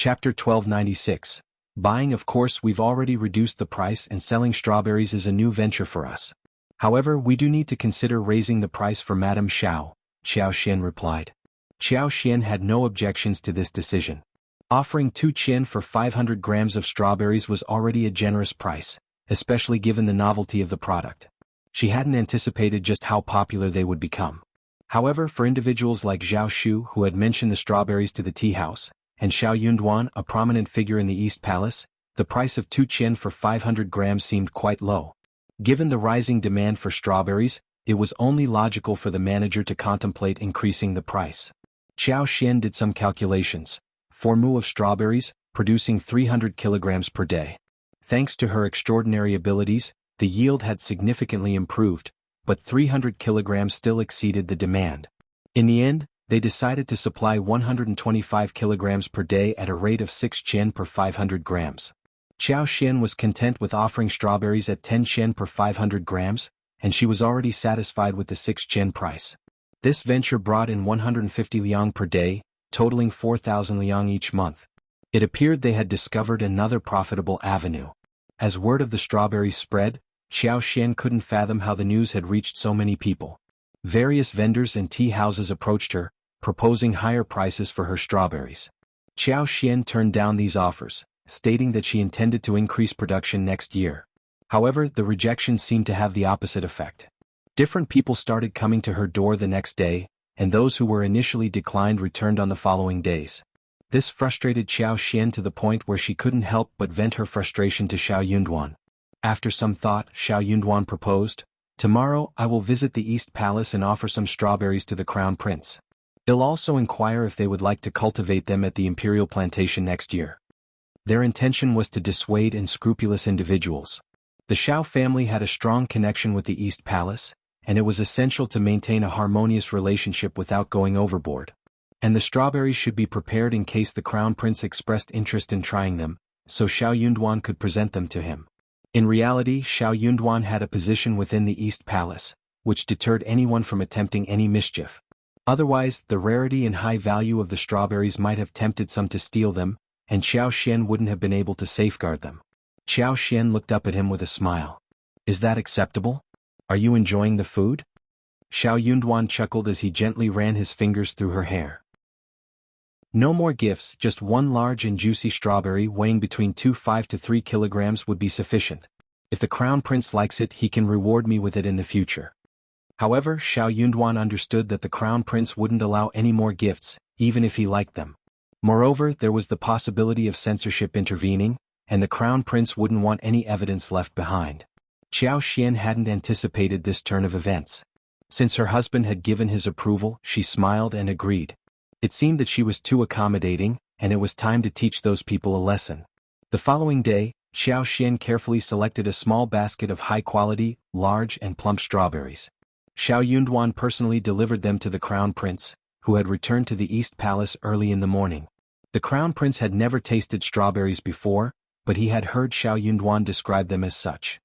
Chapter 1296. Buying. Of course, we've already reduced the price and selling strawberries is a new venture for us. However, we do need to consider raising the price for Madame Xiao, Xiao Xian replied. Xiao Xian had no objections to this decision. Offering 2 qian for 500 grams of strawberries was already a generous price, especially given the novelty of the product. She hadn't anticipated just how popular they would become. However, for individuals like Zhao Shu, who had mentioned the strawberries to the tea house, and Xiao Yunduan, a prominent figure in the East Palace, the price of 2 qian for 500 grams seemed quite low. Given the rising demand for strawberries, it was only logical for the manager to contemplate increasing the price. Xiao Xian did some calculations. 4 mu of strawberries, producing 300 kilograms per day. Thanks to her extraordinary abilities, the yield had significantly improved, but 300 kilograms still exceeded the demand. In the end, they decided to supply 125 kilograms per day at a rate of 6 qian per 500 grams. Xiao Xian was content with offering strawberries at 10 qian per 500 grams, and she was already satisfied with the 6 qian price. This venture brought in 150 liang per day, totaling 4,000 liang each month. It appeared they had discovered another profitable avenue. As word of the strawberries spread, Xiao Xian couldn't fathom how the news had reached so many people. Various vendors and tea houses approached her, proposing higher prices for her strawberries. Xiao Xian turned down these offers, stating that she intended to increase production next year. However, the rejections seemed to have the opposite effect. Different people started coming to her door the next day, and those who were initially declined returned on the following days. This frustrated Xiao Xian to the point where she couldn't help but vent her frustration to Xiao Yunduan. After some thought, Xiao Yunduan proposed, "Tomorrow I will visit the East Palace and offer some strawberries to the Crown Prince. He'll also inquire if they would like to cultivate them at the Imperial Plantation next year." Their intention was to dissuade unscrupulous individuals. The Xiao family had a strong connection with the East Palace, and it was essential to maintain a harmonious relationship without going overboard. And the strawberries should be prepared in case the Crown Prince expressed interest in trying them, so Xiao Yunduan could present them to him. In reality, Xiao Yunduan had a position within the East Palace, which deterred anyone from attempting any mischief. Otherwise, the rarity and high value of the strawberries might have tempted some to steal them, and Xiao Xian wouldn't have been able to safeguard them. Xiao Xian looked up at him with a smile. "Is that acceptable? Are you enjoying the food?" Xiao Yunduan chuckled as he gently ran his fingers through her hair. "No more gifts, just one large and juicy strawberry weighing between 2.5 to 3 kilograms would be sufficient. If the Crown Prince likes it, he can reward me with it in the future." However, Xiao Yunduan understood that the Crown Prince wouldn't allow any more gifts, even if he liked them. Moreover, there was the possibility of censorship intervening, and the Crown Prince wouldn't want any evidence left behind. Xiao Xian hadn't anticipated this turn of events. Since her husband had given his approval, she smiled and agreed. It seemed that she was too accommodating, and it was time to teach those people a lesson. The following day, Xiao Xian carefully selected a small basket of high-quality, large and plump strawberries. Xiao Yunduan personally delivered them to the Crown Prince, who had returned to the East Palace early in the morning. The Crown Prince had never tasted strawberries before, but he had heard Xiao Yunduan describe them as such.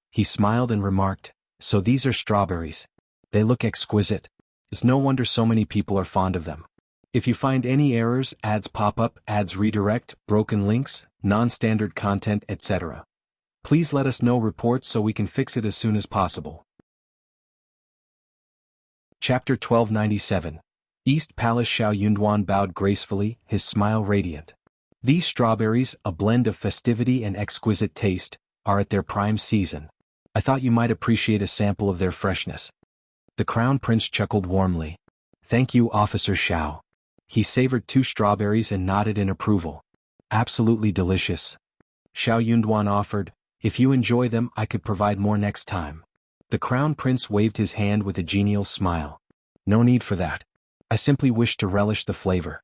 He smiled and remarked, "So these are strawberries. They look exquisite. It's no wonder so many people are fond of them. If you find any errors, ads pop up, ads redirect, broken links, non-standard content, etc. Please let us know reports so we can fix it as soon as possible." Chapter 1297. East Palace. Xiao Yunduan bowed gracefully, his smile radiant. "These strawberries, a blend of festivity and exquisite taste, are at their prime season. I thought you might appreciate a sample of their freshness." The Crown Prince chuckled warmly. "Thank you, Officer Xiao." He savored 2 strawberries and nodded in approval. "Absolutely delicious." Xiao Yunduan offered, "If you enjoy them, I could provide more next time." The Crown Prince waved his hand with a genial smile. "No need for that. I simply wish to relish the flavor."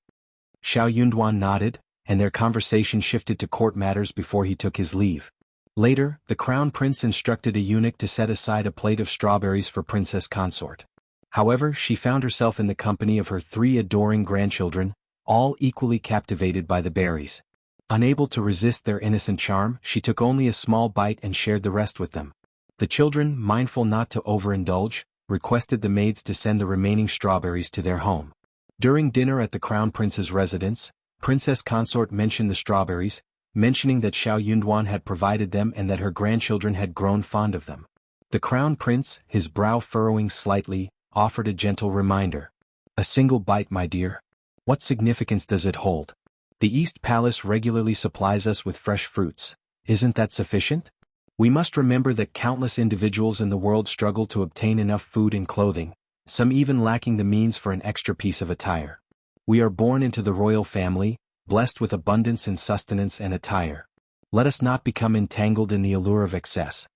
Xiao Yunduan nodded, and their conversation shifted to court matters before he took his leave. Later, the Crown Prince instructed a eunuch to set aside a plate of strawberries for Princess Consort. However, she found herself in the company of her 3 adoring grandchildren, all equally captivated by the berries. Unable to resist their innocent charm, she took only a small bite and shared the rest with them. The children, mindful not to overindulge, requested the maids to send the remaining strawberries to their home. During dinner at the Crown Prince's residence, Princess Consort mentioned the strawberries, mentioning that Xiao Yunduan had provided them and that her grandchildren had grown fond of them. The Crown Prince, his brow furrowing slightly, offered a gentle reminder. A single bite, my dear. What significance does it hold? The East Palace regularly supplies us with fresh fruits. Isn't that sufficient? We must remember that countless individuals in the world struggle to obtain enough food and clothing, some even lacking the means for an extra piece of attire. We are born into the royal family, blessed with abundance in sustenance and attire. Let us not become entangled in the allure of excess.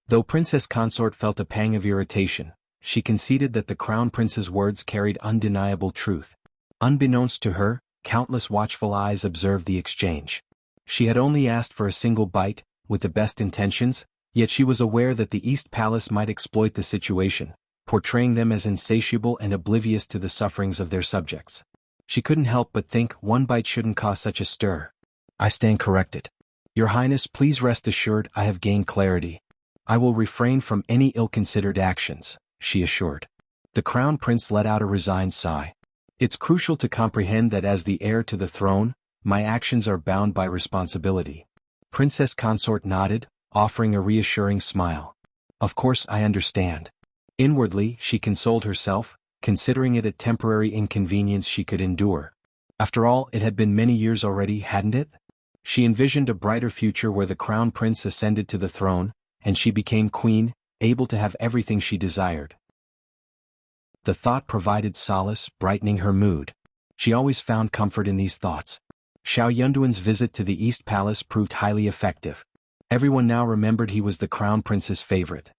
Though Princess Consort felt a pang of irritation, she conceded that the Crown Prince's words carried undeniable truth. Unbeknownst to her, countless watchful eyes observed the exchange. She had only asked for a single bite, with the best intentions, yet she was aware that the East Palace might exploit the situation, portraying them as insatiable and oblivious to the sufferings of their subjects. She couldn't help but think one bite shouldn't cause such a stir. I stand corrected. Your Highness, please rest assured I have gained clarity. I will refrain from any ill-considered actions, she assured. The Crown Prince let out a resigned sigh. It's crucial to comprehend that as the heir to the throne, my actions are bound by responsibility. Princess Consort nodded, offering a reassuring smile. Of course I understand. Inwardly, she consoled herself, considering it a temporary inconvenience she could endure. After all, it had been many years already, hadn't it? She envisioned a brighter future where the Crown Prince ascended to the throne, and she became queen, able to have everything she desired. The thought provided solace, brightening her mood. She always found comfort in these thoughts. Xiao Yunduan's visit to the East Palace proved highly effective. Everyone now remembered he was the Crown Prince's favorite.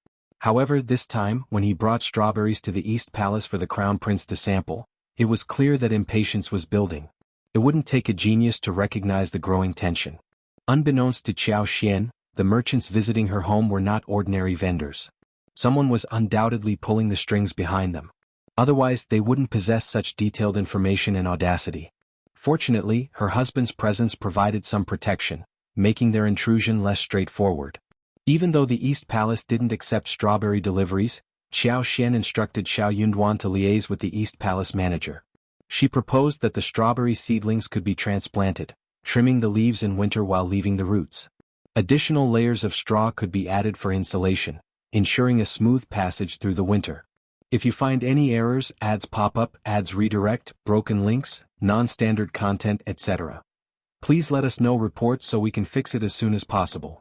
However, this time, when he brought strawberries to the East Palace for the Crown Prince to sample, it was clear that impatience was building. It wouldn't take a genius to recognize the growing tension. Unbeknownst to Qiao Xian, the merchants visiting her home were not ordinary vendors. Someone was undoubtedly pulling the strings behind them. Otherwise, they wouldn't possess such detailed information and audacity. Fortunately, her husband's presence provided some protection, making their intrusion less straightforward. Even though the East Palace didn't accept strawberry deliveries, Qiao Xian instructed Xiao Yunduan to liaise with the East Palace manager. She proposed that the strawberry seedlings could be transplanted, trimming the leaves in winter while leaving the roots. Additional layers of straw could be added for insulation, ensuring a smooth passage through the winter. If you find any errors, ads pop up, ads redirect, broken links, non-standard content, etc., please let us know reports so we can fix it as soon as possible.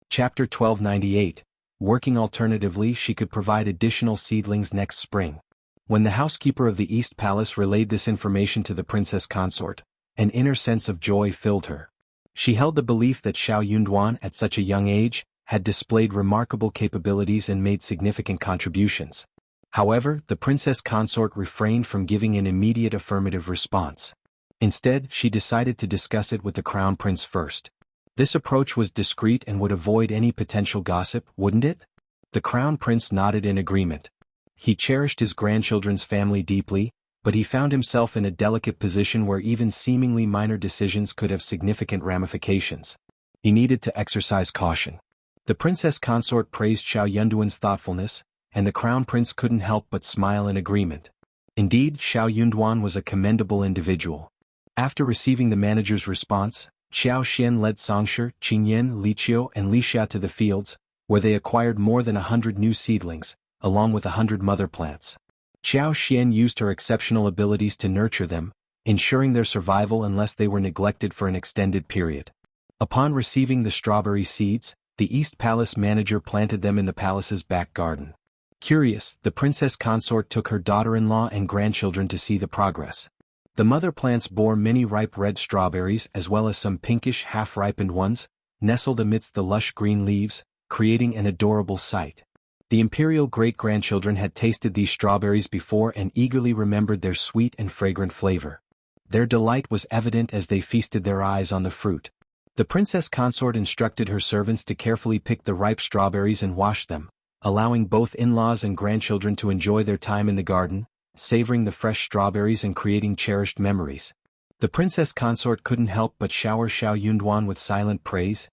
Chapter 1298. Working alternatively, she could provide additional seedlings next spring. When the housekeeper of the East Palace relayed this information to the Princess Consort, an inner sense of joy filled her. She held the belief that Xiao Yunduan at such a young age had displayed remarkable capabilities and made significant contributions. However, the Princess Consort refrained from giving an immediate affirmative response. Instead, she decided to discuss it with the Crown Prince first. This approach was discreet and would avoid any potential gossip, wouldn't it? The Crown Prince nodded in agreement. He cherished his grandchildren's family deeply, but he found himself in a delicate position where even seemingly minor decisions could have significant ramifications. He needed to exercise caution. The Princess Consort praised Xiao Yunduan's thoughtfulness, and the Crown Prince couldn't help but smile in agreement. Indeed, Xiao Yunduan was a commendable individual. After receiving the manager's response, Qiao Xian led Songshi, Qingyan, Liqiu and Lixia to the fields, where they acquired more than 100 new seedlings, along with 100 mother plants. Qiao Xian used her exceptional abilities to nurture them, ensuring their survival unless they were neglected for an extended period. Upon receiving the strawberry seeds, the East Palace manager planted them in the palace's back garden. Curious, the Princess Consort took her daughter-in-law and grandchildren to see the progress. The mother plants bore many ripe red strawberries as well as some pinkish half-ripened ones, nestled amidst the lush green leaves, creating an adorable sight. The imperial great-grandchildren had tasted these strawberries before and eagerly remembered their sweet and fragrant flavor. Their delight was evident as they feasted their eyes on the fruit. The Princess Consort instructed her servants to carefully pick the ripe strawberries and wash them, allowing both in-laws and grandchildren to enjoy their time in the garden, savoring the fresh strawberries and creating cherished memories. The Princess Consort couldn't help but shower Xiao Yunduan with silent praise.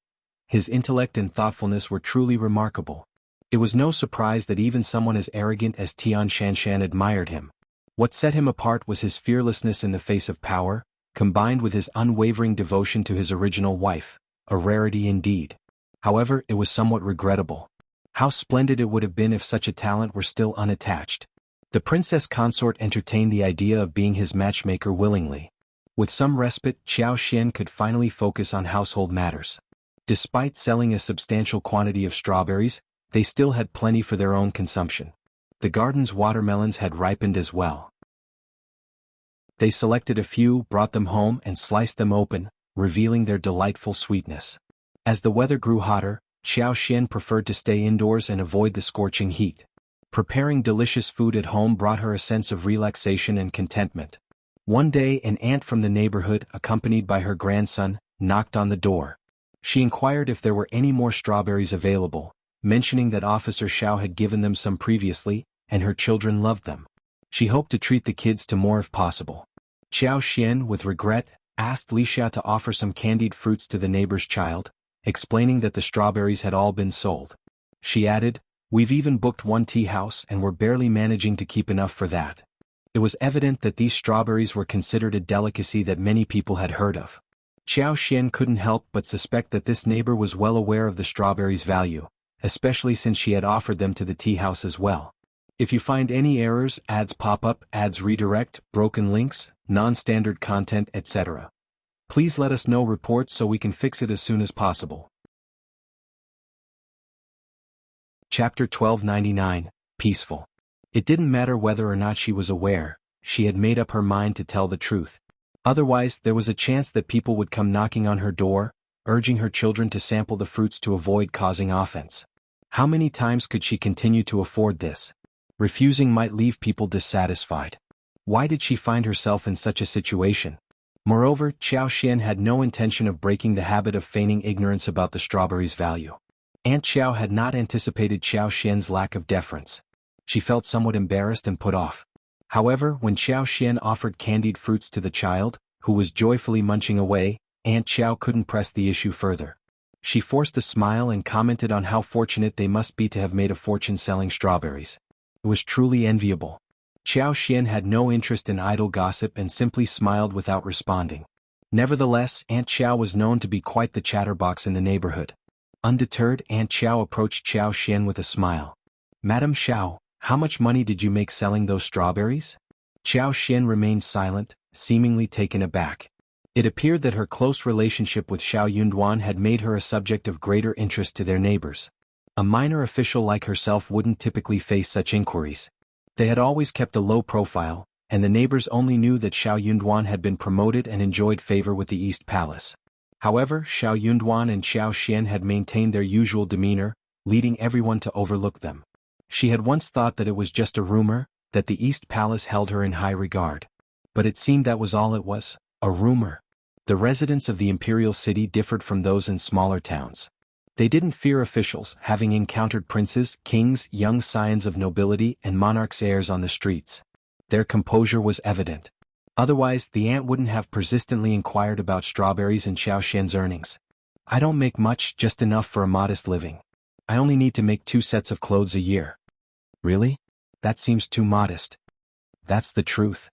His intellect and thoughtfulness were truly remarkable. It was no surprise that even someone as arrogant as Tian Shanshan admired him. What set him apart was his fearlessness in the face of power, combined with his unwavering devotion to his original wife, a rarity indeed. However, it was somewhat regrettable. How splendid it would have been if such a talent were still unattached. The Princess Consort entertained the idea of being his matchmaker willingly. With some respite, Xiao Xian could finally focus on household matters. Despite selling a substantial quantity of strawberries, they still had plenty for their own consumption. The garden's watermelons had ripened as well. They selected a few, brought them home and sliced them open, revealing their delightful sweetness. As the weather grew hotter, Xiao Xian preferred to stay indoors and avoid the scorching heat. Preparing delicious food at home brought her a sense of relaxation and contentment. One day an aunt from the neighborhood, accompanied by her grandson, knocked on the door. She inquired if there were any more strawberries available, mentioning that Officer Xiao had given them some previously, and her children loved them. She hoped to treat the kids to more if possible. Xiao Xian, with regret, asked Li Xia to offer some candied fruits to the neighbor's child, explaining that the strawberries had all been sold. She added, "We've even booked one tea house and we're barely managing to keep enough for that." It was evident that these strawberries were considered a delicacy that many people had heard of. Xiao Xian couldn't help but suspect that this neighbor was well aware of the strawberries' value, especially since she had offered them to the tea house as well. If you find any errors, ads pop up, ads redirect, broken links, non-standard content, etc., please let us know reports so we can fix it as soon as possible. Chapter 1299, Peaceful. It didn't matter whether or not she was aware, she had made up her mind to tell the truth. Otherwise, there was a chance that people would come knocking on her door, urging her children to sample the fruits to avoid causing offense. How many times could she continue to afford this? Refusing might leave people dissatisfied. Why did she find herself in such a situation? Moreover, Xiao Xian had no intention of breaking the habit of feigning ignorance about the strawberries' value. Aunt Xiao had not anticipated Xiao Xian's lack of deference. She felt somewhat embarrassed and put off. However, when Xiao Xian offered candied fruits to the child, who was joyfully munching away, Aunt Xiao couldn't press the issue further. She forced a smile and commented on how fortunate they must be to have made a fortune selling strawberries. It was truly enviable. Xiao Xian had no interest in idle gossip and simply smiled without responding. Nevertheless, Aunt Xiao was known to be quite the chatterbox in the neighborhood. Undeterred, Aunt Xiao approached Xiao Xian with a smile. "Madam Xiao, how much money did you make selling those strawberries?" Xiao Xian remained silent, seemingly taken aback. It appeared that her close relationship with Xiao Yunduan had made her a subject of greater interest to their neighbors. A minor official like herself wouldn't typically face such inquiries. They had always kept a low profile, and the neighbors only knew that Xiao Yunduan had been promoted and enjoyed favor with the East Palace. However, Xiao Yunduan and Xiao Xian had maintained their usual demeanor, leading everyone to overlook them. She had once thought that it was just a rumor, that the East Palace held her in high regard. But it seemed that was all it was, a rumor. The residents of the imperial city differed from those in smaller towns. They didn't fear officials, having encountered princes, kings, young scions of nobility, and monarchs' heirs on the streets. Their composure was evident. Otherwise, the aunt wouldn't have persistently inquired about strawberries and Xiao Xian's earnings. "I don't make much, just enough for a modest living. I only need to make 2 sets of clothes a year." "Really? That seems too modest." "That's the truth."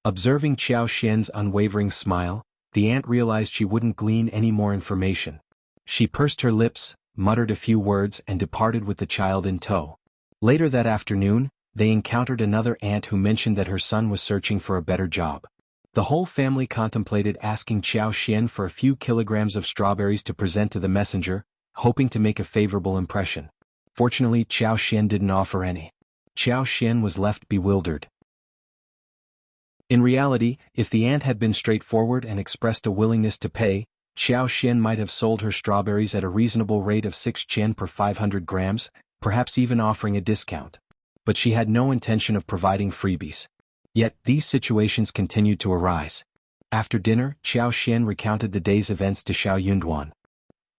Observing Xiao Xian's unwavering smile, the aunt realized she wouldn't glean any more information. She pursed her lips, muttered a few words and departed with the child in tow. Later that afternoon, they encountered another aunt who mentioned that her son was searching for a better job. The whole family contemplated asking Xiao Xian for a few kilograms of strawberries to present to the messenger, hoping to make a favorable impression. Fortunately, Xiao Xian didn't offer any. Xiao Xian was left bewildered. In reality, if the aunt had been straightforward and expressed a willingness to pay, Xiao Xian might have sold her strawberries at a reasonable rate of 6 chen per 500 grams, perhaps even offering a discount. But she had no intention of providing freebies. Yet, these situations continued to arise. After dinner, Xiao Xian recounted the day's events to Xiao Yunduan.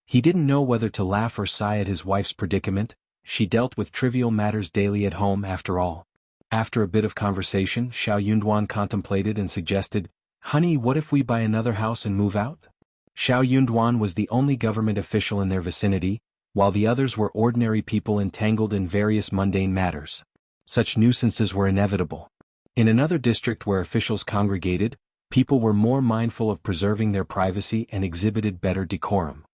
He didn't know whether to laugh or sigh at his wife's predicament. She dealt with trivial matters daily at home after all. After a bit of conversation, Xiao Yunduan contemplated and suggested, "Honey, what if we buy another house and move out?" Xiao Yunduan was the only government official in their vicinity, while the others were ordinary people entangled in various mundane matters. Such nuisances were inevitable. In another district where officials congregated, people were more mindful of preserving their privacy and exhibited better decorum.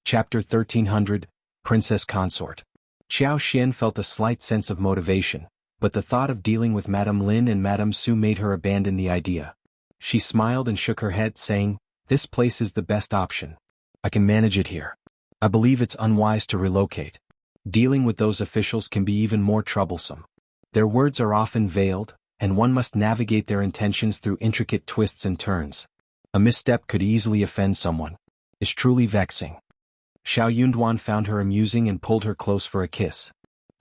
Chapter 1300, Princess Consort. Xiao Xian felt a slight sense of motivation, but the thought of dealing with Madame Lin and Madame Su made her abandon the idea. She smiled and shook her head, saying, "This place is the best option. I can manage it here. I believe it's unwise to relocate. Dealing with those officials can be even more troublesome. Their words are often veiled, and one must navigate their intentions through intricate twists and turns. A misstep could easily offend someone. It's truly vexing." Xiao Yunduan found her amusing and pulled her close for a kiss.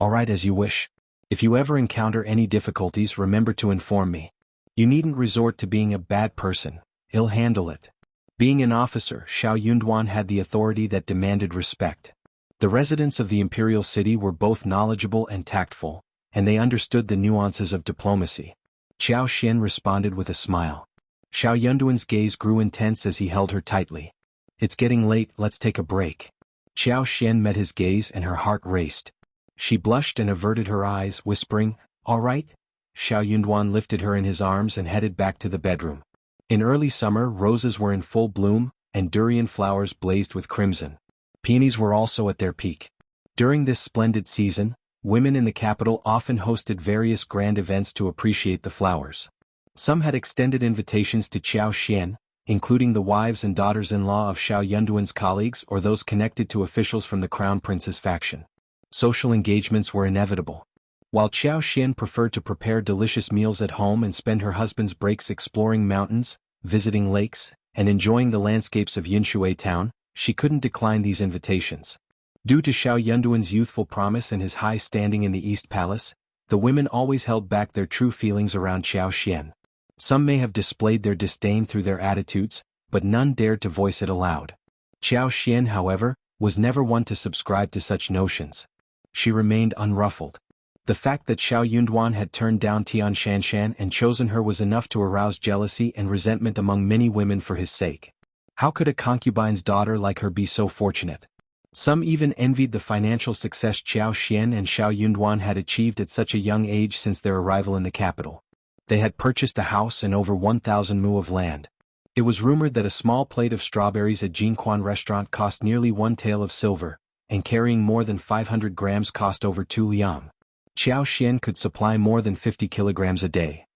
"All right, as you wish. If you ever encounter any difficulties, remember to inform me. You needn't resort to being a bad person. He'll handle it." Being an officer, Xiao Yunduan had the authority that demanded respect. The residents of the imperial city were both knowledgeable and tactful, and they understood the nuances of diplomacy. Xiao Xian responded with a smile. Xiao Yunduan's gaze grew intense as he held her tightly. "It's getting late, let's take a break." Xiao Xian met his gaze and her heart raced. She blushed and averted her eyes, whispering, "All right?" Xiao Yunduan lifted her in his arms and headed back to the bedroom. In early summer, roses were in full bloom, and durian flowers blazed with crimson. Peonies were also at their peak. During this splendid season, women in the capital often hosted various grand events to appreciate the flowers. Some had extended invitations to Xiao Xian, including the wives and daughters-in-law of Xiao Yunduan's colleagues or those connected to officials from the Crown Prince's faction. Social engagements were inevitable. While Xiao Xian preferred to prepare delicious meals at home and spend her husband's breaks exploring mountains, visiting lakes, and enjoying the landscapes of Yinshui town, she couldn't decline these invitations. Due to Xiao Yunduan's youthful promise and his high standing in the East Palace, the women always held back their true feelings around Xiao Xian. Some may have displayed their disdain through their attitudes, but none dared to voice it aloud. Xiao Xian, however, was never one to subscribe to such notions. She remained unruffled. The fact that Xiao Yunduan had turned down Tian Shanshan and chosen her was enough to arouse jealousy and resentment among many women for his sake. How could a concubine's daughter like her be so fortunate? Some even envied the financial success Xiao Xian and Xiao Yunduan had achieved at such a young age since their arrival in the capital. They had purchased a house and over 1,000 mu of land. It was rumored that a small plate of strawberries at Jingquan restaurant cost nearly 1 tael of silver, and carrying more than 500 grams cost over 2 liang. Xiao Xian could supply more than 50 kilograms a day.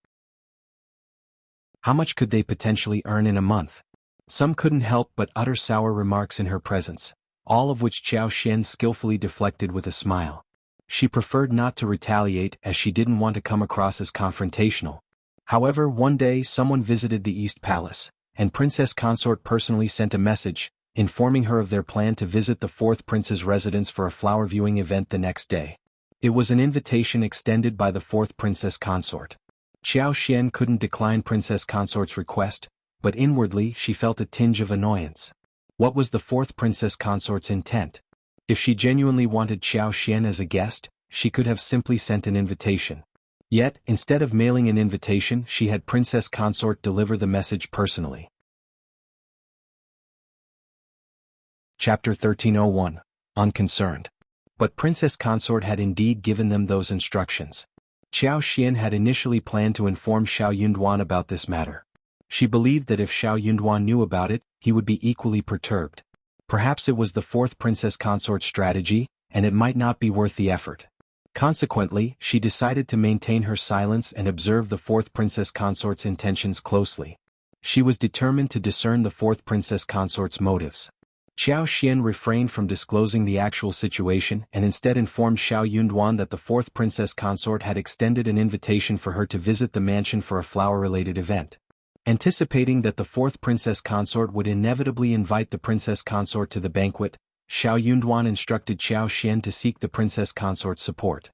How much could they potentially earn in a month? Some couldn't help but utter sour remarks in her presence, all of which Xiao Xian skillfully deflected with a smile. She preferred not to retaliate as she didn't want to come across as confrontational. However, one day someone visited the East Palace, and Princess Consort personally sent a message, informing her of their plan to visit the fourth prince's residence for a flower viewing event the next day. It was an invitation extended by the fourth Princess Consort. Xiao Xian couldn't decline Princess Consort's request, but inwardly she felt a tinge of annoyance. What was the fourth Princess Consort's intent? If she genuinely wanted Xiao Xian as a guest, she could have simply sent an invitation. Yet, instead of mailing an invitation, she had Princess Consort deliver the message personally. Chapter 1301, Unconcerned. But Princess Consort had indeed given them those instructions. Xiao Xian had initially planned to inform Xiao Yunduan about this matter. She believed that if Xiao Yunduan knew about it, he would be equally perturbed. Perhaps it was the fourth Princess Consort's strategy, and it might not be worth the effort. Consequently, she decided to maintain her silence and observe the fourth Princess Consort's intentions closely. She was determined to discern the fourth Princess Consort's motives. Xiao Xian refrained from disclosing the actual situation and instead informed Xiao Yunduan that the fourth Princess Consort had extended an invitation for her to visit the mansion for a flower-related event. Anticipating that the fourth Princess Consort would inevitably invite the Princess Consort to the banquet, Xiao Yunduan instructed Xiao Xian to seek the Princess Consort's support.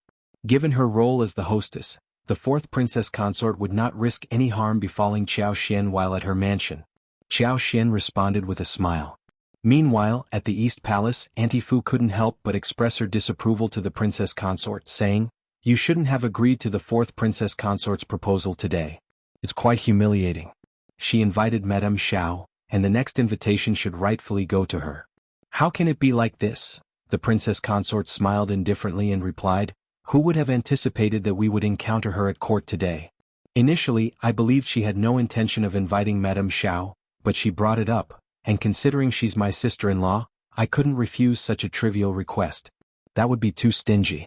Given her role as the hostess, the fourth Princess Consort would not risk any harm befalling Xiao Xian while at her mansion. Xiao Xian responded with a smile. Meanwhile, at the East Palace, Auntie Fu couldn't help but express her disapproval to the Princess Consort, saying, "You shouldn't have agreed to the fourth Princess Consort's proposal today. It's quite humiliating. She invited Madame Xiao, and the next invitation should rightfully go to her." "How can it be like this?" The Princess Consort smiled indifferently and replied, Who would have anticipated that we would encounter her at court today? Initially, I believed she had no intention of inviting Madame Xiao, but she brought it up, and considering she's my sister-in-law, I couldn't refuse such a trivial request. That would be too stingy.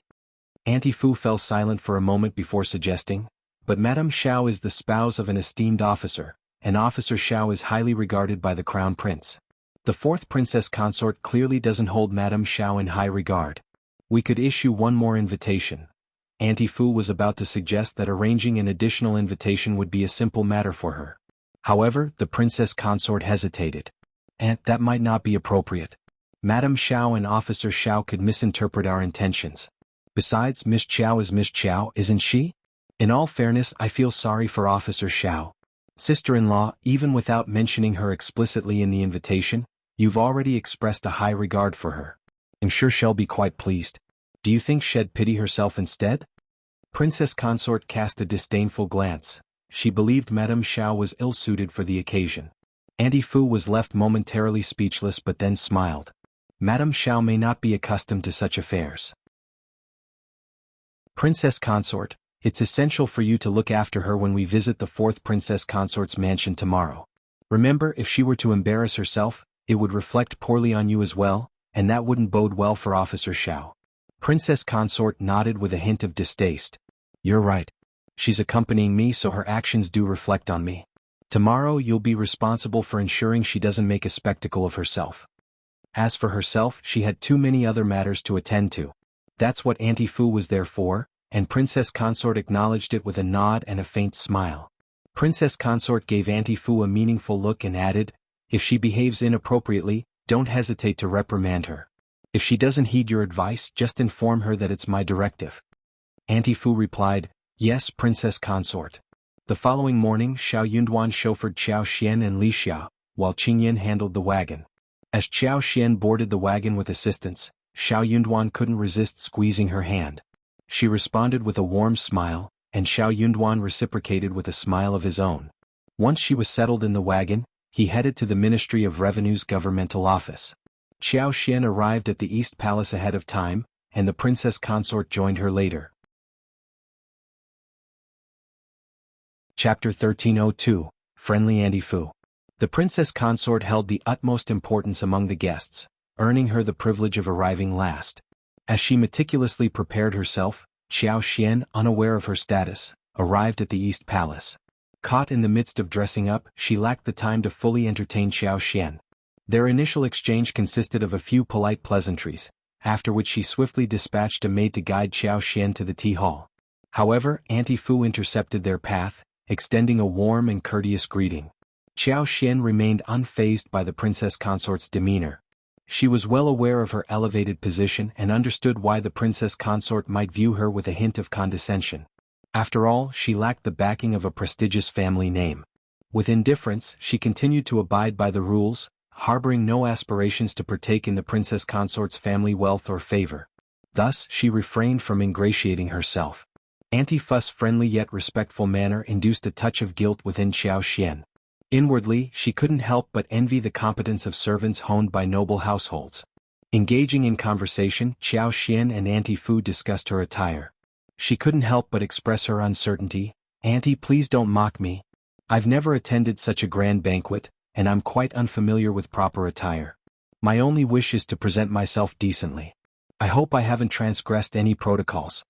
Auntie Fu fell silent for a moment before suggesting, but Madame Xiao is the spouse of an esteemed officer, and Officer Xiao is highly regarded by the Crown Prince. The fourth princess consort clearly doesn't hold Madame Xiao in high regard. We could issue one more invitation. Auntie Fu was about to suggest that arranging an additional invitation would be a simple matter for her. However, the princess consort hesitated. "Aunt, that might not be appropriate. Madame Xiao and Officer Xiao could misinterpret our intentions. Besides, Miss Xiao is Miss Xiao, isn't she? In all fairness, I feel sorry for Officer Xiao. Sister-in-law, even without mentioning her explicitly in the invitation, you've already expressed a high regard for her. I'm sure she'll be quite pleased. Do you think she'd pity herself instead?" Princess Consort cast a disdainful glance. She believed Madame Xiao was ill-suited for the occasion. Auntie Fu was left momentarily speechless but then smiled. Madame Xiao may not be accustomed to such affairs. Princess Consort, it's essential for you to look after her when we visit the fourth Princess Consort's mansion tomorrow. Remember, if she were to embarrass herself, it would reflect poorly on you as well, and that wouldn't bode well for Officer Xiao. Princess Consort nodded with a hint of distaste. You're right. She's accompanying me, so her actions do reflect on me. Tomorrow you'll be responsible for ensuring she doesn't make a spectacle of herself. As for herself, she had too many other matters to attend to. That's what Auntie Fu was there for, and Princess Consort acknowledged it with a nod and a faint smile. Princess Consort gave Auntie Fu a meaningful look and added, "If she behaves inappropriately, don't hesitate to reprimand her. If she doesn't heed your advice, just inform her that it's my directive." Auntie Fu replied, "Yes, Princess Consort." The following morning, Xiao Yunduan chauffeured Qiao Xian and Li Xia, while Qingyan handled the wagon. As Qiao Xian boarded the wagon with assistance, Xiao Yunduan couldn't resist squeezing her hand. She responded with a warm smile, and Xiao Yunduan reciprocated with a smile of his own. Once she was settled in the wagon, he headed to the Ministry of Revenue's governmental office. Qiao Xian arrived at the East Palace ahead of time, and the Princess Consort joined her later. Chapter 1302, Friendly Auntie Fu. The Princess Consort held the utmost importance among the guests, earning her the privilege of arriving last. As she meticulously prepared herself, Qiao Xian, unaware of her status, arrived at the East Palace. Caught in the midst of dressing up, she lacked the time to fully entertain Qiao Xian. Their initial exchange consisted of a few polite pleasantries, after which she swiftly dispatched a maid to guide Qiao Xian to the tea hall. However, Auntie Fu intercepted their path, extending a warm and courteous greeting. Qiao Xian remained unfazed by the Princess Consort's demeanor. She was well aware of her elevated position and understood why the Princess Consort might view her with a hint of condescension. After all, she lacked the backing of a prestigious family name. With indifference, she continued to abide by the rules, harboring no aspirations to partake in the Princess Consort's family wealth or favor. Thus, she refrained from ingratiating herself. Auntie Fu's friendly yet respectful manner induced a touch of guilt within Qiao Xian. Inwardly, she couldn't help but envy the competence of servants honed by noble households. Engaging in conversation, Qiao Xian and Auntie Fu discussed her attire. She couldn't help but express her uncertainty. "Auntie, please don't mock me. I've never attended such a grand banquet, and I'm quite unfamiliar with proper attire. My only wish is to present myself decently. I hope I haven't transgressed any protocols."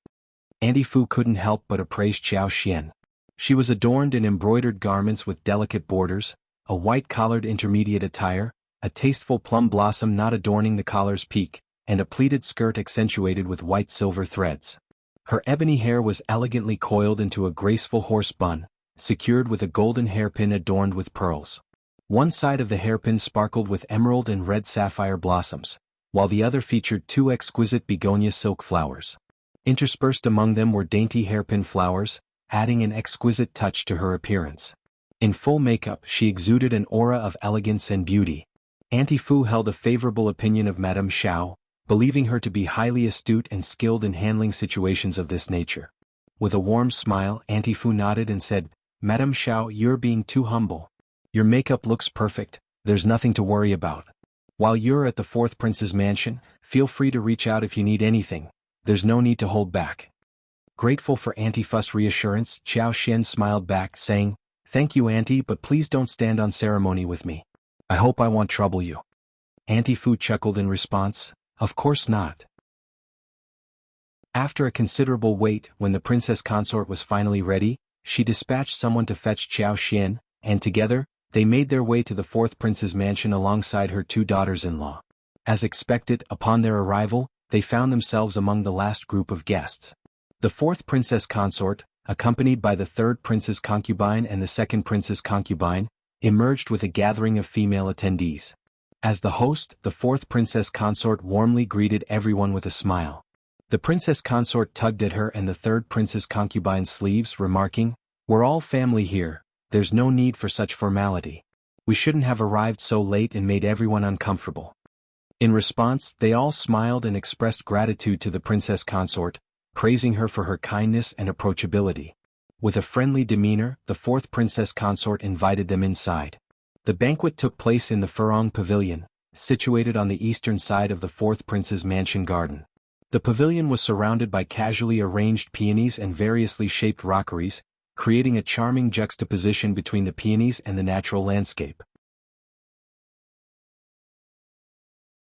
Auntie Fu couldn't help but appraise Qiao Xian. She was adorned in embroidered garments with delicate borders, a white-collared intermediate attire, a tasteful plum blossom knot adorning the collar's peak, and a pleated skirt accentuated with white silver threads. Her ebony hair was elegantly coiled into a graceful horse bun, secured with a golden hairpin adorned with pearls. One side of the hairpin sparkled with emerald and red sapphire blossoms, while the other featured two exquisite begonia silk flowers. Interspersed among them were dainty hairpin flowers, adding an exquisite touch to her appearance. In full makeup, she exuded an aura of elegance and beauty. Auntie Fu held a favorable opinion of Madame Xiao, believing her to be highly astute and skilled in handling situations of this nature. With a warm smile, Auntie Fu nodded and said, "Madame Xiao, you're being too humble. Your makeup looks perfect, there's nothing to worry about. While you're at the fourth prince's mansion, feel free to reach out if you need anything, there's no need to hold back." Grateful for Auntie Fu's reassurance, Xiao Xian smiled back, saying, "Thank you, Auntie, but please don't stand on ceremony with me. I hope I won't trouble you." Auntie Fu chuckled in response, "Of course not." After a considerable wait, when the princess consort was finally ready, she dispatched someone to fetch Xiao Xian, and together, they made their way to the fourth prince's mansion alongside her two daughters-in-law. As expected, upon their arrival, they found themselves among the last group of guests. The fourth princess consort, accompanied by the third prince's concubine and the second prince's concubine, emerged with a gathering of female attendees. As the host, the fourth princess consort warmly greeted everyone with a smile. The princess consort tugged at her and the third prince's concubine's sleeves, remarking, "We're all family here, there's no need for such formality. We shouldn't have arrived so late and made everyone uncomfortable." In response, they all smiled and expressed gratitude to the princess consort, praising her for her kindness and approachability. With a friendly demeanor, the fourth princess consort invited them inside. The banquet took place in the Furong Pavilion, situated on the eastern side of the fourth prince's mansion garden. The pavilion was surrounded by casually arranged peonies and variously shaped rockeries, creating a charming juxtaposition between the peonies and the natural landscape.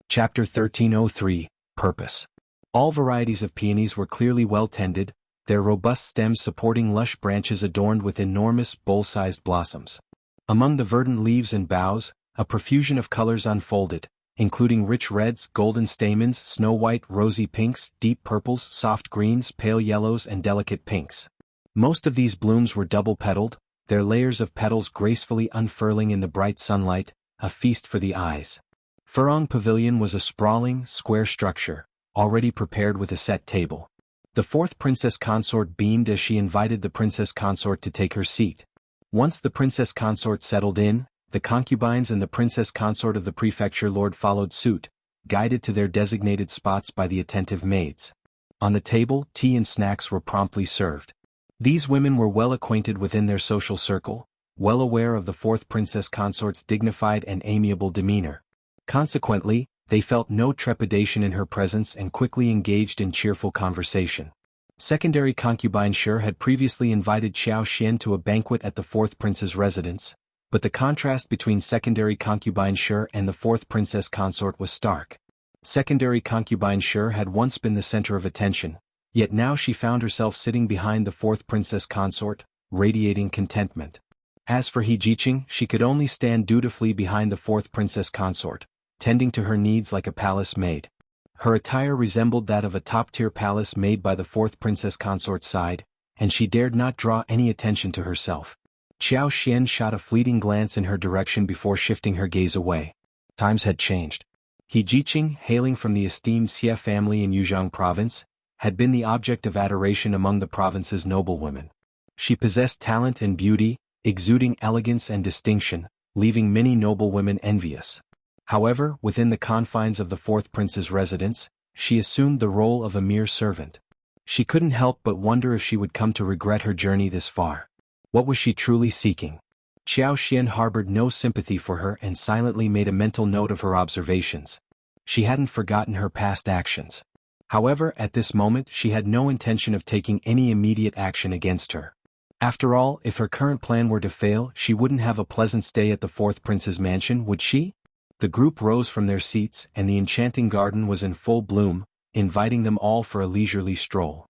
Chapter 1303, Purpose. All varieties of peonies were clearly well tended, their robust stems supporting lush branches adorned with enormous, bowl-sized blossoms. Among the verdant leaves and boughs, a profusion of colors unfolded, including rich reds, golden stamens, snow-white, rosy pinks, deep purples, soft greens, pale yellows, and delicate pinks. Most of these blooms were double-petaled, their layers of petals gracefully unfurling in the bright sunlight, a feast for the eyes. Furong Pavilion was a sprawling, square structure, already prepared with a set table. The fourth princess consort beamed as she invited the princess consort to take her seat. Once the princess consort settled in, the concubines and the princess consort of the prefecture lord followed suit, guided to their designated spots by the attentive maids. On the table, tea and snacks were promptly served. These women were well acquainted within their social circle, well aware of the fourth princess consort's dignified and amiable demeanor. Consequently, they felt no trepidation in her presence and quickly engaged in cheerful conversation. Secondary concubine Shi had previously invited Xiao Xian to a banquet at the fourth prince's residence, but the contrast between secondary concubine Shi and the fourth princess consort was stark. Secondary concubine Shi had once been the center of attention, yet now she found herself sitting behind the fourth princess consort, radiating contentment. As for He Jiqing, she could only stand dutifully behind the fourth princess consort, tending to her needs like a palace maid. Her attire resembled that of a top-tier palace maid by the fourth princess consort's side, and she dared not draw any attention to herself. Xiao Xian shot a fleeting glance in her direction before shifting her gaze away. Times had changed. He Jiqing, hailing from the esteemed Xie family in Yuzhong province, had been the object of adoration among the province's noblewomen. She possessed talent and beauty, exuding elegance and distinction, leaving many noblewomen envious. However, within the confines of the fourth prince's residence, she assumed the role of a mere servant. She couldn't help but wonder if she would come to regret her journey this far. What was she truly seeking? Xiao Xian harbored no sympathy for her and silently made a mental note of her observations. She hadn't forgotten her past actions. However, at this moment she had no intention of taking any immediate action against her. After all, if her current plan were to fail, she wouldn't have a pleasant stay at the fourth prince's mansion, would she? The group rose from their seats and the enchanting garden was in full bloom, inviting them all for a leisurely stroll.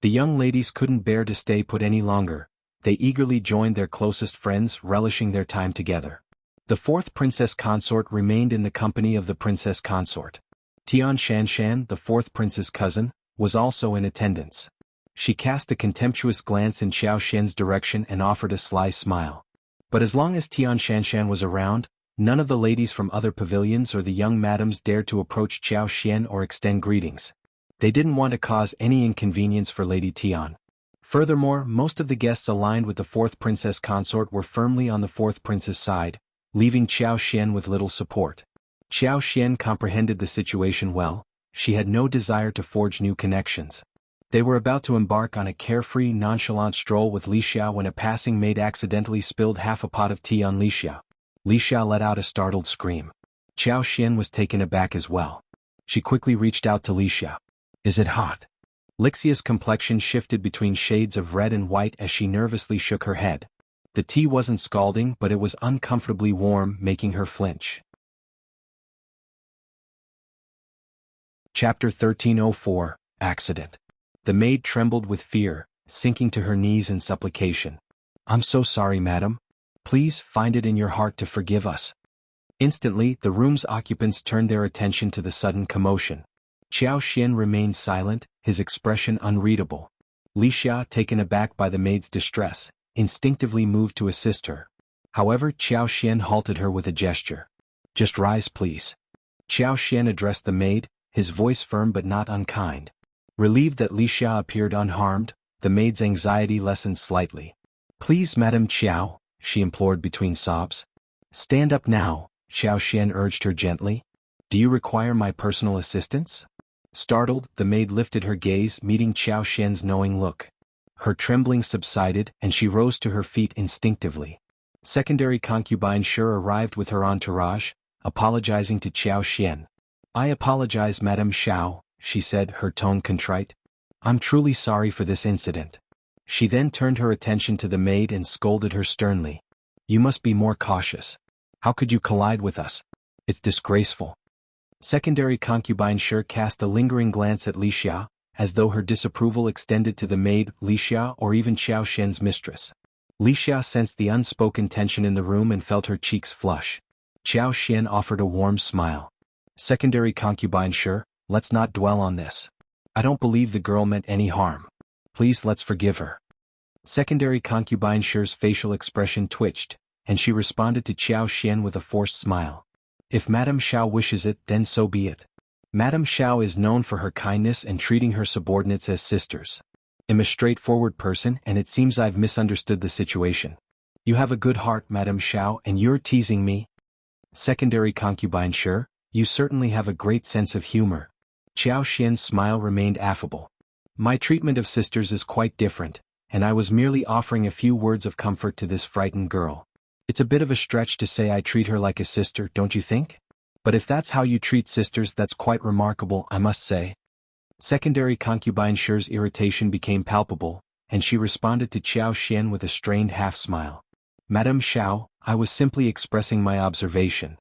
The young ladies couldn't bear to stay put any longer. They eagerly joined their closest friends, relishing their time together. The fourth princess consort remained in the company of the princess consort. Tian Shanshan, the fourth prince's cousin, was also in attendance. She cast a contemptuous glance in Xiao Xian's direction and offered a sly smile. But as long as Tian Shanshan was around, none of the ladies from other pavilions or the young madams dared to approach Xiao Xian or extend greetings. They didn't want to cause any inconvenience for Lady Tian. Furthermore, most of the guests aligned with the fourth princess consort were firmly on the fourth prince's side, leaving Xiao Xian with little support. Xiao Xian comprehended the situation well. She had no desire to forge new connections. They were about to embark on a carefree, nonchalant stroll with Li Xia when a passing maid accidentally spilled half a pot of tea on Li Xia. Li Xia let out a startled scream. Xiao Xian was taken aback as well. She quickly reached out to Li Xia. "Is it hot?" Lixia's complexion shifted between shades of red and white as she nervously shook her head. The tea wasn't scalding, but it was uncomfortably warm, making her flinch. Chapter 1304, Accident. The maid trembled with fear, sinking to her knees in supplication. "I'm so sorry, madam. Please find it in your heart to forgive us." Instantly, the room's occupants turned their attention to the sudden commotion. Xiao Xian remained silent, his expression unreadable. Lixia, taken aback by the maid's distress, instinctively moved to assist her. However, Xiao Xian halted her with a gesture. "Just rise, please." Xiao Xian addressed the maid, his voice firm but not unkind. Relieved that Lixia appeared unharmed, the maid's anxiety lessened slightly. "Please, Madame Xiao," she implored between sobs. "Stand up now," Xiao Xian urged her gently. "Do you require my personal assistance?" Startled, the maid lifted her gaze, meeting Xiao Xian's knowing look. Her trembling subsided, and she rose to her feet instinctively. Secondary concubine Sure arrived with her entourage, apologizing to Xiao Xian. "I apologize, Madame Xiao," she said, her tone contrite. "I'm truly sorry for this incident." She then turned her attention to the maid and scolded her sternly. "You must be more cautious. How could you collide with us? It's disgraceful." Secondary concubine Sure cast a lingering glance at Lixia, as though her disapproval extended to the maid, Lixia, or even Xiao Xian's mistress. Lixia sensed the unspoken tension in the room and felt her cheeks flush. Xiao Xian offered a warm smile. "Secondary concubine Sure, let's not dwell on this. I don't believe the girl meant any harm. Please let's forgive her." Secondary concubine Sure's facial expression twitched, and she responded to Xiao Xian with a forced smile. "If Madame Xiao wishes it, then so be it. Madame Xiao is known for her kindness and treating her subordinates as sisters. I'm a straightforward person, and it seems I've misunderstood the situation. You have a good heart, Madame Xiao, and you're teasing me." Secondary concubine Sure, you certainly have a great sense of humor. Xiao Xian's smile remained affable. "My treatment of sisters is quite different, and I was merely offering a few words of comfort to this frightened girl. It's a bit of a stretch to say I treat her like a sister, don't you think? But if that's how you treat sisters, that's quite remarkable, I must say." Secondary concubine Sure's irritation became palpable, and she responded to Xiao Xian with a strained half-smile. "Madame Xiao, I was simply expressing my observation."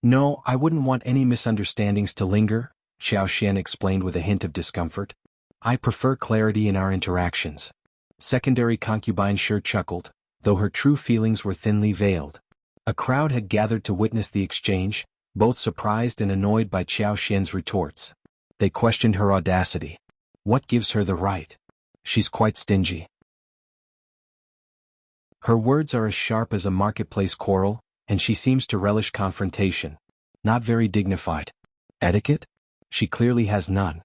"No, I wouldn't want any misunderstandings to linger," Xiao Xian explained with a hint of discomfort. "I prefer clarity in our interactions." Secondary concubine Sure chuckled, though her true feelings were thinly veiled. A crowd had gathered to witness the exchange, both surprised and annoyed by Xiao Xian's retorts. They questioned her audacity. What gives her the right? She's quite stingy. Her words are as sharp as a marketplace quarrel, and she seems to relish confrontation. Not very dignified. Etiquette? She clearly has none.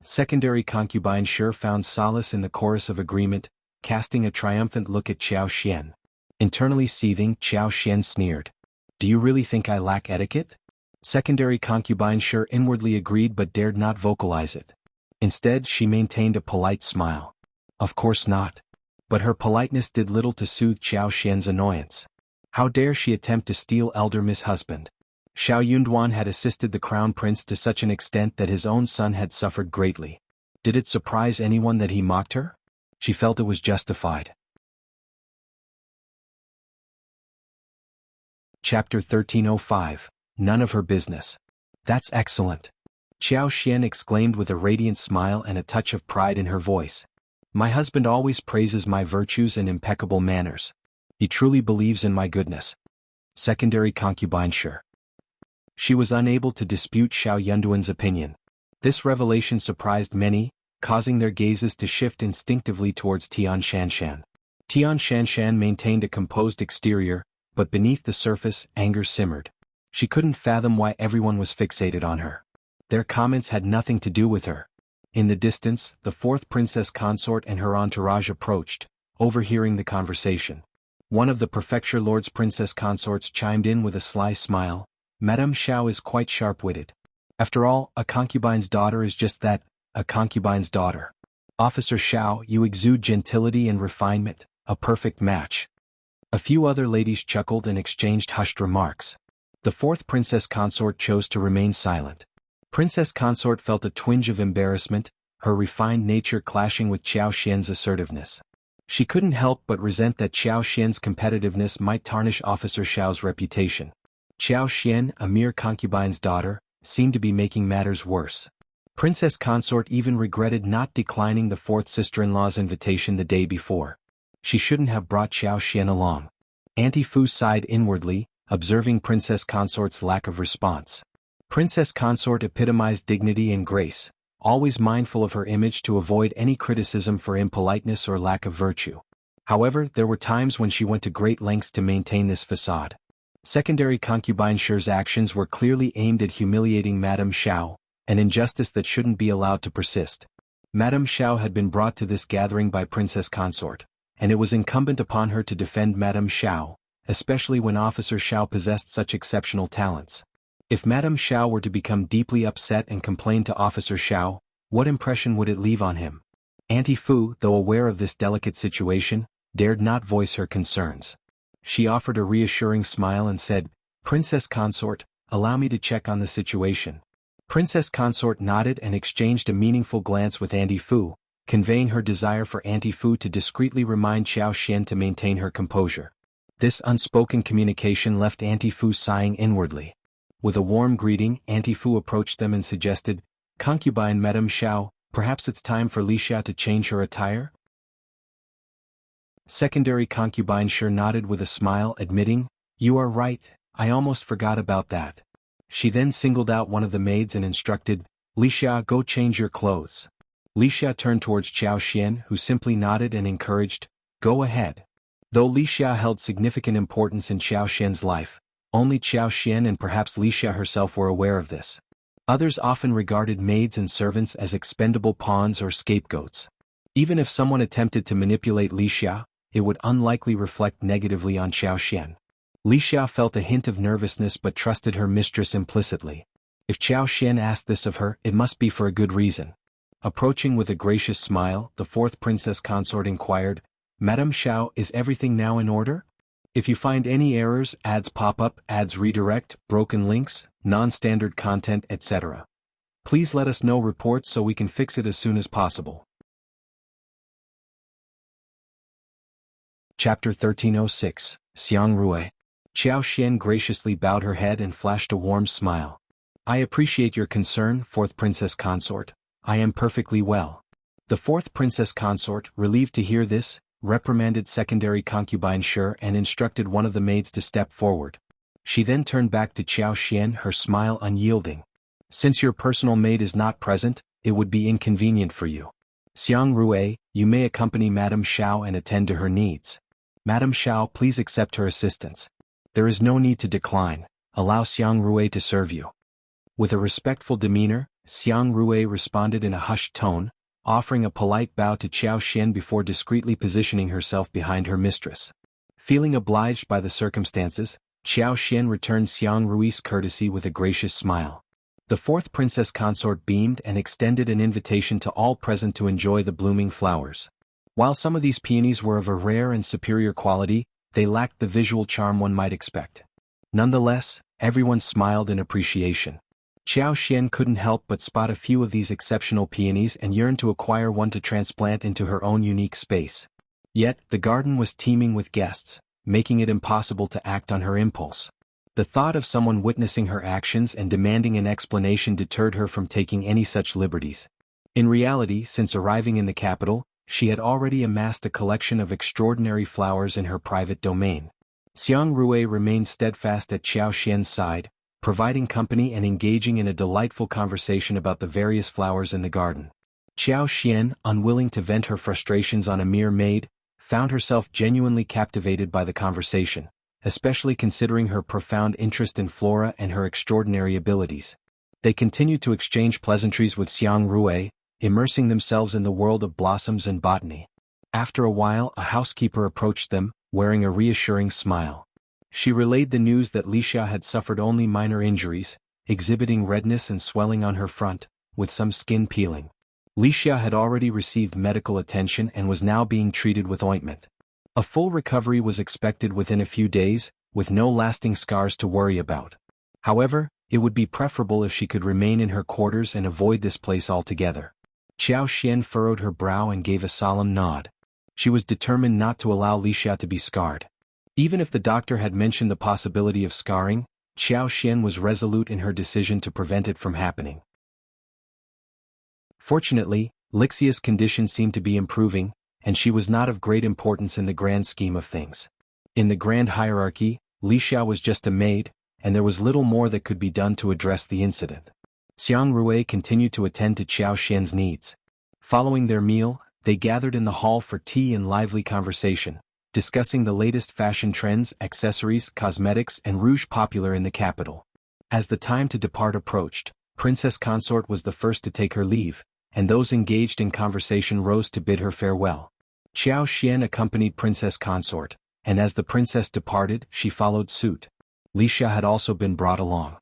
Secondary concubine Sure found solace in the chorus of agreement, casting a triumphant look at Xiao Xian. Internally seething, Xiao Xian sneered. "Do you really think I lack etiquette?" Secondary concubine Sure inwardly agreed but dared not vocalize it. Instead, she maintained a polite smile. Of course not. But her politeness did little to soothe Xiao Xian's annoyance. How dare she attempt to steal elder Miss husband? Xiao Yunduan had assisted the crown prince to such an extent that his own son had suffered greatly. Did it surprise anyone that he mocked her? She felt it was justified. Chapter 1305, None of Her Business. That's excellent. Xiao Xian exclaimed with a radiant smile and a touch of pride in her voice. My husband always praises my virtues and impeccable manners. He truly believes in my goodness. Secondary concubine Sure. She was unable to dispute Xiao Yunduan's opinion. This revelation surprised many, causing their gazes to shift instinctively towards Tian Shanshan. Tian Shanshan maintained a composed exterior, but beneath the surface, anger simmered. She couldn't fathom why everyone was fixated on her. Their comments had nothing to do with her. In the distance, the fourth princess consort and her entourage approached, overhearing the conversation. One of the prefecture lord's princess consorts chimed in with a sly smile. Madame Xiao is quite sharp-witted. After all, a concubine's daughter is just that, a concubine's daughter. Officer Xiao, you exude gentility and refinement, a perfect match. A few other ladies chuckled and exchanged hushed remarks. The fourth princess consort chose to remain silent. Princess consort felt a twinge of embarrassment, her refined nature clashing with Qiao Xian's assertiveness. She couldn't help but resent that Qiao Xian's competitiveness might tarnish Officer Xiao's reputation. Qiao Xian, a mere concubine's daughter, seemed to be making matters worse. Princess Consort even regretted not declining the fourth sister-in-law's invitation the day before. She shouldn't have brought Xiao Xian along. Auntie Fu sighed inwardly, observing Princess Consort's lack of response. Princess Consort epitomized dignity and grace, always mindful of her image to avoid any criticism for impoliteness or lack of virtue. However, there were times when she went to great lengths to maintain this facade. Secondary concubine Shi's actions were clearly aimed at humiliating Madame Xiao, an injustice that shouldn't be allowed to persist. Madame Xiao had been brought to this gathering by Princess Consort, and it was incumbent upon her to defend Madame Xiao, especially when Officer Xiao possessed such exceptional talents. If Madame Xiao were to become deeply upset and complain to Officer Xiao, what impression would it leave on him? Auntie Fu, though aware of this delicate situation, dared not voice her concerns. She offered a reassuring smile and said, "Princess Consort, allow me to check on the situation." Princess Consort nodded and exchanged a meaningful glance with Auntie Fu, conveying her desire for Auntie Fu to discreetly remind Xiao Xian to maintain her composure. This unspoken communication left Auntie Fu sighing inwardly. With a warm greeting, Auntie Fu approached them and suggested, "Concubine Madame Xiao, perhaps it's time for Lixia to change her attire?" Secondary concubine Shi nodded with a smile, admitting, "You are right, I almost forgot about that." She then singled out one of the maids and instructed, "Lixia, go change your clothes." Lixia turned towards Qiao Xian, who simply nodded and encouraged, "Go ahead." Though Lixia held significant importance in Qiao Xian's life, only Qiao Xian and perhaps Lixia herself were aware of this. Others often regarded maids and servants as expendable pawns or scapegoats. Even if someone attempted to manipulate Lixia, it would unlikely reflect negatively on Qiao Xian. Lixia felt a hint of nervousness but trusted her mistress implicitly. If Qiao Xian asked this of her, it must be for a good reason. Approaching with a gracious smile, the fourth Princess Consort inquired, "Madame Xiao, is everything now in order? If you find any errors, ads pop up, ads redirect, broken links, non-standard content, etc. Please let us know reports so we can fix it as soon as possible." Chapter 1306, Xiang Rui. Qiao Xian graciously bowed her head and flashed a warm smile. "I appreciate your concern, fourth Princess Consort. I am perfectly well." The fourth Princess Consort, relieved to hear this, reprimanded secondary concubine Shi and instructed one of the maids to step forward. She then turned back to Qiao Xian, her smile unyielding. "Since your personal maid is not present, it would be inconvenient for you. Xiang Rui, you may accompany Madame Xiao and attend to her needs. Madame Xiao, please accept her assistance. There is no need to decline, allow Xiang Rui to serve you." With a respectful demeanor, Xiang Rui responded in a hushed tone, offering a polite bow to Qiao Xian before discreetly positioning herself behind her mistress. Feeling obliged by the circumstances, Qiao Xian returned Xiang Rui's courtesy with a gracious smile. The fourth Princess Consort beamed and extended an invitation to all present to enjoy the blooming flowers. While some of these peonies were of a rare and superior quality, they lacked the visual charm one might expect. Nonetheless, everyone smiled in appreciation. Qiao Xian couldn't help but spot a few of these exceptional peonies and yearned to acquire one to transplant into her own unique space. Yet, the garden was teeming with guests, making it impossible to act on her impulse. The thought of someone witnessing her actions and demanding an explanation deterred her from taking any such liberties. In reality, since arriving in the capital, she had already amassed a collection of extraordinary flowers in her private domain. Xiang Rui remained steadfast at Qiao Xian's side, providing company and engaging in a delightful conversation about the various flowers in the garden. Qiao Xian, unwilling to vent her frustrations on a mere maid, found herself genuinely captivated by the conversation, especially considering her profound interest in flora and her extraordinary abilities. They continued to exchange pleasantries with Xiang Rui, immersing themselves in the world of blossoms and botany. After a while, a housekeeper approached them, wearing a reassuring smile. She relayed the news that Lixia had suffered only minor injuries, exhibiting redness and swelling on her front, with some skin peeling. Lixia had already received medical attention and was now being treated with ointment. A full recovery was expected within a few days, with no lasting scars to worry about. However, it would be preferable if she could remain in her quarters and avoid this place altogether. Xiao Xian furrowed her brow and gave a solemn nod. She was determined not to allow Lixia to be scarred. Even if the doctor had mentioned the possibility of scarring, Xiao Xian was resolute in her decision to prevent it from happening. Fortunately, Lixia's condition seemed to be improving, and she was not of great importance in the grand scheme of things. In the grand hierarchy, Lixia was just a maid, and there was little more that could be done to address the incident. Xiang Rui continued to attend to Xiao Xian's needs. Following their meal, they gathered in the hall for tea and lively conversation, discussing the latest fashion trends, accessories, cosmetics, and rouge popular in the capital. As the time to depart approached, Princess Consort was the first to take her leave, and those engaged in conversation rose to bid her farewell. Xiao Xian accompanied Princess Consort, and as the princess departed, she followed suit. Lixia had also been brought along.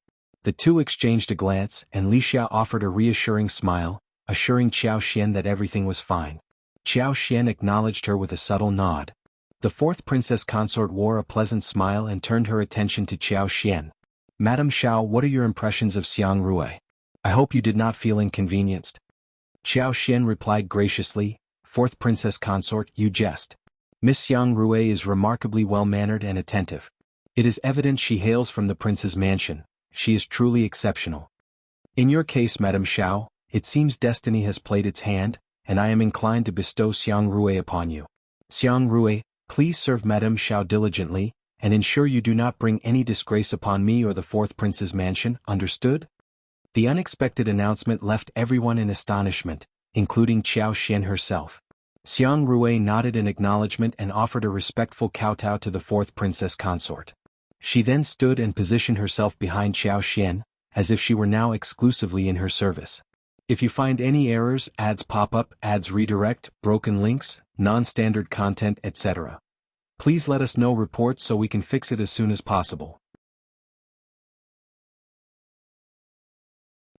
The two exchanged a glance, and Lixia offered a reassuring smile, assuring Xiao Xian that everything was fine. Xiao Xian acknowledged her with a subtle nod. The fourth Princess Consort wore a pleasant smile and turned her attention to Xiao Xian. "Madame Xiao, what are your impressions of Xiang Rui? I hope you did not feel inconvenienced." Xiao Xian replied graciously, "Fourth Princess Consort, you jest. Miss Xiang Rui is remarkably well-mannered and attentive. It is evident she hails from the prince's mansion. She is truly exceptional. In your case, Madame Xiao, it seems destiny has played its hand, and I am inclined to bestow Xiang Rui upon you. Xiang Rui, please serve Madame Xiao diligently, and ensure you do not bring any disgrace upon me or the fourth prince's mansion, understood?" The unexpected announcement left everyone in astonishment, including Xiao Xian herself. Xiang Rui nodded in acknowledgement and offered a respectful kowtow to the fourth Princess Consort. She then stood and positioned herself behind Xiao Xian, as if she were now exclusively in her service. If you find any errors, ads pop up, ads redirect, broken links, non-standard content, etc., please let us know reports so we can fix it as soon as possible.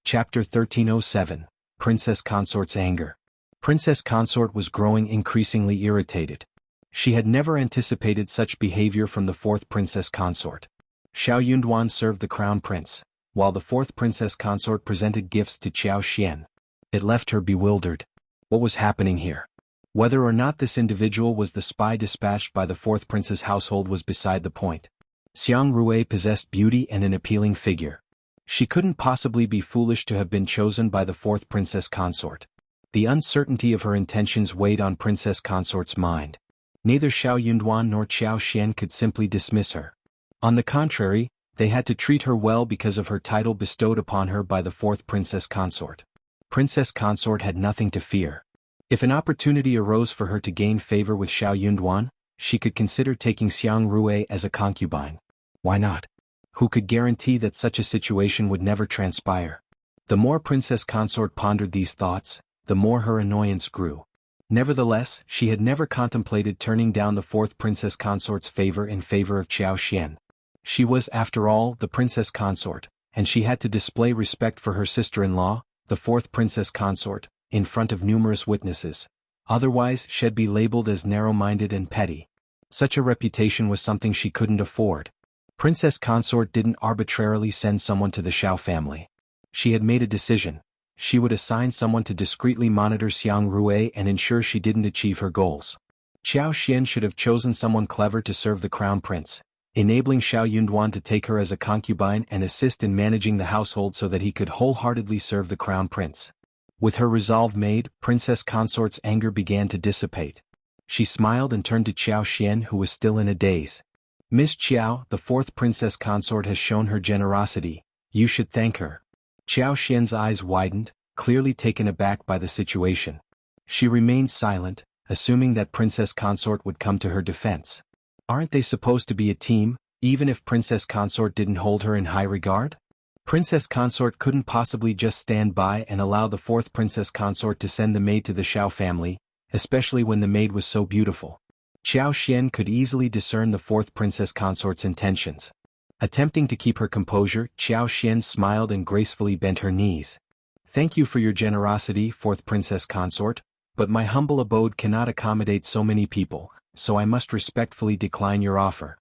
Chapter 1307, Princess Consort's Anger. Princess Consort was growing increasingly irritated. She had never anticipated such behavior from the fourth Princess Consort. Xiao Yunduan served the crown prince, while the fourth Princess Consort presented gifts to Xiao Xian. It left her bewildered. What was happening here? Whether or not this individual was the spy dispatched by the fourth prince's household was beside the point. Xiang Rui possessed beauty and an appealing figure. She couldn't possibly be foolish to have been chosen by the fourth Princess Consort. The uncertainty of her intentions weighed on Princess Consort's mind. Neither Xiao Yunduan nor Xiao Xian could simply dismiss her. On the contrary, they had to treat her well because of her title bestowed upon her by the fourth Princess Consort. Princess Consort had nothing to fear. If an opportunity arose for her to gain favor with Xiao Yunduan, she could consider taking Xiang Rui as a concubine. Why not? Who could guarantee that such a situation would never transpire? The more Princess Consort pondered these thoughts, the more her annoyance grew. Nevertheless, she had never contemplated turning down the fourth Princess Consort's favor in favor of Xiao Xian. She was, after all, the Princess Consort, and she had to display respect for her sister-in-law, the fourth Princess Consort, in front of numerous witnesses. Otherwise, she'd be labeled as narrow-minded and petty. Such a reputation was something she couldn't afford. Princess Consort didn't arbitrarily send someone to the Xiao family. She had made a decision. She would assign someone to discreetly monitor Xiang Rui and ensure she didn't achieve her goals. Xiao Xian should have chosen someone clever to serve the crown prince, enabling Xiao Yunduan to take her as a concubine and assist in managing the household so that he could wholeheartedly serve the crown prince. With her resolve made, Princess Consort's anger began to dissipate. She smiled and turned to Xiao Xian, who was still in a daze. "Miss Xiao, the fourth Princess Consort has shown her generosity. You should thank her." Xiao Xian's eyes widened, clearly taken aback by the situation. She remained silent, assuming that Princess Consort would come to her defense. Aren't they supposed to be a team, even if Princess Consort didn't hold her in high regard? Princess Consort couldn't possibly just stand by and allow the fourth Princess Consort to send the maid to the Xiao family, especially when the maid was so beautiful. Xiao Xian could easily discern the fourth Princess Consort's intentions. Attempting to keep her composure, Xiao Xian smiled and gracefully bent her knees. "Thank you for your generosity, fourth Princess Consort, but my humble abode cannot accommodate so many people, so I must respectfully decline your offer."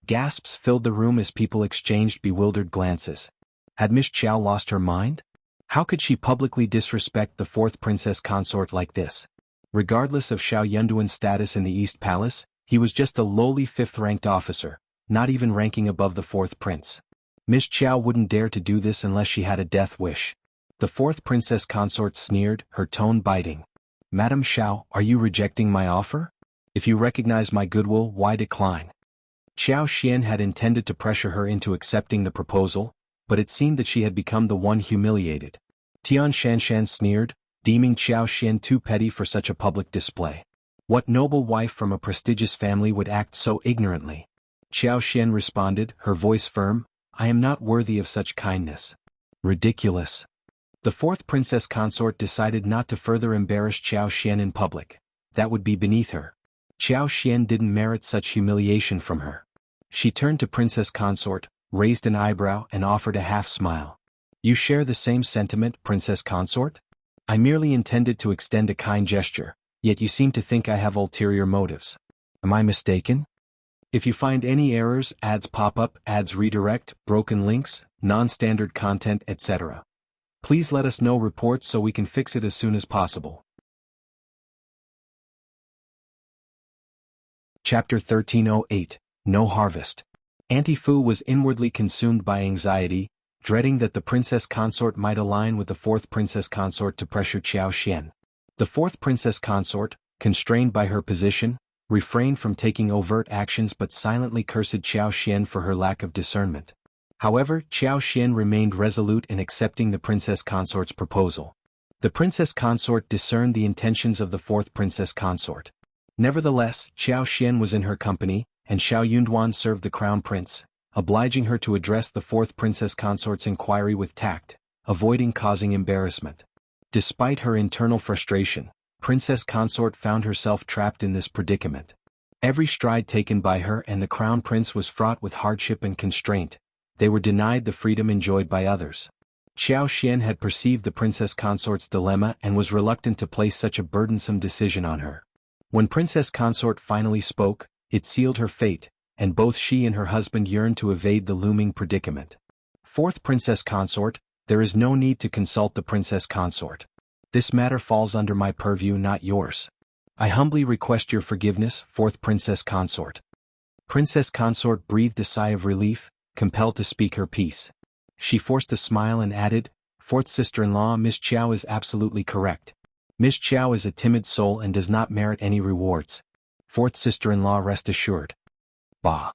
Gasps filled the room as people exchanged bewildered glances. Had Miss Xiao lost her mind? How could she publicly disrespect the fourth princess consort like this? Regardless of Xiao Yunduan's status in the East Palace, he was just a lowly fifth-ranked officer, not even ranking above the fourth prince. Miss Qiao wouldn't dare to do this unless she had a death wish. The fourth princess consort sneered, her tone biting. Madam Xiao, are you rejecting my offer? If you recognize my goodwill, why decline? Xiao Xian had intended to pressure her into accepting the proposal, but it seemed that she had become the one humiliated. Tian Shanshan sneered, deeming Xiao Xian too petty for such a public display. What noble wife from a prestigious family would act so ignorantly? Xiao Xian responded, her voice firm, I am not worthy of such kindness. Ridiculous. The fourth princess consort decided not to further embarrass Xiao Xian in public. That would be beneath her. Xiao Xian didn't merit such humiliation from her. She turned to princess consort, raised an eyebrow and offered a half-smile. You share the same sentiment, princess consort? I merely intended to extend a kind gesture, yet you seem to think I have ulterior motives. Am I mistaken? If you find any errors, ads pop up, ads redirect, broken links, non-standard content, etc., please let us know reports so we can fix it as soon as possible. Chapter 1308, No Harvest. Auntie Fu was inwardly consumed by anxiety, dreading that the princess consort might align with the fourth princess consort to pressure Xiao Xian. The fourth princess consort, constrained by her position, refrained from taking overt actions but silently cursed Xiao Xian for her lack of discernment. However, Xiao Xian remained resolute in accepting the princess consort's proposal. The princess consort discerned the intentions of the fourth princess consort. Nevertheless, Xiao Xian was in her company, and Xiao Yunduan served the crown prince, obliging her to address the fourth princess consort's inquiry with tact, avoiding causing embarrassment. Despite her internal frustration, princess consort found herself trapped in this predicament. Every stride taken by her and the crown prince was fraught with hardship and constraint. They were denied the freedom enjoyed by others. Xiao Xian had perceived the princess consort's dilemma and was reluctant to place such a burdensome decision on her. When princess consort finally spoke, it sealed her fate, and both she and her husband yearned to evade the looming predicament. Fourth princess consort, there is no need to consult the princess consort. This matter falls under my purview, not yours. I humbly request your forgiveness, fourth princess consort. Princess consort breathed a sigh of relief, compelled to speak her piece. She forced a smile and added, fourth sister-in-law, Miss Qiao is absolutely correct. Miss Qiao is a timid soul and does not merit any rewards. Fourth sister-in-law, rest assured. Bah.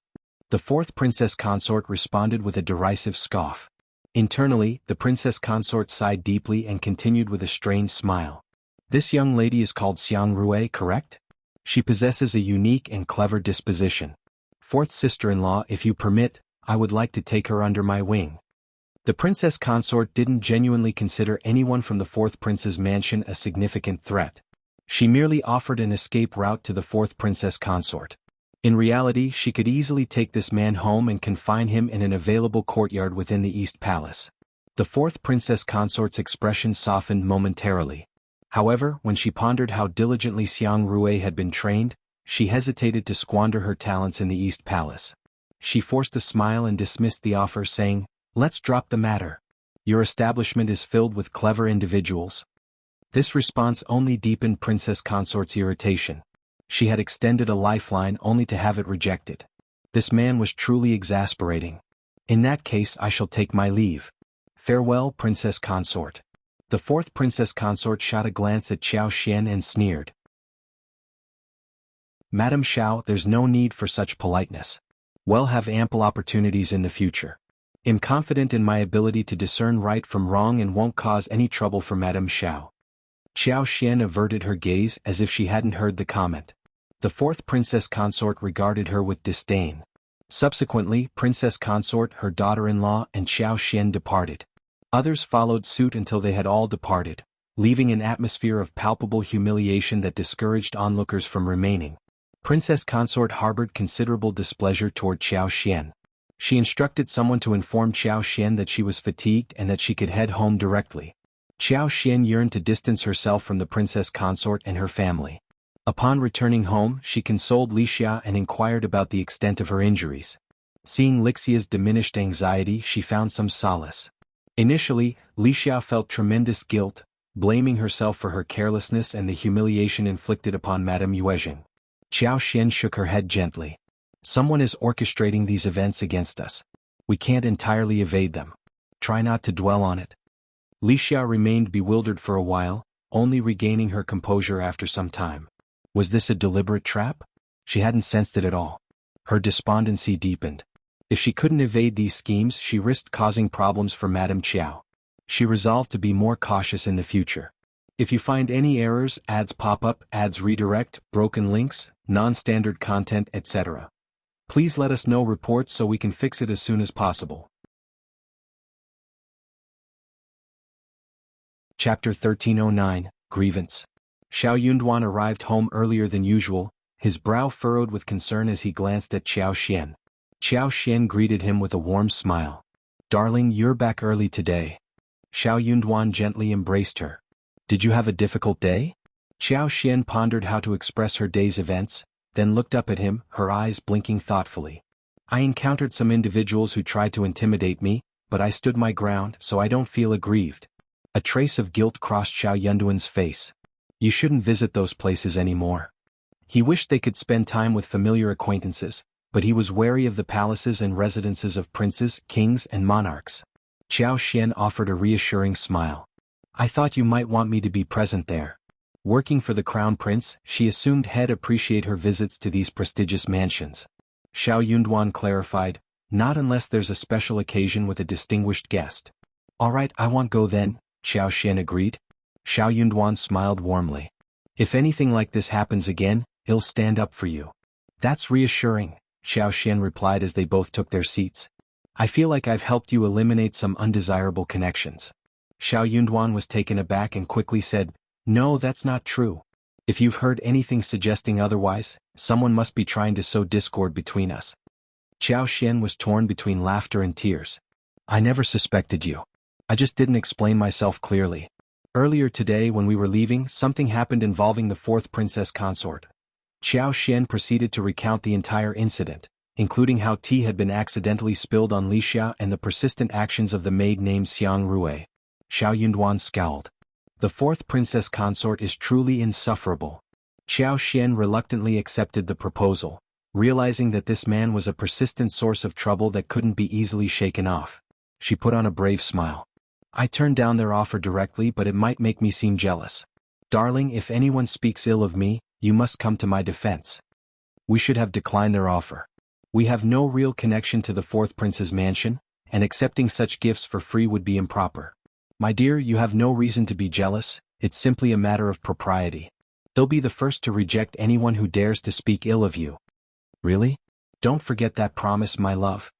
The fourth princess consort responded with a derisive scoff. Internally, the princess consort sighed deeply and continued with a strange smile. This young lady is called Xiang Rui, correct? She possesses a unique and clever disposition. Fourth sister-in-law, if you permit, I would like to take her under my wing. The princess consort didn't genuinely consider anyone from the fourth prince's mansion a significant threat. She merely offered an escape route to the fourth princess consort. In reality, she could easily take this man home and confine him in an available courtyard within the East Palace. The fourth princess consort's expression softened momentarily. However, when she pondered how diligently Xiang Rui had been trained, she hesitated to squander her talents in the East Palace. She forced a smile and dismissed the offer, saying, let's drop the matter. Your establishment is filled with clever individuals. This response only deepened Princess Consort's irritation. She had extended a lifeline only to have it rejected. This man was truly exasperating. In that case, I shall take my leave. Farewell, Princess Consort. The fourth Princess Consort shot a glance at Xiao Xian and sneered. Madam Xiao, there's no need for such politeness. We'll have ample opportunities in the future. I'm confident in my ability to discern right from wrong and won't cause any trouble for Madam Xiao. Xiao Xian averted her gaze as if she hadn't heard the comment. The fourth Princess Consort regarded her with disdain. Subsequently, Princess Consort, her daughter-in-law, and Xiao Xian departed. Others followed suit until they had all departed, leaving an atmosphere of palpable humiliation that discouraged onlookers from remaining. Princess Consort harbored considerable displeasure toward Xiao Xian. She instructed someone to inform Xiao Xian that she was fatigued and that she could head home directly. Xiao Xian yearned to distance herself from the Princess Consort and her family. Upon returning home, she consoled Lixia and inquired about the extent of her injuries. Seeing Lixia's diminished anxiety, she found some solace. Initially, Li Xiao felt tremendous guilt, blaming herself for her carelessness and the humiliation inflicted upon Madame Yuezheng. Qiao Xian shook her head gently. Someone is orchestrating these events against us. We can't entirely evade them. Try not to dwell on it. Li Xiao remained bewildered for a while, only regaining her composure after some time. Was this a deliberate trap? She hadn't sensed it at all. Her despondency deepened. If she couldn't evade these schemes, she risked causing problems for Madame Qiao. She resolved to be more cautious in the future. If you find any errors, ads pop up, ads redirect, broken links, non-standard content, etc., please let us know reports so we can fix it as soon as possible. Chapter 1309, Grievance. Xiao Yunduan arrived home earlier than usual, his brow furrowed with concern as he glanced at Qiao Xian. Qiao Xian greeted him with a warm smile. "Darling, you're back early today." Xiao Yunduan gently embraced her. "Did you have a difficult day?" Qiao Xian pondered how to express her day's events, then looked up at him, her eyes blinking thoughtfully. "I encountered some individuals who tried to intimidate me, but I stood my ground, so I don't feel aggrieved." A trace of guilt crossed Xiao Yunduan's face. You shouldn't visit those places anymore. He wished they could spend time with familiar acquaintances, but he was wary of the palaces and residences of princes, kings, and monarchs. Qiao Xian offered a reassuring smile. "I thought you might want me to be present there." Working for the crown prince, she assumed he'd appreciate her visits to these prestigious mansions. Xiao Yunduan clarified, "Not unless there's a special occasion with a distinguished guest." "All right, I won't go then," Xiao Xian agreed. Xiao Yunduan smiled warmly. "If anything like this happens again, he'll stand up for you." "That's reassuring," Xiao Xian replied as they both took their seats. "I feel like I've helped you eliminate some undesirable connections." Xiao Yunduan was taken aback and quickly said, "No, that's not true. If you've heard anything suggesting otherwise, someone must be trying to sow discord between us." Qiao Xian was torn between laughter and tears. "I never suspected you. I just didn't explain myself clearly. Earlier today when we were leaving, something happened involving the fourth princess consort." Qiao Xian proceeded to recount the entire incident, including how tea had been accidentally spilled on Li Xia and the persistent actions of the maid named Xiang Rui. Xiao Yunduan scowled. "The fourth princess consort is truly insufferable." Qiao Xian reluctantly accepted the proposal, realizing that this man was a persistent source of trouble that couldn't be easily shaken off. She put on a brave smile. "I turned down their offer directly, but it might make me seem jealous. Darling, if anyone speaks ill of me, you must come to my defense." We should have declined their offer. We have no real connection to the fourth prince's mansion, and accepting such gifts for free would be improper. My dear, you have no reason to be jealous, it's simply a matter of propriety. They'll be the first to reject anyone who dares to speak ill of you. Really? Don't forget that promise, my love.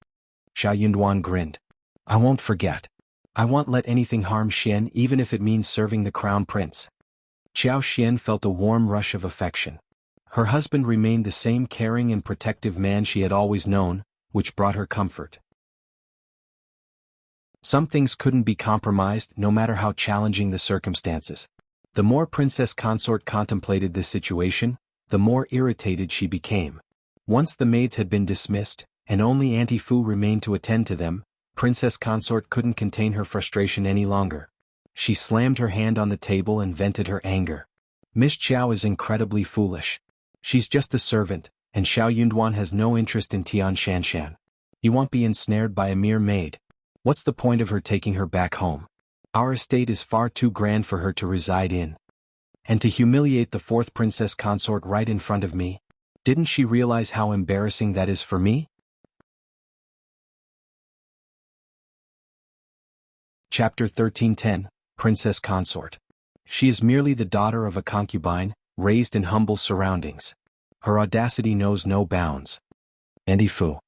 Xiao Yunduan grinned. "I won't forget. I won't let anything harm Xian even if it means serving the crown prince." Qiao Xian felt a warm rush of affection. Her husband remained the same caring and protective man she had always known, which brought her comfort. Some things couldn't be compromised no matter how challenging the circumstances. The more Princess Consort contemplated this situation, the more irritated she became. Once the maids had been dismissed, and only Auntie Fu remained to attend to them, Princess Consort couldn't contain her frustration any longer. She slammed her hand on the table and vented her anger. "Miss Qiao is incredibly foolish. She's just a servant, and Xiao Yunduan has no interest in Tian Shanshan. He won't be ensnared by a mere maid. What's the point of her taking her back home? Our estate is far too grand for her to reside in. And to humiliate the fourth princess consort right in front of me? Didn't she realize how embarrassing that is for me?" Chapter 1310, Princess Consort. She is merely the daughter of a concubine, raised in humble surroundings. Her audacity knows no bounds. Auntie Fu.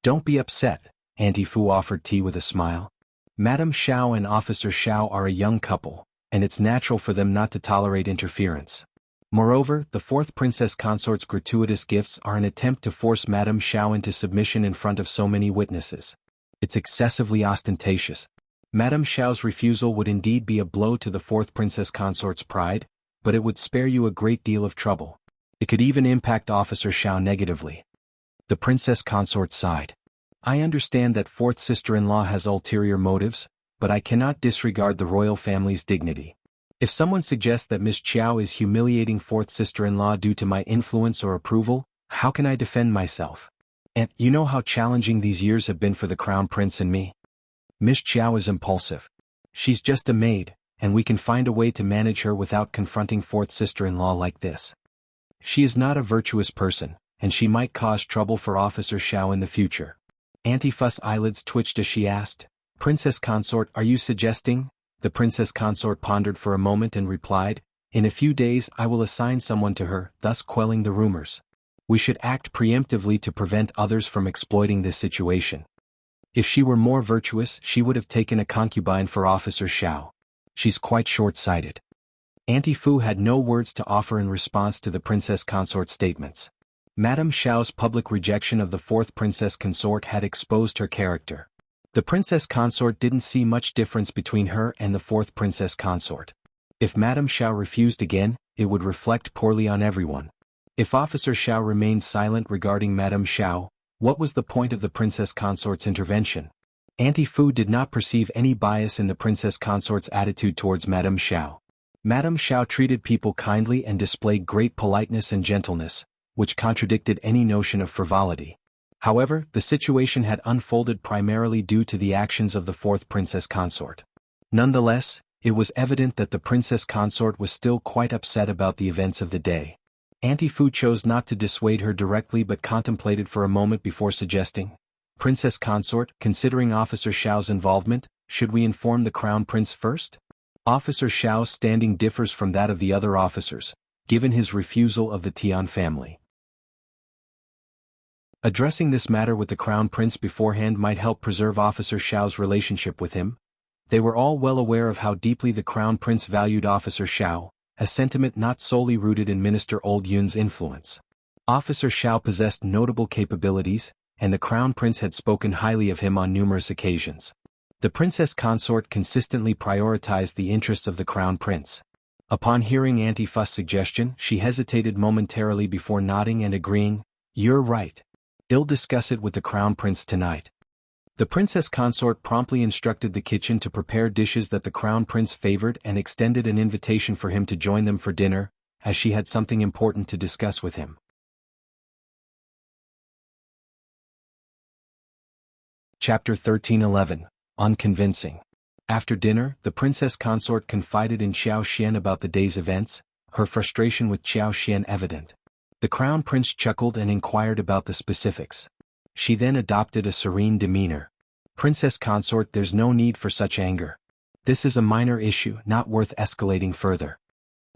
"Don't be upset," Auntie Fu offered tea with a smile. "Madame Xiao and Officer Xiao are a young couple, and it's natural for them not to tolerate interference. Moreover, the fourth princess consort's gratuitous gifts are an attempt to force Madame Xiao into submission in front of so many witnesses. It's excessively ostentatious. Madame Xiao's refusal would indeed be a blow to the fourth princess consort's pride, but it would spare you a great deal of trouble. It could even impact Officer Xiao negatively." The princess consort sighed. "I understand that fourth sister-in-law has ulterior motives, but I cannot disregard the royal family's dignity. If someone suggests that Miss Qiao is humiliating fourth sister-in-law due to my influence or approval, how can I defend myself? And you know how challenging these years have been for the crown prince and me. Miss Qiao is impulsive. She's just a maid, and we can find a way to manage her without confronting fourth sister-in-law like this. She is not a virtuous person, and she might cause trouble for Officer Xiao in the future. Auntie Fuss' eyelids twitched as she asked, Princess Consort, are you suggesting? The Princess Consort pondered for a moment and replied, in a few days I will assign someone to her, thus quelling the rumors. We should act preemptively to prevent others from exploiting this situation. If she were more virtuous, she would have taken a concubine for Officer Xiao. She's quite short-sighted. Auntie Fu had no words to offer in response to the Princess Consort's statements. Madame Xiao's public rejection of the fourth Princess Consort had exposed her character. The Princess Consort didn't see much difference between her and the fourth Princess Consort. If Madame Xiao refused again, it would reflect poorly on everyone. If Officer Xiao remained silent regarding Madame Xiao, what was the point of the Princess Consort's intervention? Auntie Fu did not perceive any bias in the Princess Consort's attitude towards Madame Xiao. Madame Xiao treated people kindly and displayed great politeness and gentleness, which contradicted any notion of frivolity. However, the situation had unfolded primarily due to the actions of the fourth Princess Consort. Nonetheless, it was evident that the Princess Consort was still quite upset about the events of the day. Auntie Fu chose not to dissuade her directly but contemplated for a moment before suggesting, Princess Consort, considering Officer Xiao's involvement, should we inform the Crown Prince first? Officer Xiao's standing differs from that of the other officers, given his refusal of the Tian family. Addressing this matter with the Crown Prince beforehand might help preserve Officer Xiao's relationship with him. They were all well aware of how deeply the Crown Prince valued Officer Xiao, a sentiment not solely rooted in Minister Old Yun's influence. Officer Xiao possessed notable capabilities, and the Crown Prince had spoken highly of him on numerous occasions. The Princess Consort consistently prioritized the interests of the Crown Prince. Upon hearing Auntie Fuss' suggestion, she hesitated momentarily before nodding and agreeing, "You're right. I'll discuss it with the Crown Prince tonight." The Princess Consort promptly instructed the kitchen to prepare dishes that the Crown Prince favored and extended an invitation for him to join them for dinner, as she had something important to discuss with him. Chapter 13:11, Unconvincing. After dinner, the Princess Consort confided in Xiao Xian about the day's events, her frustration with Xiao Xian evident. The Crown Prince chuckled and inquired about the specifics. She then adopted a serene demeanor. Princess Consort, there's no need for such anger. This is a minor issue, not worth escalating further.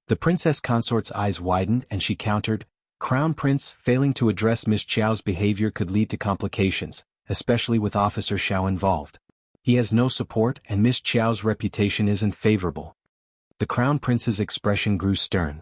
The Princess Consort's eyes widened and she countered, Crown Prince, failing to address Miss Qiao's behavior could lead to complications, especially with Officer Xiao involved. He has no support and Miss Qiao's reputation isn't favorable. The Crown Prince's expression grew stern.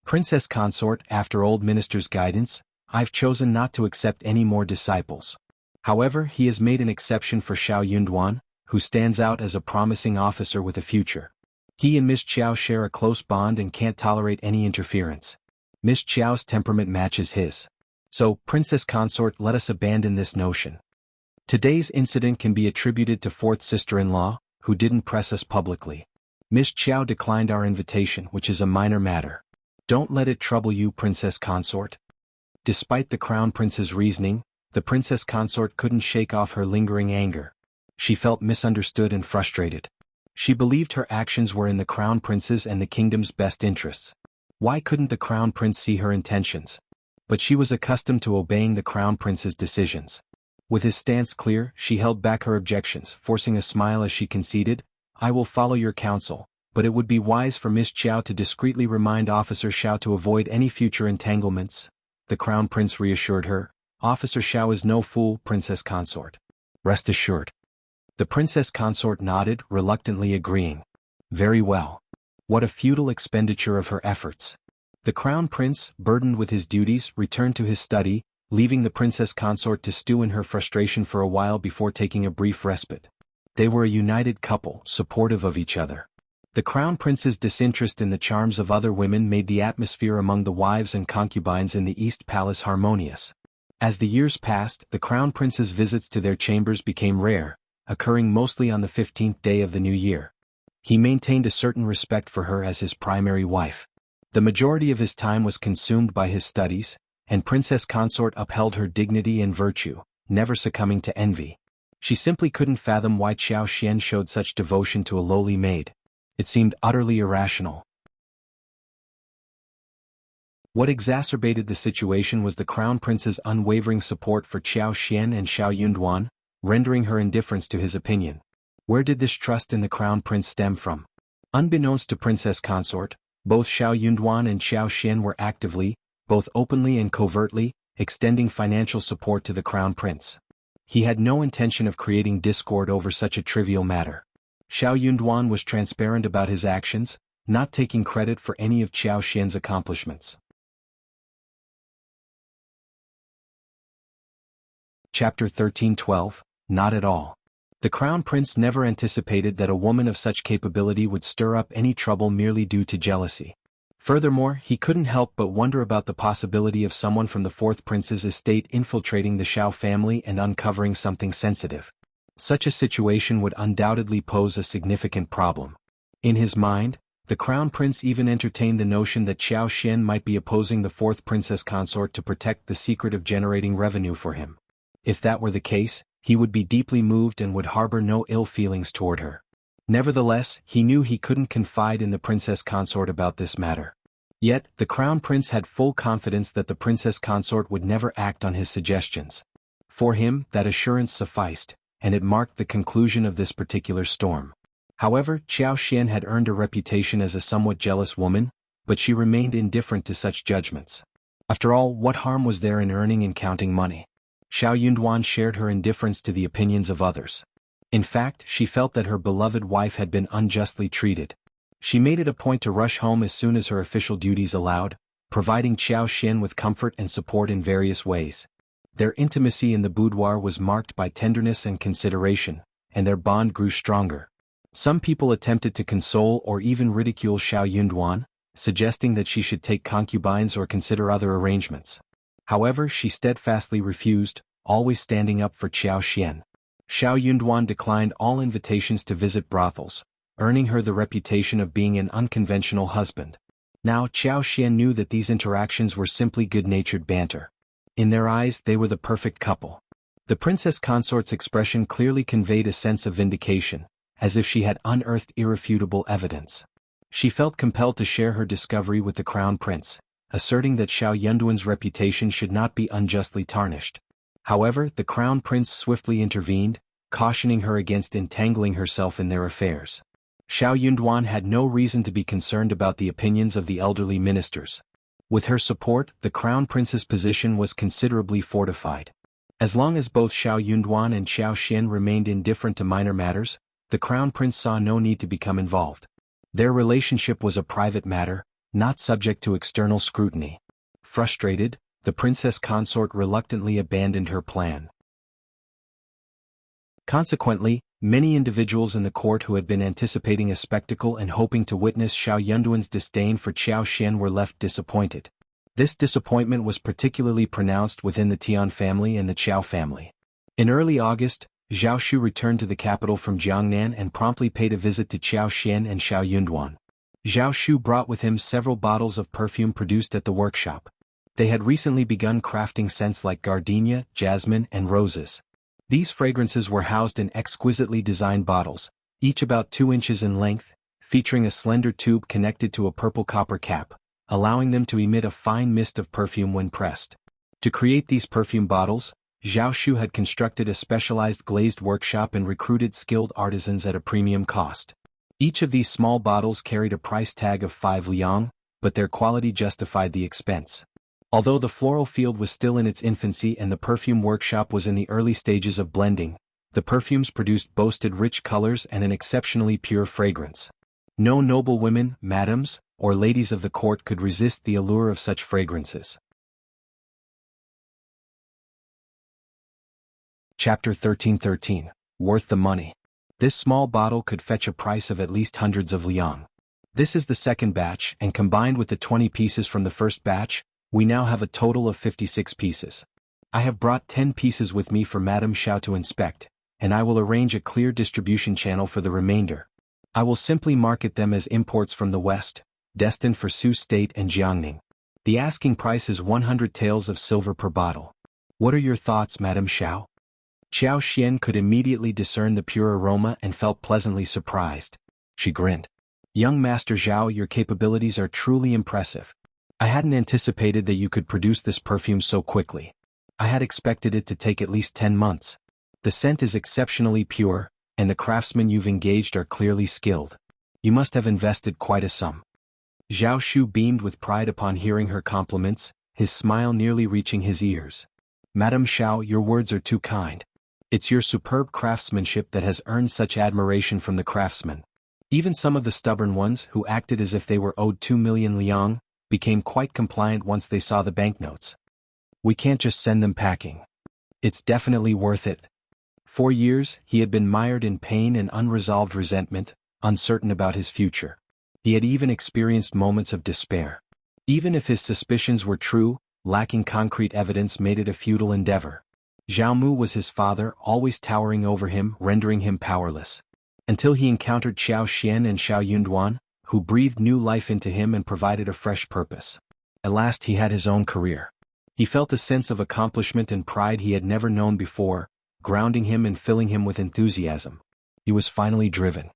Princess Consort, after old minister's guidance, I've chosen not to accept any more disciples. However, he has made an exception for Xiao Yunduan, who stands out as a promising officer with a future. He and Miss Qiao share a close bond and can't tolerate any interference. Miss Qiao's temperament matches his. So, Princess Consort, let us abandon this notion. Today's incident can be attributed to fourth sister-in-law, who didn't press us publicly. Miss Qiao declined our invitation, which is a minor matter. Don't let it trouble you, Princess Consort. Despite the Crown Prince's reasoning, the Princess Consort couldn't shake off her lingering anger. She felt misunderstood and frustrated. She believed her actions were in the Crown Prince's and the kingdom's best interests. Why couldn't the Crown Prince see her intentions? But she was accustomed to obeying the Crown Prince's decisions. With his stance clear, she held back her objections, forcing a smile as she conceded, I will follow your counsel, but it would be wise for Miss Qiao to discreetly remind Officer Xiao to avoid any future entanglements. The Crown Prince reassured her, Officer Xiao is no fool, Princess Consort. Rest assured. The Princess Consort nodded, reluctantly agreeing. Very well. What a futile expenditure of her efforts. The Crown Prince, burdened with his duties, returned to his study, leaving the Princess Consort to stew in her frustration for a while before taking a brief respite. They were a united couple, supportive of each other. The Crown Prince's disinterest in the charms of other women made the atmosphere among the wives and concubines in the East Palace harmonious. As the years passed, the Crown Prince's visits to their chambers became rare, occurring mostly on the 15th day of the new year. He maintained a certain respect for her as his primary wife. The majority of his time was consumed by his studies, and Princess Consort upheld her dignity and virtue, never succumbing to envy. She simply couldn't fathom why Xiao Xian showed such devotion to a lowly maid. It seemed utterly irrational. What exacerbated the situation was the Crown Prince's unwavering support for Xiao Xian and Xiao Yunduan, rendering her indifference to his opinion. Where did this trust in the Crown Prince stem from? Unbeknownst to Princess Consort, both Xiao Yunduan and Xiao Xian were actively, both openly and covertly, extending financial support to the Crown Prince. He had no intention of creating discord over such a trivial matter. Xiao Yunduan was transparent about his actions, not taking credit for any of Xiao Xian's accomplishments. Chapter 13:12, Not at all. The Crown Prince never anticipated that a woman of such capability would stir up any trouble merely due to jealousy. Furthermore, he couldn't help but wonder about the possibility of someone from the fourth prince's estate infiltrating the Xiao family and uncovering something sensitive. Such a situation would undoubtedly pose a significant problem. In his mind, the Crown Prince even entertained the notion that Xiao Xian might be opposing the fourth princess consort to protect the secret of generating revenue for him. If that were the case, he would be deeply moved and would harbor no ill feelings toward her. Nevertheless, he knew he couldn't confide in the princess consort about this matter. Yet, the Crown Prince had full confidence that the princess consort would never act on his suggestions. For him, that assurance sufficed, and it marked the conclusion of this particular storm. However, Xiao Xian had earned a reputation as a somewhat jealous woman, but she remained indifferent to such judgments. After all, what harm was there in earning and counting money? Xiao Yunduan shared her indifference to the opinions of others. In fact, she felt that her beloved wife had been unjustly treated. She made it a point to rush home as soon as her official duties allowed, providing Xiao Xian with comfort and support in various ways. Their intimacy in the boudoir was marked by tenderness and consideration, and their bond grew stronger. Some people attempted to console or even ridicule Xiao Yunduan, suggesting that she should take concubines or consider other arrangements. However, she steadfastly refused, always standing up for Xiao Xian. Xiao Yunduan declined all invitations to visit brothels, earning her the reputation of being an unconventional husband. Now Xiao Xian knew that these interactions were simply good-natured banter. In their eyes, they were the perfect couple. The princess consort's expression clearly conveyed a sense of vindication, as if she had unearthed irrefutable evidence. She felt compelled to share her discovery with the Crown Prince, asserting that Xiao Yunduan's reputation should not be unjustly tarnished. However, the Crown Prince swiftly intervened, cautioning her against entangling herself in their affairs. Xiao Yunduan had no reason to be concerned about the opinions of the elderly ministers. With her support, the Crown Prince's position was considerably fortified. As long as both Xiao Yunduan and Xiao Xian remained indifferent to minor matters, the Crown Prince saw no need to become involved. Their relationship was a private matter, not subject to external scrutiny. Frustrated, the princess consort reluctantly abandoned her plan. Consequently, many individuals in the court who had been anticipating a spectacle and hoping to witness Xiao Yunduan's disdain for Xiao Xian were left disappointed. This disappointment was particularly pronounced within the Tian family and the Qiao family. In early August, Zhao Shu returned to the capital from Jiangnan and promptly paid a visit to Xiao Xian and Xiao Yunduan. Zhao Shu brought with him several bottles of perfume produced at the workshop. They had recently begun crafting scents like gardenia, jasmine, and roses. These fragrances were housed in exquisitely designed bottles, each about 2 inches in length, featuring a slender tube connected to a purple copper cap, allowing them to emit a fine mist of perfume when pressed. To create these perfume bottles, Zhao Shu had constructed a specialized glazed workshop and recruited skilled artisans at a premium cost. Each of these small bottles carried a price tag of 5 liang, but their quality justified the expense. Although the floral field was still in its infancy and the perfume workshop was in the early stages of blending, the perfumes produced boasted rich colors and an exceptionally pure fragrance. No noble women, madams, or ladies of the court could resist the allure of such fragrances. Chapter 13:13, Worth the Money. This small bottle could fetch a price of at least hundreds of liang. This is the second batch, and combined with the 20 pieces from the first batch, we now have a total of 56 pieces. I have brought 10 pieces with me for Madame Xiao to inspect, and I will arrange a clear distribution channel for the remainder. I will simply market them as imports from the West, destined for Sioux State and Jiangning. The asking price is 100 taels of silver per bottle. What are your thoughts, Madame Xiao? Xiao Xian could immediately discern the pure aroma and felt pleasantly surprised. She grinned. Young Master Zhao, your capabilities are truly impressive. I hadn't anticipated that you could produce this perfume so quickly. I had expected it to take at least 10 months. The scent is exceptionally pure, and the craftsmen you've engaged are clearly skilled. You must have invested quite a sum. Zhao Shu beamed with pride upon hearing her compliments, his smile nearly reaching his ears. Madame Xiao, your words are too kind. It's your superb craftsmanship that has earned such admiration from the craftsmen. Even some of the stubborn ones, who acted as if they were owed 2 million liang, became quite compliant once they saw the banknotes. We can't just send them packing. It's definitely worth it. For years, he had been mired in pain and unresolved resentment, uncertain about his future. He had even experienced moments of despair. Even if his suspicions were true, lacking concrete evidence made it a futile endeavor. Zhao Mu was his father, always towering over him, rendering him powerless. Until he encountered Xiao Xian and Xiao Yunduan, who breathed new life into him and provided a fresh purpose. At last he had his own career. He felt a sense of accomplishment and pride he had never known before, grounding him and filling him with enthusiasm. He was finally driven.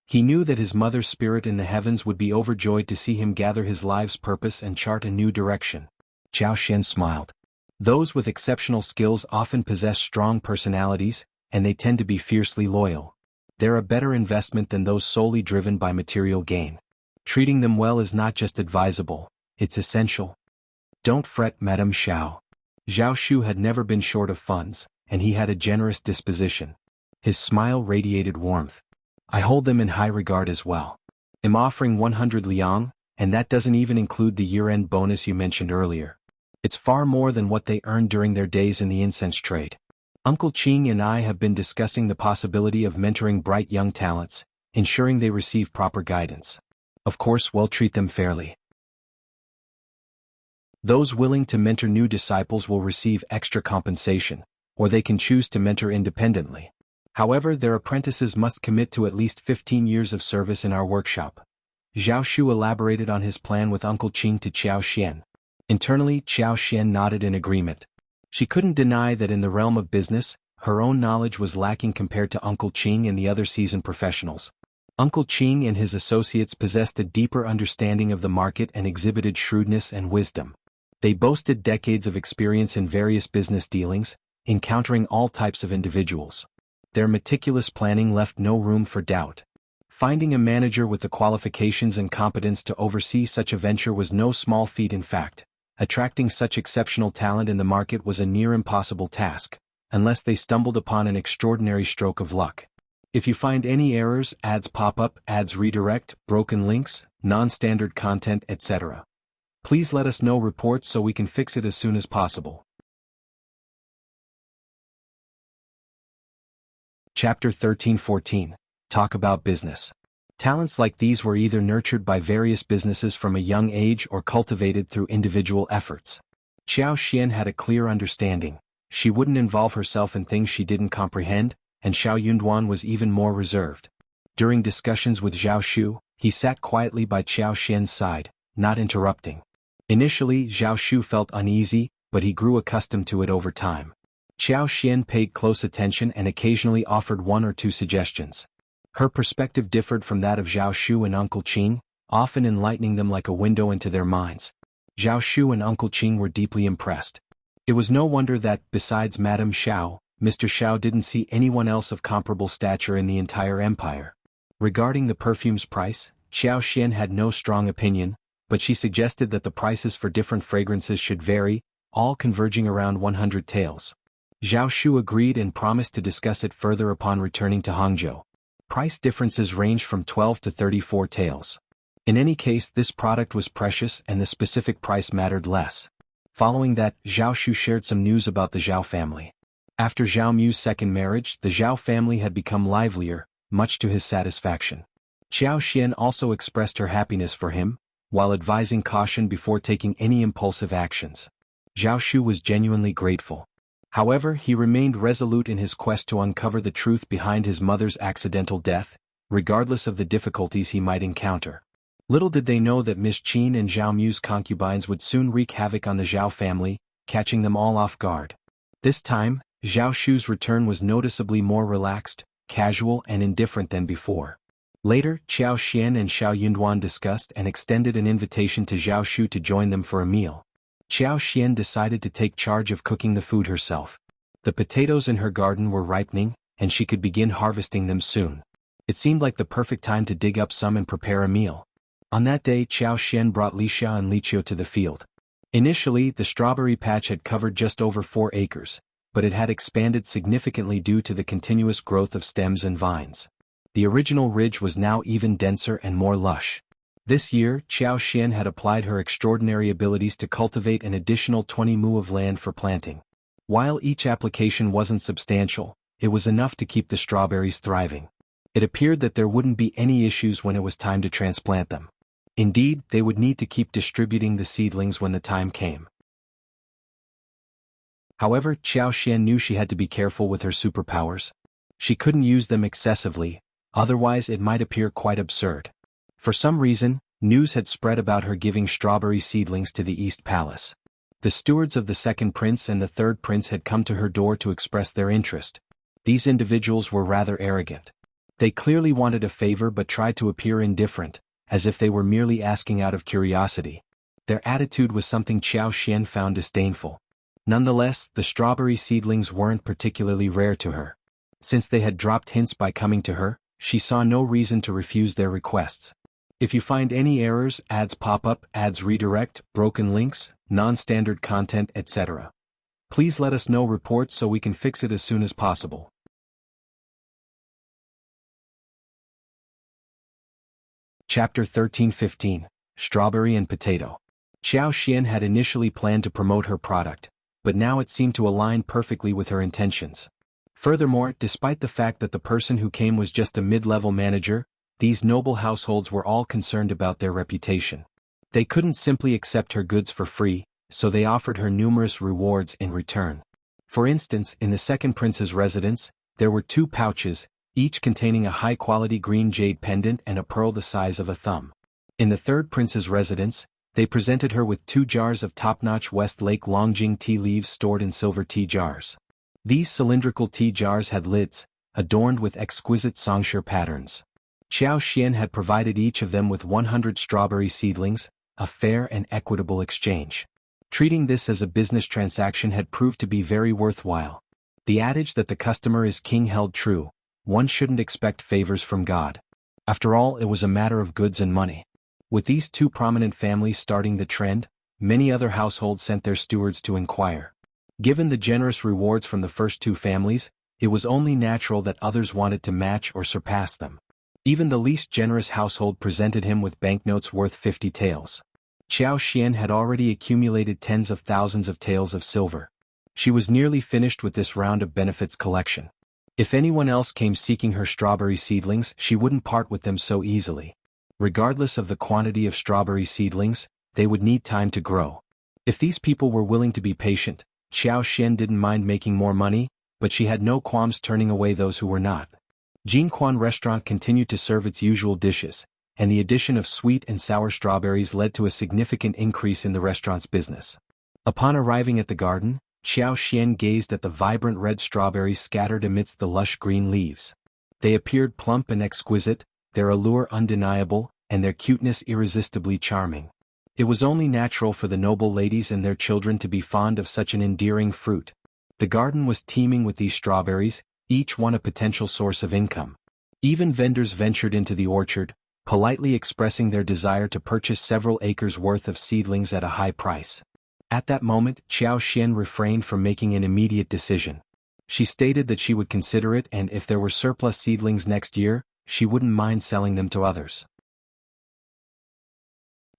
He knew that his mother's spirit in the heavens would be overjoyed to see him gather his life's purpose and chart a new direction. Xiao Xian smiled. Those with exceptional skills often possess strong personalities, and they tend to be fiercely loyal. They're a better investment than those solely driven by material gain. Treating them well is not just advisable, it's essential. Don't fret, Madame Xiao. Zhao Shu had never been short of funds, and he had a generous disposition. His smile radiated warmth. I hold them in high regard as well. I'm offering 100 liang, and that doesn't even include the year-end bonus you mentioned earlier. It's far more than what they earned during their days in the incense trade. Uncle Qing and I have been discussing the possibility of mentoring bright young talents, ensuring they receive proper guidance. Of course, we'll treat them fairly. Those willing to mentor new disciples will receive extra compensation, or they can choose to mentor independently. However, their apprentices must commit to at least 15 years of service in our workshop. Zhao Shu elaborated on his plan with Uncle Qing to Xiao Xian. Internally, Xiao Xian nodded in agreement. She couldn't deny that in the realm of business, her own knowledge was lacking compared to Uncle Qing and the other seasoned professionals. Uncle Qing and his associates possessed a deeper understanding of the market and exhibited shrewdness and wisdom. They boasted decades of experience in various business dealings, encountering all types of individuals. Their meticulous planning left no room for doubt. Finding a manager with the qualifications and competence to oversee such a venture was no small feat. In fact, attracting such exceptional talent in the market was a near impossible task, unless they stumbled upon an extraordinary stroke of luck. If you find any errors, ads pop up, ads redirect, broken links, non-standard content, etc., please let us know reports so we can fix it as soon as possible. Chapter 13-14. Talk about business. Talents like these were either nurtured by various businesses from a young age or cultivated through individual efforts. Xiao Xian had a clear understanding. She wouldn't involve herself in things she didn't comprehend, and Xiao Yunduan was even more reserved. During discussions with Zhao Shu, he sat quietly by Xiao Xian's side, not interrupting. Initially, Zhao Shu felt uneasy, but he grew accustomed to it over time. Xiao Xian paid close attention and occasionally offered one or two suggestions. Her perspective differed from that of Zhao Shu and Uncle Qing, often enlightening them like a window into their minds. Zhao Shu and Uncle Qing were deeply impressed. It was no wonder that, besides Madame Xiao, Mr. Xiao didn't see anyone else of comparable stature in the entire empire. Regarding the perfume's price, Xiao Xian had no strong opinion, but she suggested that the prices for different fragrances should vary, all converging around 100 taels. Zhao Shu agreed and promised to discuss it further upon returning to Hangzhou. Price differences ranged from 12 to 34 taels. In any case, this product was precious and the specific price mattered less. Following that, Zhao Shu shared some news about the Zhao family. After Zhao Mu's second marriage, the Zhao family had become livelier, much to his satisfaction. Xiao Xian also expressed her happiness for him, while advising caution before taking any impulsive actions. Zhao Shu was genuinely grateful. However, he remained resolute in his quest to uncover the truth behind his mother's accidental death, regardless of the difficulties he might encounter. Little did they know that Miss Qin and Zhao Mu's concubines would soon wreak havoc on the Zhao family, catching them all off guard. This time, Zhao Shu's return was noticeably more relaxed, casual and indifferent than before. Later, Qiao Xian and Xiao Yunduan discussed and extended an invitation to Zhao Shu to join them for a meal. Qiao Xian decided to take charge of cooking the food herself. The potatoes in her garden were ripening, and she could begin harvesting them soon. It seemed like the perfect time to dig up some and prepare a meal. On that day, Qiao Xian brought Li Xia and Li Qiu to the field. Initially, the strawberry patch had covered just over 4 acres, but it had expanded significantly due to the continuous growth of stems and vines. The original ridge was now even denser and more lush. This year, Qiao Xian had applied her extraordinary abilities to cultivate an additional 20 mu of land for planting. While each application wasn't substantial, it was enough to keep the strawberries thriving. It appeared that there wouldn't be any issues when it was time to transplant them. Indeed, they would need to keep distributing the seedlings when the time came. However, Qiao Xian knew she had to be careful with her superpowers. She couldn't use them excessively, otherwise it might appear quite absurd. For some reason, news had spread about her giving strawberry seedlings to the East Palace. The stewards of the second prince and the third prince had come to her door to express their interest. These individuals were rather arrogant. They clearly wanted a favor but tried to appear indifferent, as if they were merely asking out of curiosity. Their attitude was something Qiao Xian found disdainful. Nonetheless, the strawberry seedlings weren't particularly rare to her. Since they had dropped hints by coming to her, she saw no reason to refuse their requests. If you find any errors, ads pop up, ads redirect, broken links, non-standard content, etc., please let us know reports so we can fix it as soon as possible. Chapter 13-15, Strawberry and Potato. Qiao Xian had initially planned to promote her product, but now it seemed to align perfectly with her intentions. Furthermore, despite the fact that the person who came was just a mid-level manager, these noble households were all concerned about their reputation. They couldn't simply accept her goods for free, so they offered her numerous rewards in return. For instance, in the second prince's residence, there were 2 pouches, each containing a high-quality green jade pendant and a pearl the size of a thumb. In the third prince's residence, they presented her with 2 jars of top-notch West Lake Longjing tea leaves stored in silver tea jars. These cylindrical tea jars had lids, adorned with exquisite songshire patterns. Qiao Xian had provided each of them with 100 strawberry seedlings, a fair and equitable exchange. Treating this as a business transaction had proved to be very worthwhile. The adage that the customer is king held true. One shouldn't expect favors from God. After all, it was a matter of goods and money. With these 2 prominent families starting the trend, many other households sent their stewards to inquire. Given the generous rewards from the first 2 families, it was only natural that others wanted to match or surpass them. Even the least generous household presented him with banknotes worth 50 taels. Qiao Xian had already accumulated tens of thousands of taels of silver. She was nearly finished with this round of benefits collection. If anyone else came seeking her strawberry seedlings, she wouldn't part with them so easily. Regardless of the quantity of strawberry seedlings, they would need time to grow. If these people were willing to be patient, Qiao Xian didn't mind making more money, but she had no qualms turning away those who were not. Jinquan Restaurant continued to serve its usual dishes, and the addition of sweet and sour strawberries led to a significant increase in the restaurant's business. Upon arriving at the garden, Qiao Xian gazed at the vibrant red strawberries scattered amidst the lush green leaves. They appeared plump and exquisite, their allure undeniable, and their cuteness irresistibly charming. It was only natural for the noble ladies and their children to be fond of such an endearing fruit. The garden was teeming with these strawberries, each one a potential source of income. Even vendors ventured into the orchard, politely expressing their desire to purchase several acres worth of seedlings at a high price. At that moment, Qiao Xian refrained from making an immediate decision. She stated that she would consider it, and if there were surplus seedlings next year, she wouldn't mind selling them to others.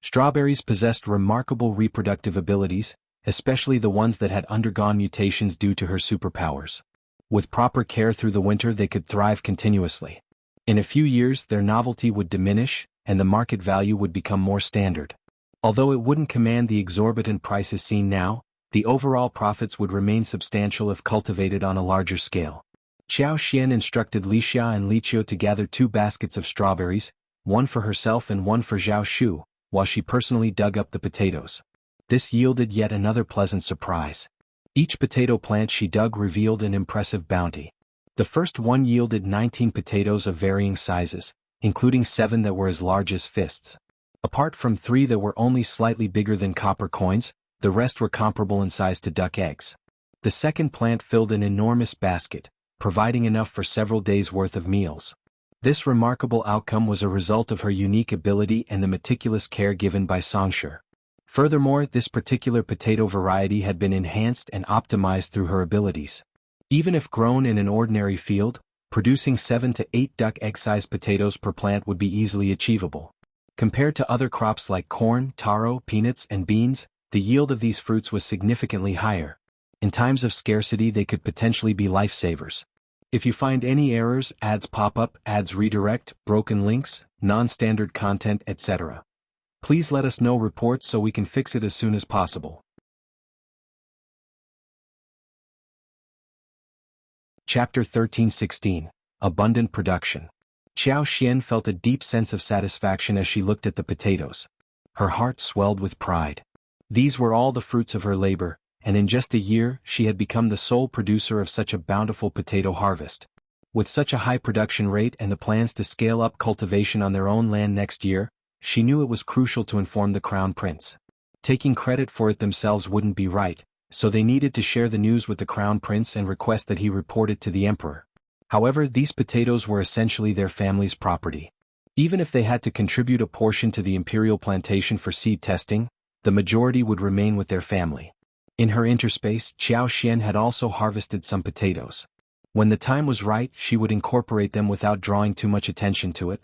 Strawberries possessed remarkable reproductive abilities, especially the ones that had undergone mutations due to her superpowers. With proper care through the winter, they could thrive continuously. In a few years, their novelty would diminish, and the market value would become more standard. Although it wouldn't command the exorbitant prices seen now, The overall profits would remain substantial if cultivated on a larger scale. Xiao Xian instructed Li Xia and Li Qiu to gather 2 baskets of strawberries, one for herself and one for Zhao Shu, while she personally dug up the potatoes. This yielded yet another pleasant surprise. Each potato plant she dug revealed an impressive bounty. The first one yielded 19 potatoes of varying sizes, including 7 that were as large as fists. Apart from 3 that were only slightly bigger than copper coins, the rest were comparable in size to duck eggs. The second plant filled an enormous basket, providing enough for several days' worth of meals. This remarkable outcome was a result of her unique ability and the meticulous care given by Songsher. Furthermore, this particular potato variety had been enhanced and optimized through her abilities. Even if grown in an ordinary field, producing 7 to 8 duck egg-sized potatoes per plant would be easily achievable. Compared to other crops like corn, taro, peanuts, and beans, the yield of these fruits was significantly higher. In times of scarcity, they could potentially be lifesavers. If you find any errors, ads pop up, ads redirect, broken links, non-standard content, etc., please let us know reports so we can fix it as soon as possible. Chapter 13:16 Abundant Production. Xiao Xian felt a deep sense of satisfaction as she looked at the potatoes. Her heart swelled with pride. These were all the fruits of her labor, and in just a year she had become the sole producer of such a bountiful potato harvest. With such a high production rate and the plans to scale up cultivation on their own land next year, she knew it was crucial to inform the Crown Prince. Taking credit for it themselves wouldn't be right, so they needed to share the news with the Crown Prince and request that he report it to the Emperor. However, these potatoes were essentially their family's property. Even if they had to contribute a portion to the imperial plantation for seed testing, the majority would remain with their family. In her interspace, Xiao Xian had also harvested some potatoes. When the time was right, she would incorporate them without drawing too much attention to it.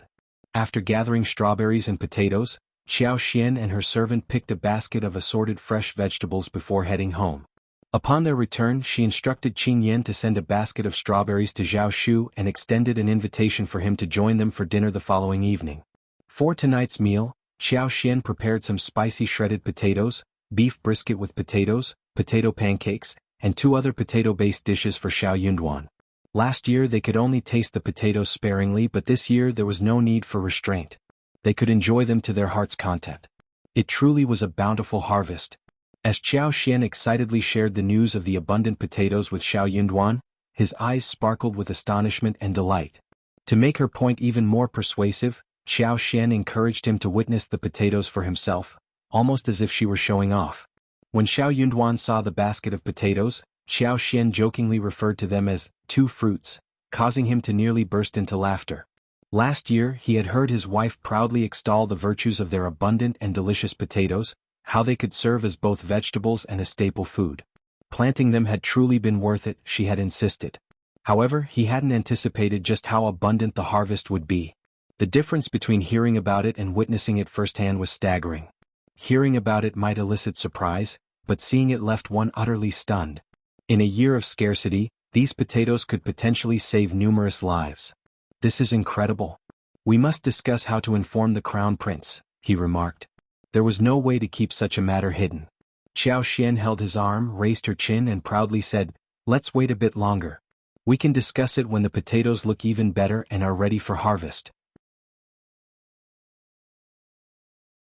After gathering strawberries and potatoes, Xiao Xian and her servant picked a basket of assorted fresh vegetables before heading home. Upon their return, she instructed Qing Yan to send a basket of strawberries to Zhao Shu and extended an invitation for him to join them for dinner the following evening. For tonight's meal, Xiao Xian prepared some spicy shredded potatoes, beef brisket with potatoes, potato pancakes, and 2 other potato-based dishes for Xiao Yunduan. Last year they could only taste the potatoes sparingly, but this year there was no need for restraint. They could enjoy them to their heart's content. It truly was a bountiful harvest. As Xiao Xian excitedly shared the news of the abundant potatoes with Xiao Yunduan, his eyes sparkled with astonishment and delight. To make her point even more persuasive, Xiao Xian encouraged him to witness the potatoes for himself, almost as if she were showing off. When Xiao Yunduan saw the basket of potatoes, Xiao Xian jokingly referred to them as 2 fruits, causing him to nearly burst into laughter. Last year he had heard his wife proudly extol the virtues of their abundant and delicious potatoes, how they could serve as both vegetables and a staple food. Planting them had truly been worth it, she had insisted. However, he hadn't anticipated just how abundant the harvest would be. The difference between hearing about it and witnessing it firsthand was staggering. Hearing about it might elicit surprise, but seeing it left one utterly stunned. In a year of scarcity, these potatoes could potentially save numerous lives. This is incredible. We must discuss how to inform the Crown Prince, he remarked. There was no way to keep such a matter hidden. Xiao Xian held his arm, raised her chin and proudly said, "Let's wait a bit longer. We can discuss it when the potatoes look even better and are ready for harvest."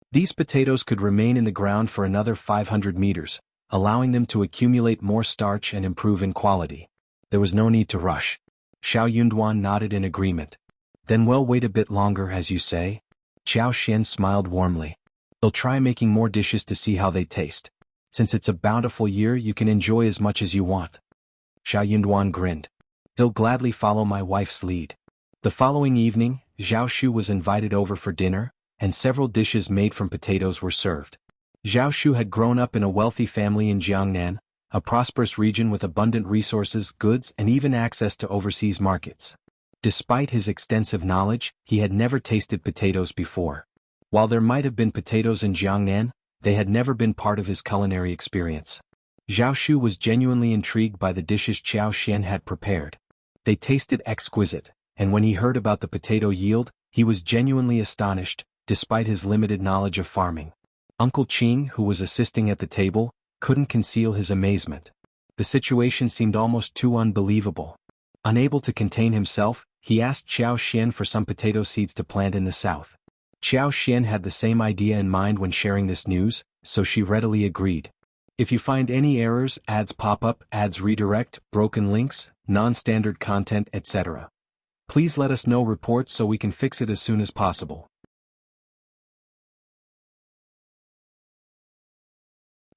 These potatoes could remain in the ground for another 500 meters, allowing them to accumulate more starch and improve in quality. There was no need to rush. Xiao Yunduan nodded in agreement. "Then we'll wait a bit longer, as you say." Xiao Xian smiled warmly. "They'll try making more dishes to see how they taste. Since it's a bountiful year, you can enjoy as much as you want." Xiao Yunduan grinned. "He'll gladly follow my wife's lead." The following evening, Zhao Shu was invited over for dinner, and several dishes made from potatoes were served. Zhao Shu had grown up in a wealthy family in Jiangnan, a prosperous region with abundant resources, goods, and even access to overseas markets. Despite his extensive knowledge, he had never tasted potatoes before. While there might have been potatoes in Jiangnan, they had never been part of his culinary experience. Zhao Shu was genuinely intrigued by the dishes Xiao Xian had prepared. They tasted exquisite, and when he heard about the potato yield, he was genuinely astonished, despite his limited knowledge of farming. Uncle Qing, who was assisting at the table, couldn't conceal his amazement. The situation seemed almost too unbelievable. Unable to contain himself, he asked Xiao Xian for some potato seeds to plant in the south. Xiao Xian had the same idea in mind when sharing this news, so she readily agreed. If you find any errors, ads pop up, ads redirect, broken links, non-standard content, etc., please let us know reports so we can fix it as soon as possible.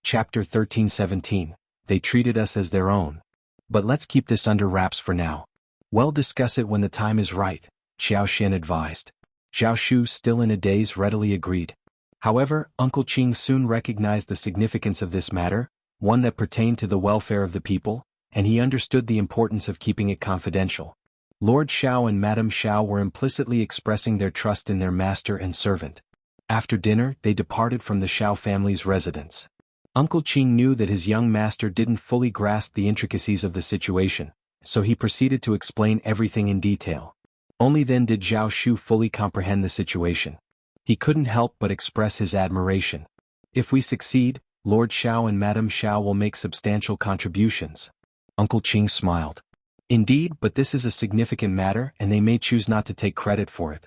Chapter 13-17. They treated us as their own. But let's keep this under wraps for now. We'll discuss it when the time is right, Xiao Xian advised. Zhao Shu, still in a daze, readily agreed. However, Uncle Qing soon recognized the significance of this matter, one that pertained to the welfare of the people, and he understood the importance of keeping it confidential. Lord Xiao and Madame Xiao were implicitly expressing their trust in their master and servant. After dinner, they departed from the Xiao family's residence. Uncle Qing knew that his young master didn't fully grasp the intricacies of the situation, so he proceeded to explain everything in detail. Only then did Zhao Shu fully comprehend the situation. He couldn't help but express his admiration. If we succeed, Lord Xiao and Madame Xiao will make substantial contributions. Uncle Qing smiled. Indeed, but this is a significant matter and they may choose not to take credit for it.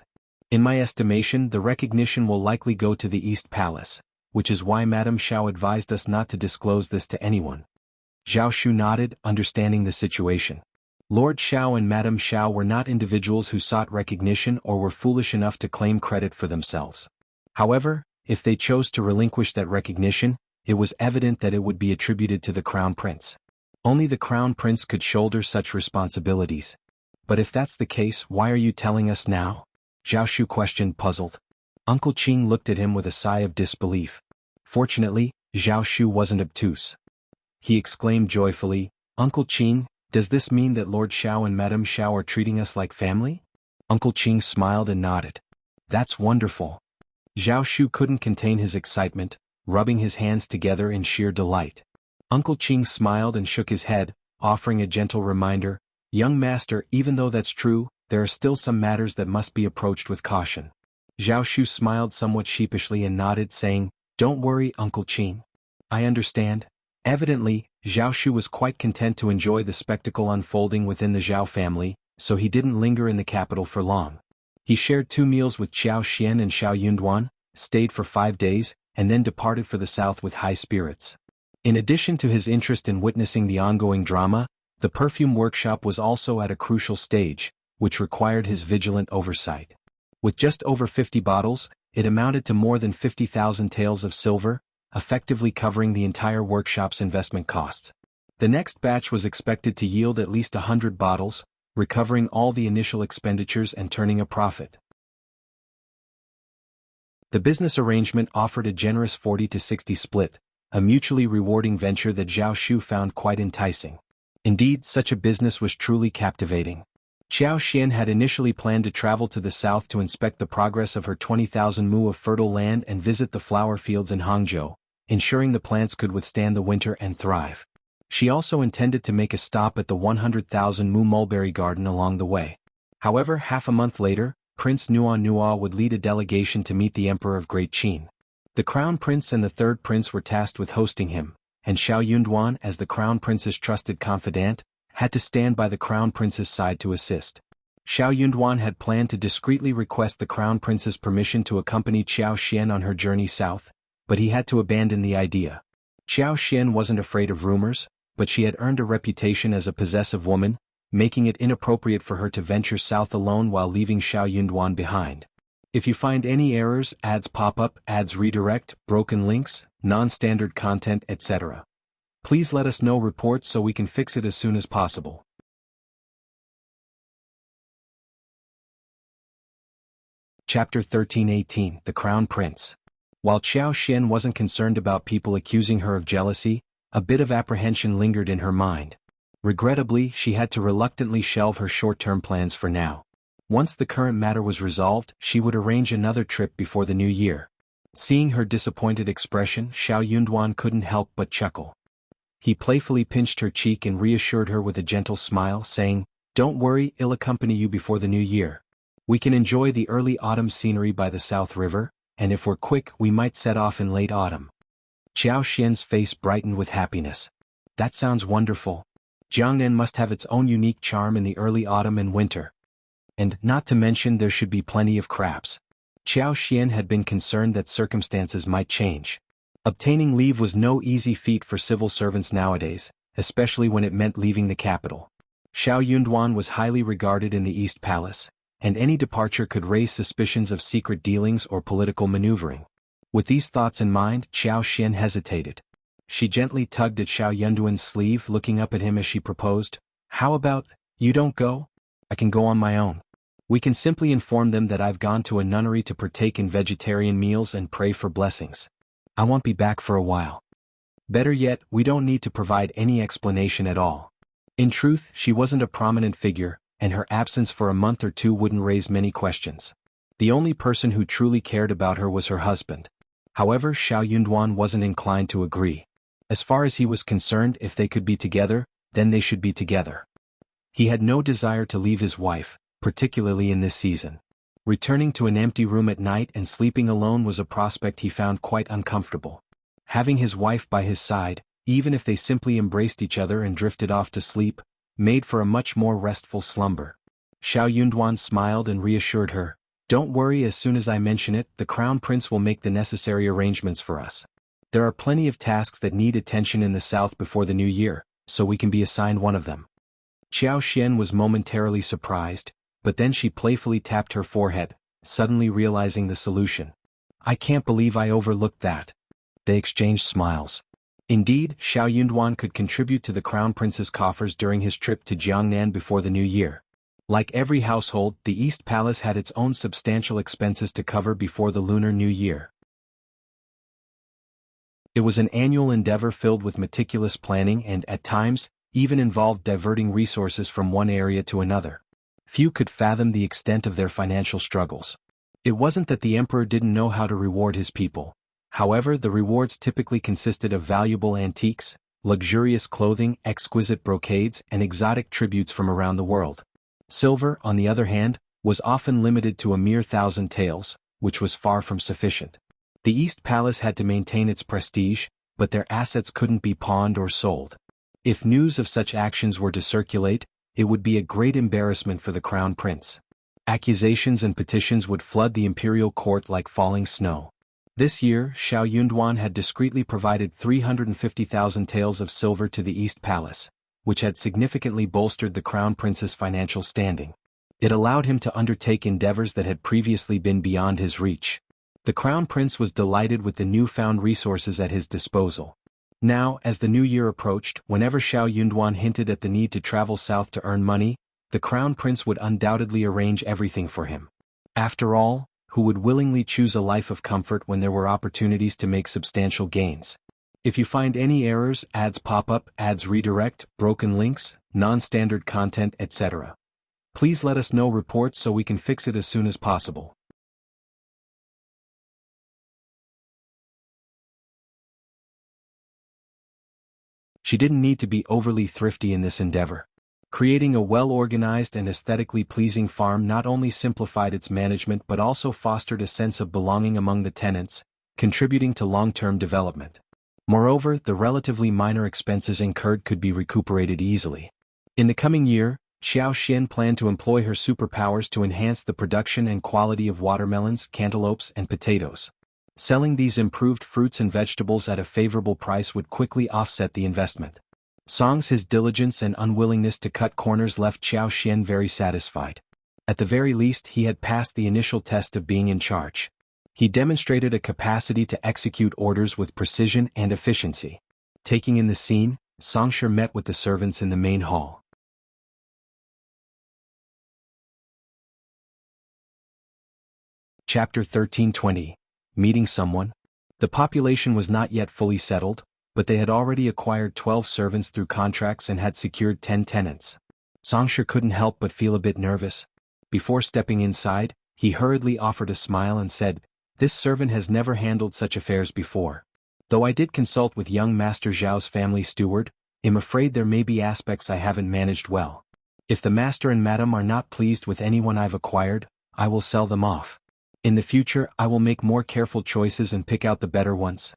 In my estimation, the recognition will likely go to the East Palace, which is why Madame Xiao advised us not to disclose this to anyone. Zhao Shu nodded, understanding the situation. Lord Xiao and Madame Xiao were not individuals who sought recognition or were foolish enough to claim credit for themselves. However, if they chose to relinquish that recognition, it was evident that it would be attributed to the Crown Prince. Only the Crown Prince could shoulder such responsibilities. But if that's the case, why are you telling us now? Zhao Shu questioned, puzzled. Uncle Qing looked at him with a sigh of disbelief. Fortunately, Zhao Shu wasn't obtuse. He exclaimed joyfully, Uncle Qing, does this mean that Lord Xiao and Madame Xiao are treating us like family? Uncle Qing smiled and nodded. That's wonderful. Zhao Shu couldn't contain his excitement, rubbing his hands together in sheer delight. Uncle Qing smiled and shook his head, offering a gentle reminder, Young master, even though that's true, there are still some matters that must be approached with caution. Zhao Shu smiled somewhat sheepishly and nodded, saying, Don't worry, Uncle Qing. I understand. Evidently, Zhao Shu was quite content to enjoy the spectacle unfolding within the Zhao family, so he didn't linger in the capital for long. He shared 2 meals with Xiao Xian and Xiao Yunduan, stayed for 5 days, and then departed for the south with high spirits. In addition to his interest in witnessing the ongoing drama, the perfume workshop was also at a crucial stage, which required his vigilant oversight. With just over 50 bottles, it amounted to more than 50,000 taels of silver, effectively covering the entire workshop's investment costs. The next batch was expected to yield at least 100 bottles, recovering all the initial expenditures and turning a profit. The business arrangement offered a generous 40-60 split, a mutually rewarding venture that Zhao Shu found quite enticing. Indeed, such a business was truly captivating. Xiao Xian had initially planned to travel to the south to inspect the progress of her 20,000 mu of fertile land and visit the flower fields in Hangzhou, ensuring the plants could withstand the winter and thrive. She also intended to make a stop at the 100,000 mu mulberry garden along the way. However, half a month later, Prince Nua would lead a delegation to meet the Emperor of Great Qin. The Crown Prince and the Third Prince were tasked with hosting him, and Xiao Yunduan, as the Crown Prince's trusted confidant, had to stand by the Crown Prince's side to assist. Xiao Yunduan had planned to discreetly request the Crown Prince's permission to accompany Xiao Xian on her journey south, but he had to abandon the idea. Xiao Xian wasn't afraid of rumors, but she had earned a reputation as a possessive woman, making it inappropriate for her to venture south alone while leaving Xiao Yunduan behind. If you find any errors, ads pop up, ads redirect, broken links, non-standard content, etc., please let us know reports so we can fix it as soon as possible. Chapter 13-18. The Crown Prince. While Xiao Xian wasn't concerned about people accusing her of jealousy, a bit of apprehension lingered in her mind. Regrettably, she had to reluctantly shelve her short-term plans for now. Once the current matter was resolved, she would arrange another trip before the new year. Seeing her disappointed expression, Xiao Yunduan couldn't help but chuckle. He playfully pinched her cheek and reassured her with a gentle smile, saying, Don't worry, I'll accompany you before the new year. We can enjoy the early autumn scenery by the South River, and if we're quick, we might set off in late autumn. Xiao Xian's face brightened with happiness. That sounds wonderful. Jiangnan must have its own unique charm in the early autumn and winter. And, not to mention, there should be plenty of crabs. Xiao Xian had been concerned that circumstances might change. Obtaining leave was no easy feat for civil servants nowadays, especially when it meant leaving the capital. Xiao Yunduan was highly regarded in the East Palace, and any departure could raise suspicions of secret dealings or political maneuvering. With these thoughts in mind, Xiao Xian hesitated. She gently tugged at Xiao Yunduan's sleeve, looking up at him as she proposed, "How about, you don't go? I can go on my own. We can simply inform them that I've gone to a nunnery to partake in vegetarian meals and pray for blessings. I won't be back for a while." Better yet, we don't need to provide any explanation at all. In truth, she wasn't a prominent figure, and her absence for a month or two wouldn't raise many questions. The only person who truly cared about her was her husband. However, Xiao Yunduan wasn't inclined to agree. As far as he was concerned, if they could be together, then they should be together. He had no desire to leave his wife, particularly in this season. Returning to an empty room at night and sleeping alone was a prospect he found quite uncomfortable. Having his wife by his side, even if they simply embraced each other and drifted off to sleep, made for a much more restful slumber. Xiao Yunduan smiled and reassured her, "Don't worry, as soon as I mention it, the Crown Prince will make the necessary arrangements for us. There are plenty of tasks that need attention in the south before the new year, so we can be assigned one of them." Xiao Xian was momentarily surprised, but then she playfully tapped her forehead, suddenly realizing the solution. "I can't believe I overlooked that." They exchanged smiles. Indeed, Xiao Yunduan could contribute to the Crown Prince's coffers during his trip to Jiangnan before the new year. Like every household, the East Palace had its own substantial expenses to cover before the Lunar New Year. It was an annual endeavor filled with meticulous planning and, at times, even involved diverting resources from one area to another. Few could fathom the extent of their financial struggles. It wasn't that the emperor didn't know how to reward his people. However, the rewards typically consisted of valuable antiques, luxurious clothing, exquisite brocades, and exotic tributes from around the world. Silver, on the other hand, was often limited to a mere 1,000 taels, which was far from sufficient. The East Palace had to maintain its prestige, but their assets couldn't be pawned or sold. If news of such actions were to circulate, it would be a great embarrassment for the Crown Prince. Accusations and petitions would flood the imperial court like falling snow. This year, Xiao Yunduan had discreetly provided 350,000 taels of silver to the East Palace, which had significantly bolstered the Crown Prince's financial standing. It allowed him to undertake endeavors that had previously been beyond his reach. The Crown Prince was delighted with the newfound resources at his disposal. Now, as the new year approached, whenever Xiao Yunduan hinted at the need to travel south to earn money, the Crown Prince would undoubtedly arrange everything for him. After all, who would willingly choose a life of comfort when there were opportunities to make substantial gains? If you find any errors, ads pop up, ads redirect, broken links, non-standard content, etc., please let us know reports so we can fix it as soon as possible. She didn't need to be overly thrifty in this endeavor. Creating a well-organized and aesthetically pleasing farm not only simplified its management but also fostered a sense of belonging among the tenants, contributing to long-term development. Moreover, the relatively minor expenses incurred could be recuperated easily. In the coming year, Xiao Xian planned to employ her superpowers to enhance the production and quality of watermelons, cantaloupes, and potatoes. Selling these improved fruits and vegetables at a favorable price would quickly offset the investment. His diligence and unwillingness to cut corners left Xiao Xian very satisfied. At the very least, he had passed the initial test of being in charge. He demonstrated a capacity to execute orders with precision and efficiency. Taking in the scene, Songshi met with the servants in the main hall. Chapter 1320. Meeting someone? The population was not yet fully settled, but they had already acquired 12 servants through contracts and had secured 10 tenants. Songshi couldn't help but feel a bit nervous. Before stepping inside, he hurriedly offered a smile and said, "This servant has never handled such affairs before. Though I did consult with young Master Zhao's family steward, I'm afraid there may be aspects I haven't managed well. If the master and madam are not pleased with anyone I've acquired, I will sell them off. In the future, I will make more careful choices and pick out the better ones.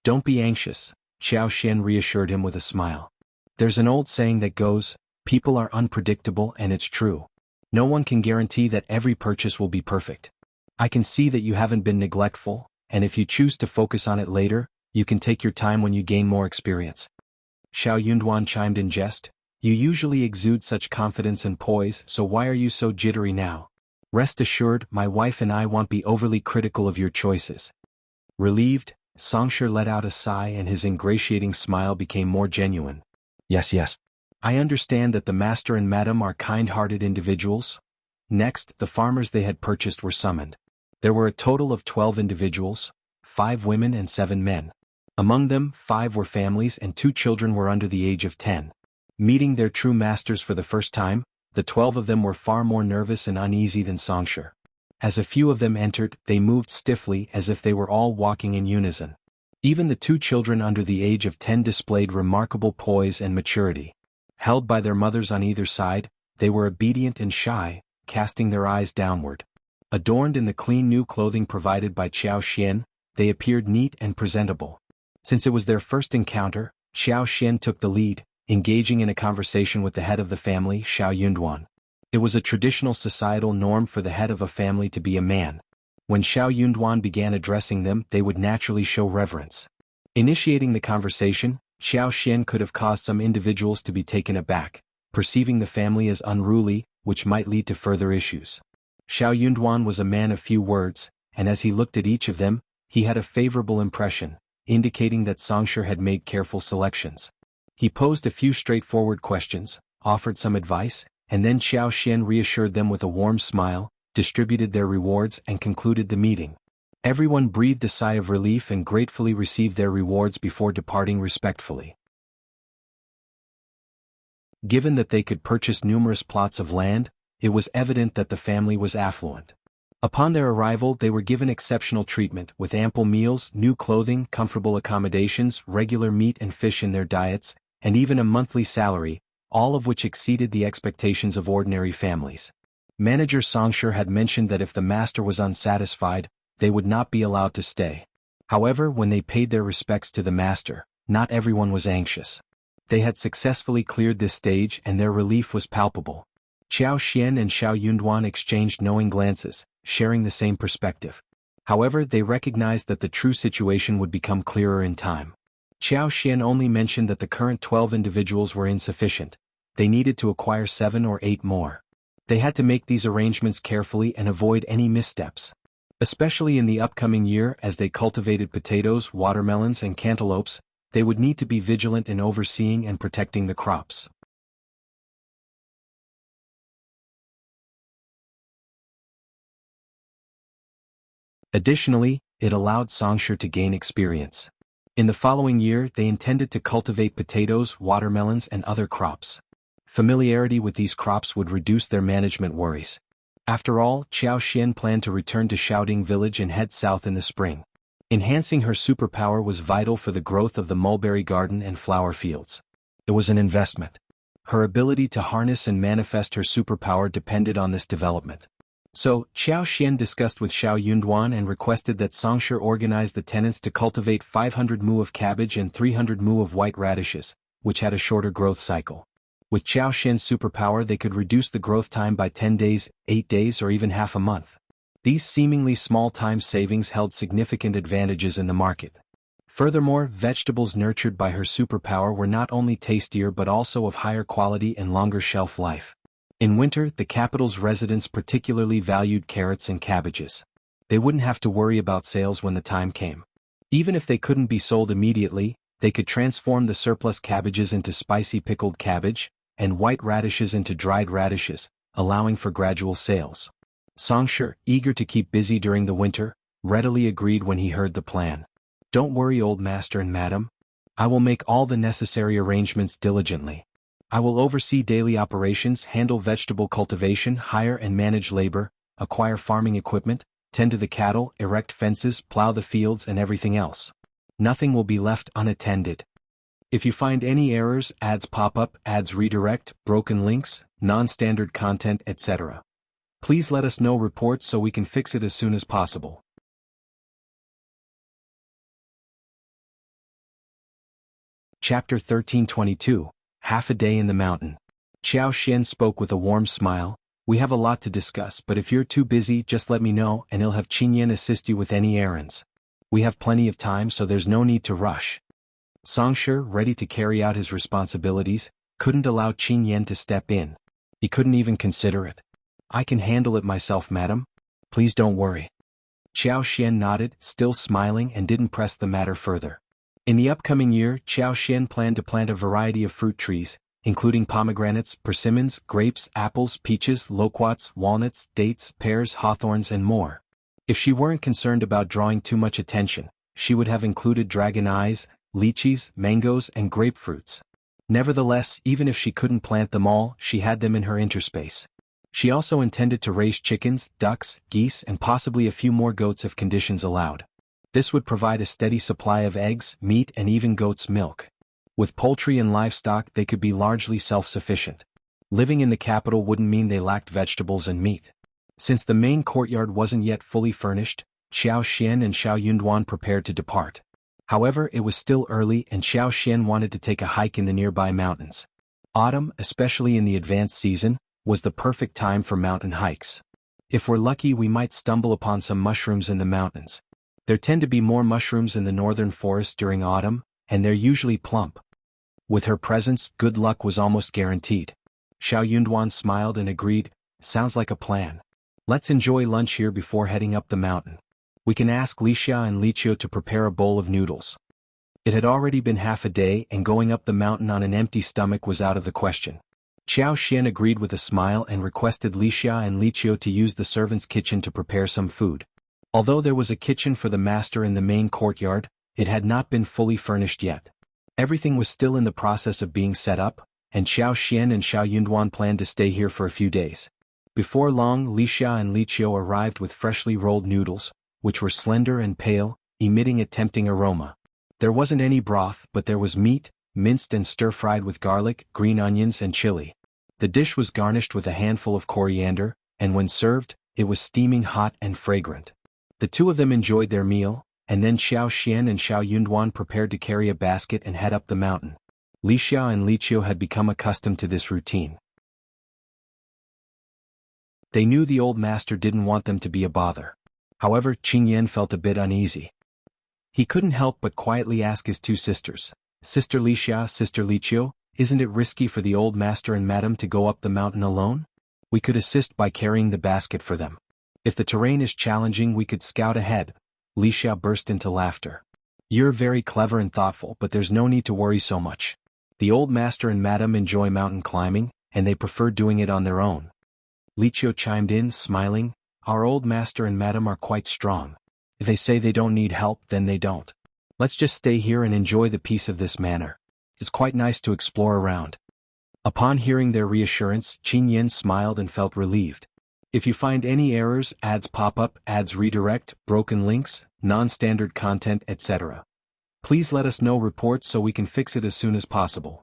Don't be anxious, Xiao Xian reassured him with a smile. There's an old saying that goes, people are unpredictable, and it's true. No one can guarantee that every purchase will be perfect. I can see that you haven't been neglectful, and if you choose to focus on it later, you can take your time when you gain more experience. Xiao Yunduan chimed in jest. You usually exude such confidence and poise, so why are you so jittery now? Rest assured, my wife and I won't be overly critical of your choices. Relieved, Songshur let out a sigh and his ingratiating smile became more genuine. Yes. I understand that the master and madam are kind-hearted individuals. Next, the farmers they had purchased were summoned. There were a total of 12 individuals, 5 women and 7 men. Among them, 5 were families and 2 children were under the age of 10. Meeting their true masters for the first time, the 12 of them were far more nervous and uneasy than Songshur. As a few of them entered, they moved stiffly as if they were all walking in unison. Even the 2 children under the age of 10 displayed remarkable poise and maturity. Held by their mothers on either side, they were obedient and shy, casting their eyes downward. Adorned in the clean new clothing provided by Xiao Xian, they appeared neat and presentable. Since it was their first encounter, Xiao Xian took the lead, engaging in a conversation with the head of the family, Xiao Yunduan. It was a traditional societal norm for the head of a family to be a man. When Xiao Yunduan began addressing them, they would naturally show reverence. Initiating the conversation, Xiao Xian could have caused some individuals to be taken aback, perceiving the family as unruly, which might lead to further issues. Xiao Yunduan was a man of few words, and as he looked at each of them, he had a favorable impression, indicating that Songshur had made careful selections. He posed a few straightforward questions, offered some advice, and then Xiao Xian reassured them with a warm smile, distributed their rewards and concluded the meeting. Everyone breathed a sigh of relief and gratefully received their rewards before departing respectfully. Given that they could purchase numerous plots of land, it was evident that the family was affluent. Upon their arrival, they were given exceptional treatment, with ample meals, new clothing, comfortable accommodations, regular meat and fish in their diets, and even a monthly salary, all of which exceeded the expectations of ordinary families. Manager Songshur had mentioned that if the master was unsatisfied, they would not be allowed to stay. However, when they paid their respects to the master, not everyone was anxious. They had successfully cleared this stage and their relief was palpable. Xiao Xian and Xiao Yunduan exchanged knowing glances, sharing the same perspective. However, they recognized that the true situation would become clearer in time. Xiao Xian only mentioned that the current 12 individuals were insufficient. They needed to acquire 7 or 8 more. They had to make these arrangements carefully and avoid any missteps. Especially in the upcoming year, as they cultivated potatoes, watermelons and cantaloupes, they would need to be vigilant in overseeing and protecting the crops. Additionally, it allowed Songshur to gain experience. In the following year, they intended to cultivate potatoes, watermelons and other crops. Familiarity with these crops would reduce their management worries. After all, Xiao Xian planned to return to Xiaoding village and head south in the spring. Enhancing her superpower was vital for the growth of the mulberry garden and flower fields. It was an investment. Her ability to harness and manifest her superpower depended on this development. So, Xiao Xian discussed with Xiao Yunduan and requested that Songshur organize the tenants to cultivate 500 mu of cabbage and 300 mu of white radishes, which had a shorter growth cycle. With Xiao Xian's superpower, they could reduce the growth time by 10 days, 8 days or even half a month. These seemingly small time savings held significant advantages in the market. Furthermore, vegetables nurtured by her superpower were not only tastier but also of higher quality and longer shelf life. In winter, the capital's residents particularly valued carrots and cabbages. They wouldn't have to worry about sales when the time came. Even if they couldn't be sold immediately, they could transform the surplus cabbages into spicy pickled cabbage, and white radishes into dried radishes, allowing for gradual sales. Songshur, eager to keep busy during the winter, readily agreed when he heard the plan. Don't worry, old master and madam. I will make all the necessary arrangements diligently. I will oversee daily operations, handle vegetable cultivation, hire and manage labor, acquire farming equipment, tend to the cattle, erect fences, plow the fields and everything else. Nothing will be left unattended. If you find any errors, ads pop up, ads redirect, broken links, non-standard content, etc., please let us know reports so we can fix it as soon as possible. Chapter 1322, Half a Day in the Mountain. Xiao Xian spoke with a warm smile. We have a lot to discuss, but if you're too busy just let me know and he'll have Qingyan assist you with any errands. We have plenty of time so there's no need to rush. Songshe, ready to carry out his responsibilities, couldn't allow Qingyan to step in. He couldn't even consider it. I can handle it myself, madam. Please don't worry. Xiao Xian nodded, still smiling, and didn't press the matter further. In the upcoming year, Xiao Xian planned to plant a variety of fruit trees, including pomegranates, persimmons, grapes, apples, peaches, loquats, walnuts, dates, pears, hawthorns, and more. If she weren't concerned about drawing too much attention, she would have included dragon eyes, lychees, mangoes, and grapefruits. Nevertheless, even if she couldn't plant them all, she had them in her interspace. She also intended to raise chickens, ducks, geese, and possibly a few more goats if conditions allowed. This would provide a steady supply of eggs, meat, and even goat's milk. With poultry and livestock, they could be largely self-sufficient. Living in the capital wouldn't mean they lacked vegetables and meat. Since the main courtyard wasn't yet fully furnished, Xiao Xian and Xiao Yunduan prepared to depart. However, it was still early and Xiao Xian wanted to take a hike in the nearby mountains. Autumn, especially in the advanced season, was the perfect time for mountain hikes. If we're lucky, we might stumble upon some mushrooms in the mountains. There tend to be more mushrooms in the northern forest during autumn, and they're usually plump. With her presence, good luck was almost guaranteed. Xiao Yunduan smiled and agreed, sounds like a plan. Let's enjoy lunch here before heading up the mountain. We can ask Lixia and Liqiu to prepare a bowl of noodles. It had already been half a day and going up the mountain on an empty stomach was out of the question. Xiao Xian agreed with a smile and requested Lixia and Liqiu to use the servant's kitchen to prepare some food. Although there was a kitchen for the master in the main courtyard, it had not been fully furnished yet. Everything was still in the process of being set up, and Xiao Xian and Xiao Yunduan planned to stay here for a few days. Before long, Lixia and Liqiu arrived with freshly rolled noodles, which were slender and pale, emitting a tempting aroma. There wasn't any broth, but there was meat, minced and stir-fried with garlic, green onions, and chili. The dish was garnished with a handful of coriander, and when served, it was steaming hot and fragrant. The two of them enjoyed their meal, and then Xiao Xian and Xiao Yunduan prepared to carry a basket and head up the mountain. Lixia and Liqiu had become accustomed to this routine. They knew the old master didn't want them to be a bother. However, Qingyan felt a bit uneasy. He couldn't help but quietly ask his two sisters, Sister Lixia, Sister Liqiu, isn't it risky for the old master and madam to go up the mountain alone? We could assist by carrying the basket for them. If the terrain is challenging, we could scout ahead. Lixia burst into laughter. You're very clever and thoughtful, but there's no need to worry so much. The old master and madam enjoy mountain climbing, and they prefer doing it on their own. Liqiu chimed in, smiling, our old master and madam are quite strong. If they say they don't need help, then they don't. Let's just stay here and enjoy the peace of this manor. It's quite nice to explore around. Upon hearing their reassurance, Qingyan smiled and felt relieved. If you find any errors, ads pop up, ads redirect, broken links, non-standard content, etc., please let us know reports so we can fix it as soon as possible.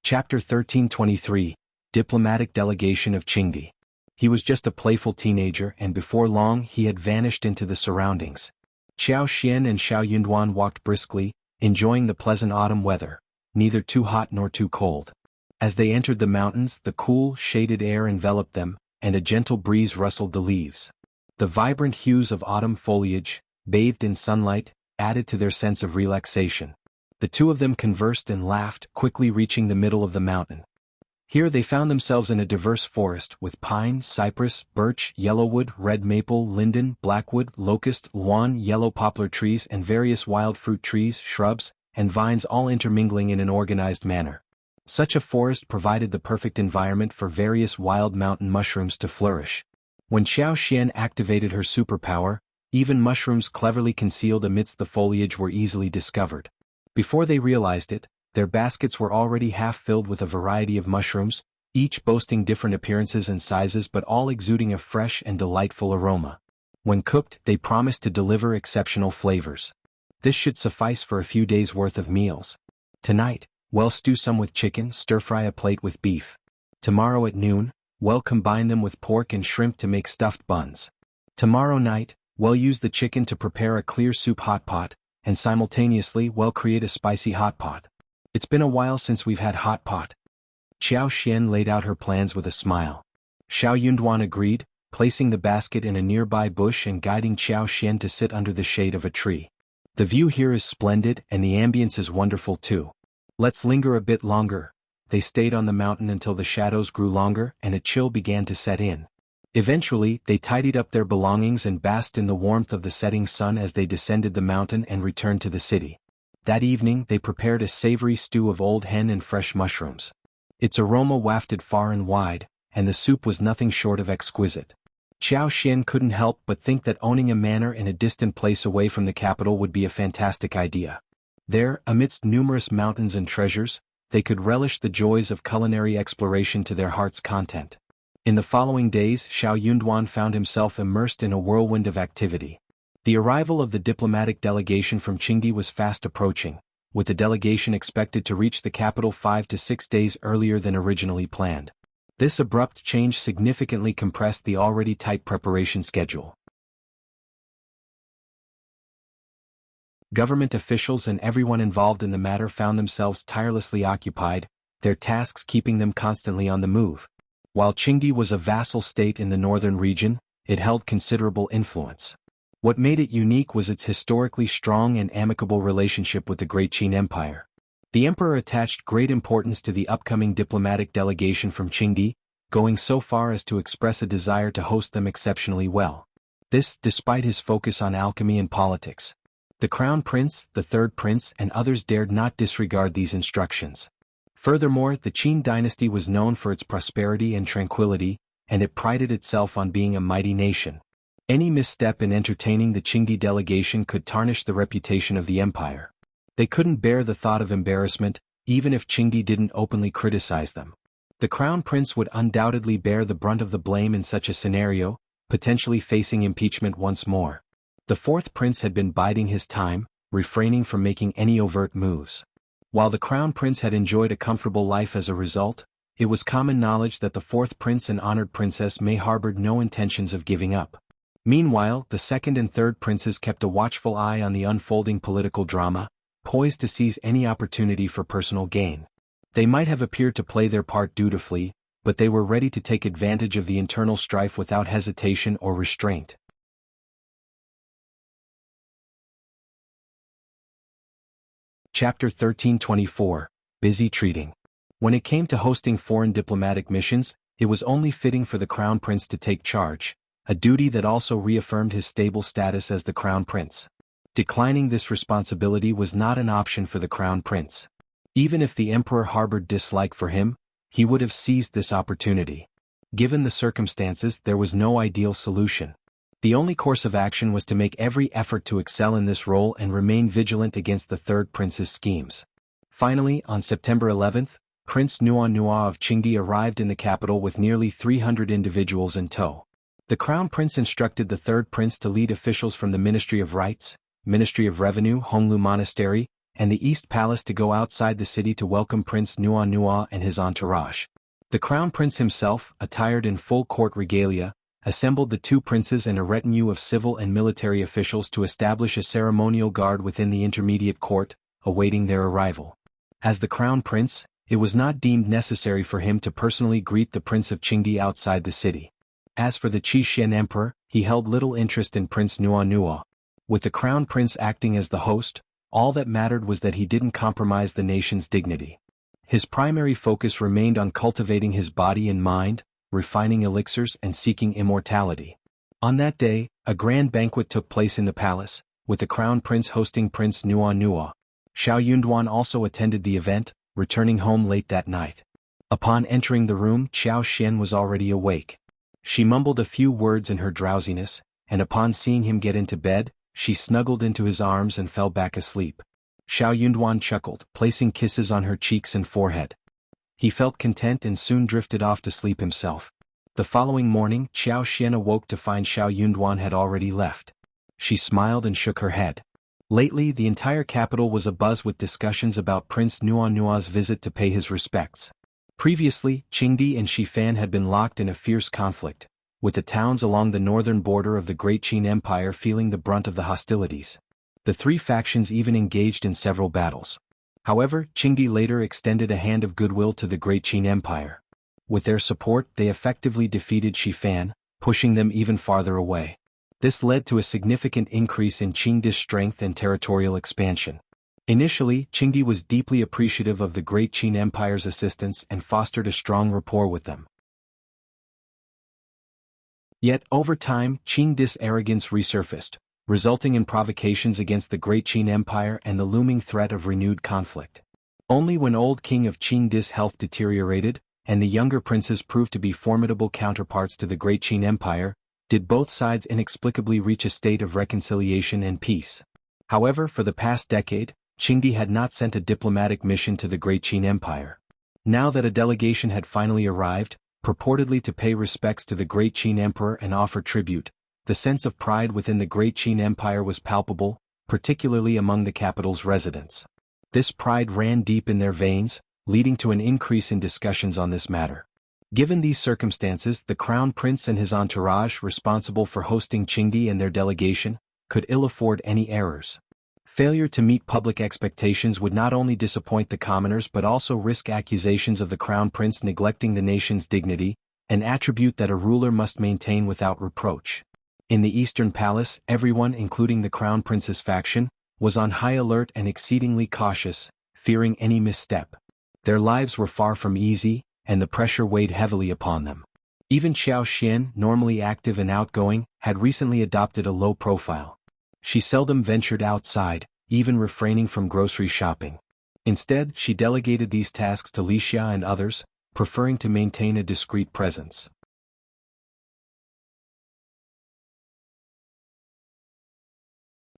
Chapter 1323, Diplomatic Delegation of Qingdi. He was just a playful teenager and before long he had vanished into the surroundings. Xiao Xian and Xiao Yunduan walked briskly, enjoying the pleasant autumn weather, neither too hot nor too cold. As they entered the mountains, the cool, shaded air enveloped them, and a gentle breeze rustled the leaves. The vibrant hues of autumn foliage, bathed in sunlight, added to their sense of relaxation. The two of them conversed and laughed, quickly reaching the middle of the mountain. Here they found themselves in a diverse forest with pine, cypress, birch, yellowwood, red maple, linden, blackwood, locust, luan, yellow poplar trees and various wild fruit trees, shrubs, and vines all intermingling in an organized manner. Such a forest provided the perfect environment for various wild mountain mushrooms to flourish. When Xiao Xian activated her superpower, even mushrooms cleverly concealed amidst the foliage were easily discovered. Before they realized it, their baskets were already half filled with a variety of mushrooms, each boasting different appearances and sizes but all exuding a fresh and delightful aroma. When cooked, they promised to deliver exceptional flavors. This should suffice for a few days' worth of meals. Tonight, we'll stew some with chicken, stir-fry a plate with beef. Tomorrow at noon, we'll combine them with pork and shrimp to make stuffed buns. Tomorrow night, Well, use the chicken to prepare a clear soup hot pot, and simultaneously, well, create a spicy hot pot. It's been a while since we've had hot pot. Xiao Xian laid out her plans with a smile. Xiao Yunduan agreed, placing the basket in a nearby bush and guiding Xiao Xian to sit under the shade of a tree. The view here is splendid and the ambience is wonderful too. Let's linger a bit longer. They stayed on the mountain until the shadows grew longer and a chill began to set in. Eventually, they tidied up their belongings and basked in the warmth of the setting sun as they descended the mountain and returned to the city. That evening, they prepared a savory stew of old hen and fresh mushrooms. Its aroma wafted far and wide, and the soup was nothing short of exquisite. Xiao Xian couldn't help but think that owning a manor in a distant place away from the capital would be a fantastic idea. There, amidst numerous mountains and treasures, they could relish the joys of culinary exploration to their heart's content. In the following days, Xiao Yunduan found himself immersed in a whirlwind of activity. The arrival of the diplomatic delegation from Qingdi was fast approaching, with the delegation expected to reach the capital 5 to 6 days earlier than originally planned. This abrupt change significantly compressed the already tight preparation schedule. Government officials and everyone involved in the matter found themselves tirelessly occupied, their tasks keeping them constantly on the move. While Qingdi was a vassal state in the northern region, it held considerable influence. What made it unique was its historically strong and amicable relationship with the Great Qin Empire. The emperor attached great importance to the upcoming diplomatic delegation from Qingdi, going so far as to express a desire to host them exceptionally well. This, despite his focus on alchemy and politics. The crown prince, the third prince, and others dared not disregard these instructions. Furthermore, the Qin dynasty was known for its prosperity and tranquility, and it prided itself on being a mighty nation. Any misstep in entertaining the Qingdi delegation could tarnish the reputation of the empire. They couldn't bear the thought of embarrassment, even if Qingdi didn't openly criticize them. The crown prince would undoubtedly bear the brunt of the blame in such a scenario, potentially facing impeachment once more. The fourth prince had been biding his time, refraining from making any overt moves. While the crown prince had enjoyed a comfortable life as a result, it was common knowledge that the fourth prince and honored princess Mei harbored no intentions of giving up. Meanwhile, the second and third princes kept a watchful eye on the unfolding political drama, poised to seize any opportunity for personal gain. They might have appeared to play their part dutifully, but they were ready to take advantage of the internal strife without hesitation or restraint. Chapter 1324, Busy Treating. When it came to hosting foreign diplomatic missions, it was only fitting for the crown prince to take charge, a duty that also reaffirmed his stable status as the crown prince. Declining this responsibility was not an option for the crown prince. Even if the emperor harbored dislike for him, he would have seized this opportunity. Given the circumstances, there was no ideal solution. The only course of action was to make every effort to excel in this role and remain vigilant against the third prince's schemes. Finally, on September 11th, Prince Nuanua of Qingdi arrived in the capital with nearly 300 individuals in tow. The crown prince instructed the third prince to lead officials from the Ministry of Rights, Ministry of Revenue, Honglu Monastery, and the East Palace to go outside the city to welcome Prince Nuanua and his entourage. The crown prince himself, attired in full court regalia, assembled the two princes and a retinue of civil and military officials to establish a ceremonial guard within the intermediate court, awaiting their arrival. As the crown prince, it was not deemed necessary for him to personally greet the Prince of Qingdi outside the city. As for the Qixuan Emperor, he held little interest in Prince Nuanua. With the crown prince acting as the host, all that mattered was that he didn't compromise the nation's dignity. His primary focus remained on cultivating his body and mind, refining elixirs and seeking immortality. On that day, a grand banquet took place in the palace, with the crown prince hosting Prince Nuanua. Xiao Yunduan also attended the event, returning home late that night. Upon entering the room, Xiao Xian was already awake. She mumbled a few words in her drowsiness, and upon seeing him get into bed, she snuggled into his arms and fell back asleep. Xiao Yunduan chuckled, placing kisses on her cheeks and forehead. He felt content and soon drifted off to sleep himself. The following morning, Xiao Xian awoke to find Xiao Yunduan had already left. She smiled and shook her head. Lately, the entire capital was abuzz with discussions about Prince Nuanua's visit to pay his respects. Previously, Qingdi and Shifan had been locked in a fierce conflict, with the towns along the northern border of the Great Qing Empire feeling the brunt of the hostilities. The three factions even engaged in several battles. However, Qingdi later extended a hand of goodwill to the Great Qing Empire. With their support, they effectively defeated Shifan, pushing them even farther away. This led to a significant increase in Qingdi's strength and territorial expansion. Initially, Qingdi was deeply appreciative of the Great Qing Empire's assistance and fostered a strong rapport with them. Yet, over time, Qingdi's arrogance resurfaced, resulting in provocations against the Great Qing Empire and the looming threat of renewed conflict. Only when old king of Qingdi's health deteriorated, and the younger princes proved to be formidable counterparts to the Great Qing Empire, did both sides inexplicably reach a state of reconciliation and peace. However, for the past decade, Qingdi had not sent a diplomatic mission to the Great Qing Empire. Now that a delegation had finally arrived, purportedly to pay respects to the Great Qing Emperor and offer tribute, the sense of pride within the Great Qing Empire was palpable, particularly among the capital's residents. This pride ran deep in their veins, leading to an increase in discussions on this matter. Given these circumstances, the Crown Prince and his entourage responsible for hosting Qingdi and their delegation could ill afford any errors. Failure to meet public expectations would not only disappoint the commoners but also risk accusations of the Crown Prince neglecting the nation's dignity, an attribute that a ruler must maintain without reproach. In the Eastern Palace, everyone, including the Crown Prince's faction, was on high alert and exceedingly cautious, fearing any misstep. Their lives were far from easy, and the pressure weighed heavily upon them. Even Xiao Xian, normally active and outgoing, had recently adopted a low profile. She seldom ventured outside, even refraining from grocery shopping. Instead, she delegated these tasks to Li Xia and others, preferring to maintain a discreet presence.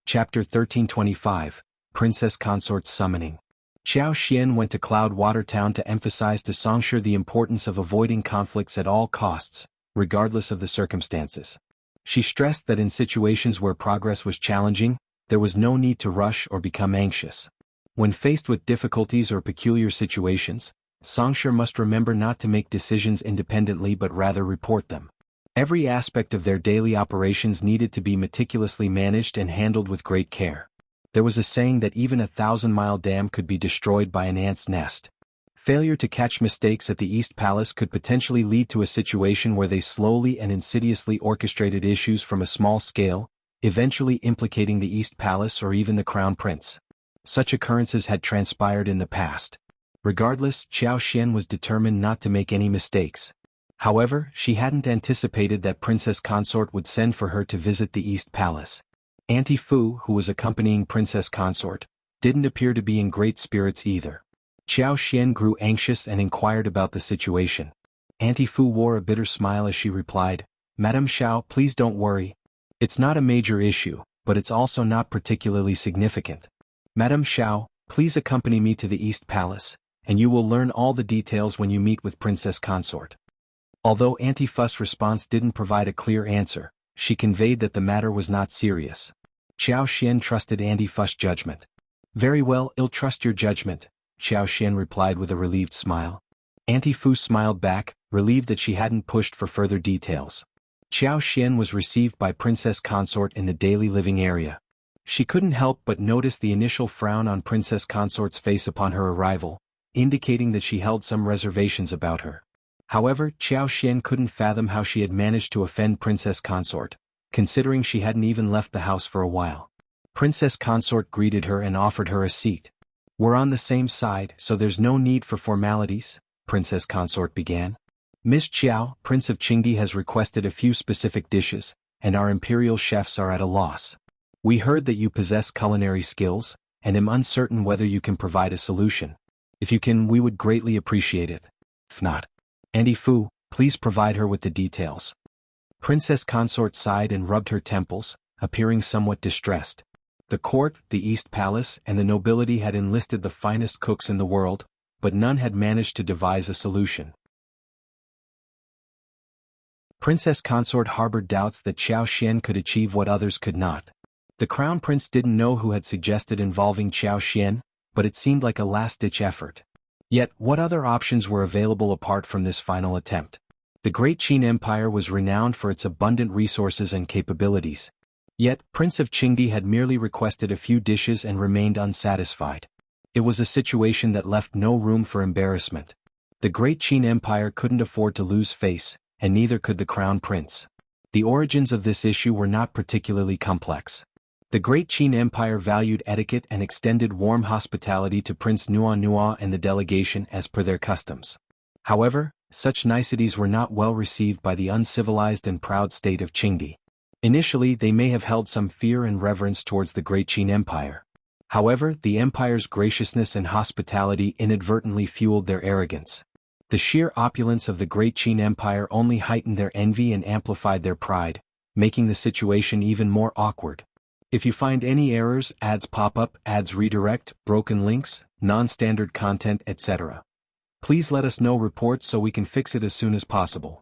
Chapter 1325, Princess Consort's Summoning. Xiao Xian went to Cloudwater Town to emphasize to Songsher the importance of avoiding conflicts at all costs, regardless of the circumstances. She stressed that in situations where progress was challenging, there was no need to rush or become anxious. When faced with difficulties or peculiar situations, Songsher must remember not to make decisions independently but rather report them. Every aspect of their daily operations needed to be meticulously managed and handled with great care. There was a saying that even a 1,000-mile dam could be destroyed by an ant's nest. Failure to catch mistakes at the East Palace could potentially lead to a situation where they slowly and insidiously orchestrated issues from a small scale, eventually implicating the East Palace or even the Crown Prince. Such occurrences had transpired in the past. Regardless, Xiao Xian was determined not to make any mistakes. However, she hadn't anticipated that Princess Consort would send for her to visit the East Palace. Auntie Fu, who was accompanying Princess Consort, didn't appear to be in great spirits either. Xiao Xian grew anxious and inquired about the situation. Auntie Fu wore a bitter smile as she replied, "Madame Xiao, please don't worry. It's not a major issue, but it's also not particularly significant. Madame Xiao, please accompany me to the East Palace, and you will learn all the details when you meet with Princess Consort." Although Auntie Fu's response didn't provide a clear answer, she conveyed that the matter was not serious. Xiao Xian trusted Auntie Fu's judgment. "Very well, I'll trust your judgment," Xiao Xian replied with a relieved smile. Auntie Fu smiled back, relieved that she hadn't pushed for further details. Xiao Xian was received by Princess Consort in the daily living area. She couldn't help but notice the initial frown on Princess Consort's face upon her arrival, indicating that she held some reservations about her. However, Xiao Xian couldn't fathom how she had managed to offend Princess Consort, considering she hadn't even left the house for a while. Princess Consort greeted her and offered her a seat. "We're on the same side, so there's no need for formalities," Princess Consort began. "Miss Qiao, Prince of Qingdi, has requested a few specific dishes, and our imperial chefs are at a loss. We heard that you possess culinary skills, and am uncertain whether you can provide a solution. If you can, we would greatly appreciate it. If not, Auntie Fu, please provide her with the details." Princess Consort sighed and rubbed her temples, appearing somewhat distressed. The court, the East Palace, and the nobility had enlisted the finest cooks in the world, but none had managed to devise a solution. Princess Consort harbored doubts that Xiao Xian could achieve what others could not. The Crown Prince didn't know who had suggested involving Xiao Xian, but it seemed like a last-ditch effort. Yet, what other options were available apart from this final attempt? The great Qin Empire was renowned for its abundant resources and capabilities. Yet, Prince of Qingdi had merely requested a few dishes and remained unsatisfied. It was a situation that left no room for embarrassment. The great Qin Empire couldn't afford to lose face, and neither could the Crown Prince. The origins of this issue were not particularly complex. The great Qin Empire valued etiquette and extended warm hospitality to Prince Nua and the delegation as per their customs. However, such niceties were not well received by the uncivilized and proud state of Qingdi. Initially, they may have held some fear and reverence towards the great Qin Empire. However, the empire's graciousness and hospitality inadvertently fueled their arrogance. The sheer opulence of the great Qin Empire only heightened their envy and amplified their pride, making the situation even more awkward. If you find any errors, ads pop up, ads redirect, broken links, non-standard content, etc., please let us know reports so we can fix it as soon as possible.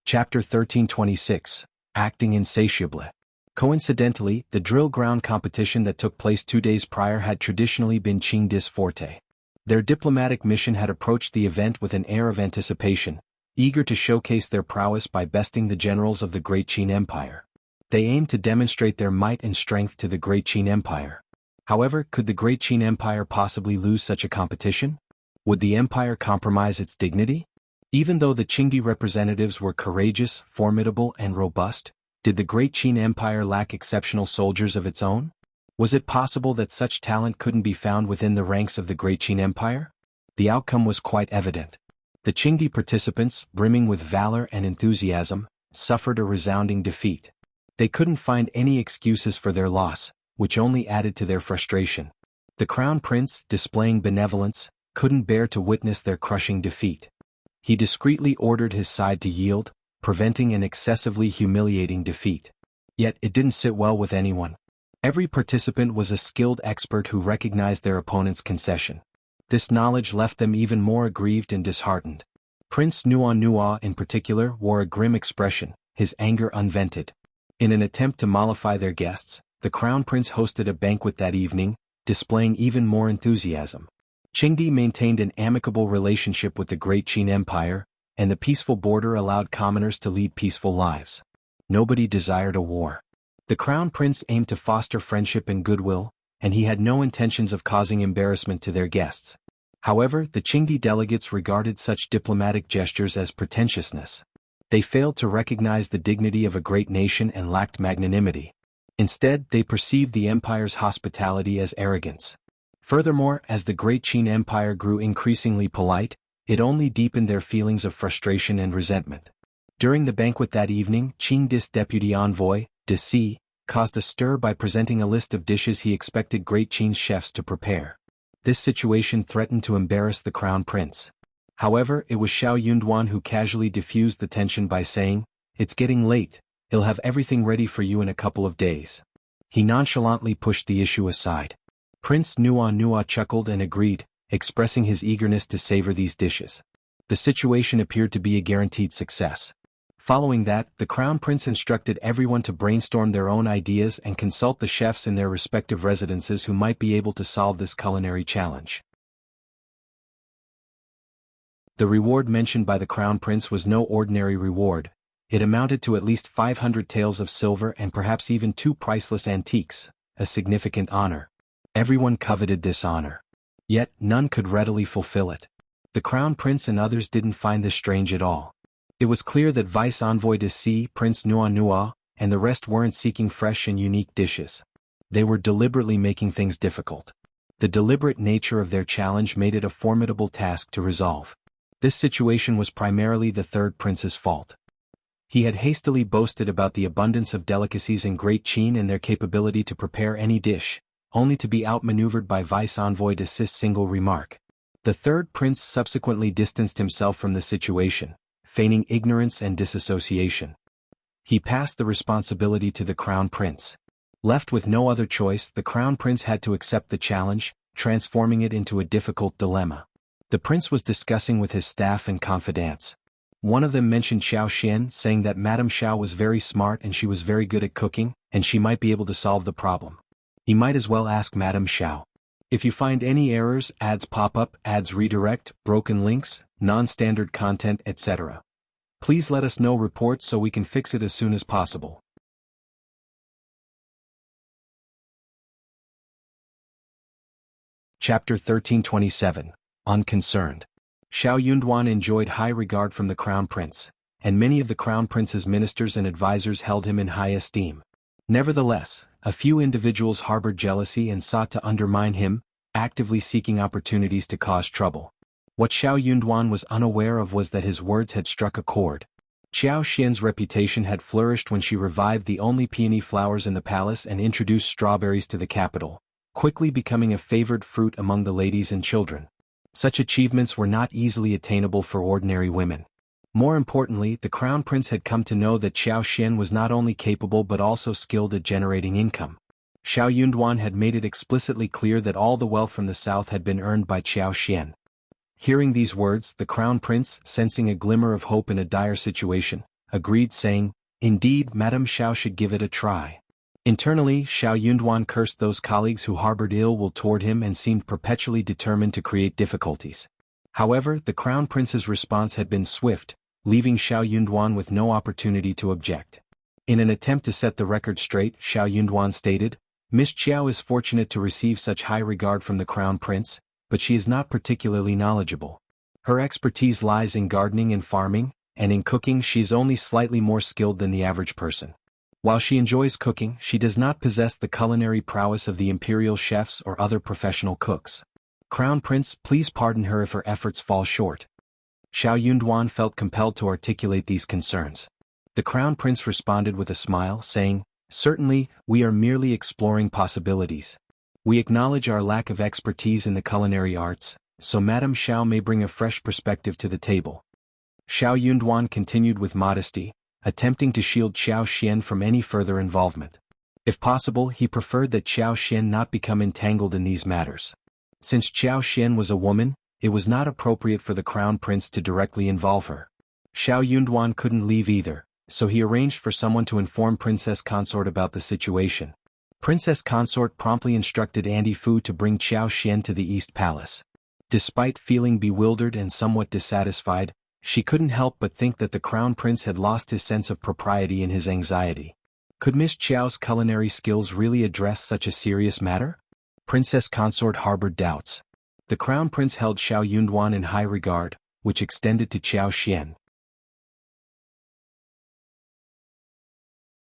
Chapter 1326, Acting Insatiably. Coincidentally, the drill ground competition that took place 2 days prior had traditionally been Qingdi's forte. Their diplomatic mission had approached the event with an air of anticipation, eager to showcase their prowess by besting the generals of the great Qin Empire. They aimed to demonstrate their might and strength to the great Qin Empire. However, could the great Qin Empire possibly lose such a competition? Would the empire compromise its dignity? Even though the Qingdi representatives were courageous, formidable, and robust, did the great Qin Empire lack exceptional soldiers of its own? Was it possible that such talent couldn't be found within the ranks of the great Qin Empire? The outcome was quite evident. The Qingdi participants, brimming with valor and enthusiasm, suffered a resounding defeat. They couldn't find any excuses for their loss, which only added to their frustration. The Crown Prince, displaying benevolence, couldn't bear to witness their crushing defeat. He discreetly ordered his side to yield, preventing an excessively humiliating defeat. Yet it didn't sit well with anyone. Every participant was a skilled expert who recognized their opponent's concession. This knowledge left them even more aggrieved and disheartened. Prince Nua in particular wore a grim expression, his anger unvented. In an attempt to mollify their guests, the Crown Prince hosted a banquet that evening, displaying even more enthusiasm. Qingdi maintained an amicable relationship with the great Qin Empire, and the peaceful border allowed commoners to lead peaceful lives. Nobody desired a war. The Crown Prince aimed to foster friendship and goodwill, and he had no intentions of causing embarrassment to their guests. However, the Qingdi delegates regarded such diplomatic gestures as pretentiousness. They failed to recognize the dignity of a great nation and lacked magnanimity. Instead, they perceived the empire's hospitality as arrogance. Furthermore, as the great Qin Empire grew increasingly polite, it only deepened their feelings of frustration and resentment. During the banquet that evening, Qingdi's deputy envoy, Deci, caused a stir by presenting a list of dishes he expected great Qin's chefs to prepare. This situation threatened to embarrass the Crown Prince. However, it was Xiao Yunduan who casually diffused the tension by saying, "It's getting late, he'll have everything ready for you in a couple of days." He nonchalantly pushed the issue aside. Prince Nua chuckled and agreed, expressing his eagerness to savor these dishes. The situation appeared to be a guaranteed success. Following that, the Crown Prince instructed everyone to brainstorm their own ideas and consult the chefs in their respective residences who might be able to solve this culinary challenge. The reward mentioned by the Crown Prince was no ordinary reward. It amounted to at least 500 taels of silver and perhaps even 2 priceless antiques, a significant honor. Everyone coveted this honor. Yet, none could readily fulfill it. The Crown Prince and others didn't find this strange at all. It was clear that Vice Envoy Deci, Prince Nua, and the rest weren't seeking fresh and unique dishes. They were deliberately making things difficult. The deliberate nature of their challenge made it a formidable task to resolve. This situation was primarily the third prince's fault. He had hastily boasted about the abundance of delicacies in Great Qin and their capability to prepare any dish, only to be outmaneuvered by Vice Envoy Deci's single remark. The third prince subsequently distanced himself from the situation, feigning ignorance and disassociation. He passed the responsibility to the Crown Prince. Left with no other choice, the Crown Prince had to accept the challenge, transforming it into a difficult dilemma. The prince was discussing with his staff and confidants. One of them mentioned Xiao Xian, saying that Madame Xiao was very smart and she was very good at cooking, and she might be able to solve the problem. He might as well ask Madame Xiao. If you find any errors, ads pop up, ads redirect, broken links, non-standard content, etc., please let us know reports so we can fix it as soon as possible. Chapter 1327, Unconcerned. Xiao Yunduan enjoyed high regard from the Crown Prince, and many of the Crown Prince's ministers and advisors held him in high esteem. Nevertheless, a few individuals harbored jealousy and sought to undermine him, actively seeking opportunities to cause trouble. What Xiao Yunduan was unaware of was that his words had struck a chord. Xiao Xian's reputation had flourished when she revived the only peony flowers in the palace and introduced strawberries to the capital, quickly becoming a favored fruit among the ladies and children. Such achievements were not easily attainable for ordinary women. More importantly, the Crown Prince had come to know that Xiao Xian was not only capable but also skilled at generating income. Xiao Yunduan had made it explicitly clear that all the wealth from the south had been earned by Xiao Xian. Hearing these words, the Crown Prince, sensing a glimmer of hope in a dire situation, agreed, saying, "Indeed, Madame Xiao should give it a try." Internally, Xiao Yunduan cursed those colleagues who harbored ill will toward him and seemed perpetually determined to create difficulties. However, the Crown Prince's response had been swift, leaving Xiao Yunduan with no opportunity to object. In an attempt to set the record straight, Xiao Yunduan stated, "Miss Qiao is fortunate to receive such high regard from the Crown Prince, but she is not particularly knowledgeable. Her expertise lies in gardening and farming, and in cooking she is only slightly more skilled than the average person. While she enjoys cooking, she does not possess the culinary prowess of the imperial chefs or other professional cooks. Crown Prince, please pardon her if her efforts fall short." Xiao Yunduan felt compelled to articulate these concerns. The Crown Prince responded with a smile, saying, "Certainly, we are merely exploring possibilities. We acknowledge our lack of expertise in the culinary arts, so Madame Xiao may bring a fresh perspective to the table." Xiao Yunduan continued with modesty, attempting to shield Xiao Xian from any further involvement. If possible, he preferred that Xiao Xian not become entangled in these matters. Since Xiao Xian was a woman, it was not appropriate for the Crown Prince to directly involve her. Xiao Yunduan couldn't leave either, so he arranged for someone to inform Princess Consort about the situation. Princess Consort promptly instructed Auntie Fu to bring Xiao Xian to the East Palace. Despite feeling bewildered and somewhat dissatisfied, she couldn't help but think that the Crown Prince had lost his sense of propriety in his anxiety. Could Miss Qiao's culinary skills really address such a serious matter? Princess Consort harbored doubts. The Crown Prince held Xiao Yunduan in high regard, which extended to Xiao Xian.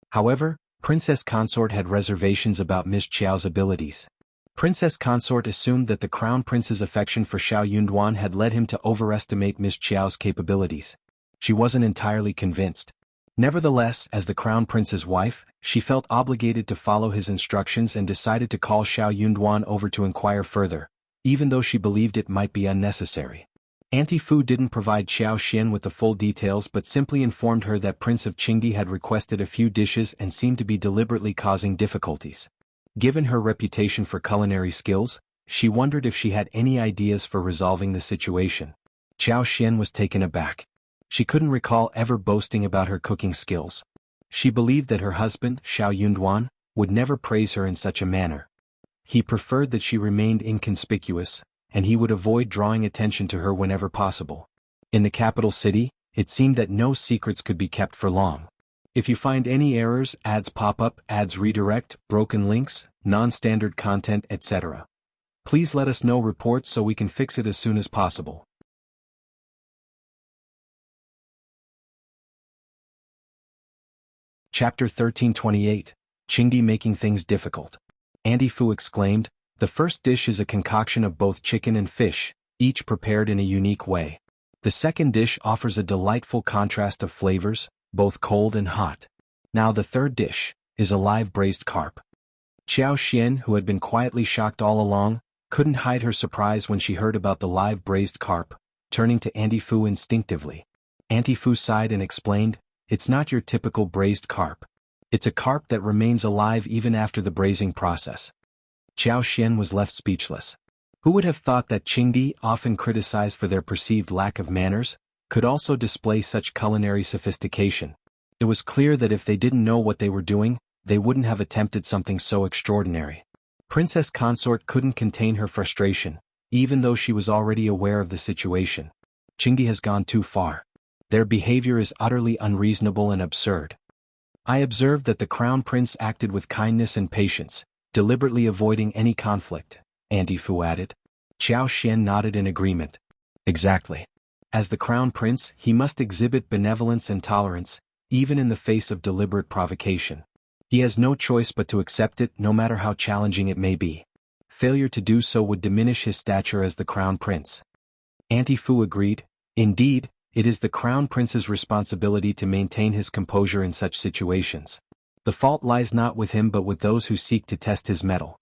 However, Princess Consort had reservations about Miss Qiao's abilities. Princess Consort assumed that the Crown Prince's affection for Xiao Yunduan had led him to overestimate Miss Qiao's capabilities. She wasn't entirely convinced. Nevertheless, as the Crown Prince's wife, she felt obligated to follow his instructions and decided to call Xiao Yunduan over to inquire further, even though she believed it might be unnecessary. Auntie Fu didn't provide Xiao Xian with the full details but simply informed her that Prince of Qingdi had requested a few dishes and seemed to be deliberately causing difficulties. Given her reputation for culinary skills, she wondered if she had any ideas for resolving the situation. Xiao Xian was taken aback. She couldn't recall ever boasting about her cooking skills. She believed that her husband, Xiao Yunduan, would never praise her in such a manner. He preferred that she remained inconspicuous, and he would avoid drawing attention to her whenever possible. In the capital city, it seemed that no secrets could be kept for long. If you find any errors, ads pop up, ads redirect, broken links, non-standard content, etc., please let us know reports so we can fix it as soon as possible. Chapter 1328, Qingdi making things difficult. Auntie Fu exclaimed, "The first dish is a concoction of both chicken and fish, each prepared in a unique way. The second dish offers a delightful contrast of flavors, both cold and hot. Now the third dish is a live braised carp." Xiao Xian, who had been quietly shocked all along, couldn't hide her surprise when she heard about the live braised carp, turning to Auntie Fu instinctively. Auntie Fu sighed and explained, "It's not your typical braised carp. It's a carp that remains alive even after the braising process." Xiao Xian was left speechless. Who would have thought that Qingdi, often criticized for their perceived lack of manners, could also display such culinary sophistication? It was clear that if they didn't know what they were doing, they wouldn't have attempted something so extraordinary. Princess Consort couldn't contain her frustration, even though she was already aware of the situation. Qingdi has gone too far. Their behavior is utterly unreasonable and absurd. I observed that the Crown Prince acted with kindness and patience, deliberately avoiding any conflict, Auntie Fu added. Xiao Xian nodded in agreement. Exactly. As the Crown Prince, he must exhibit benevolence and tolerance, even in the face of deliberate provocation. He has no choice but to accept it, no matter how challenging it may be. Failure to do so would diminish his stature as the Crown Prince. Auntie Fu agreed. Indeed, it is the Crown Prince's responsibility to maintain his composure in such situations. The fault lies not with him but with those who seek to test his mettle.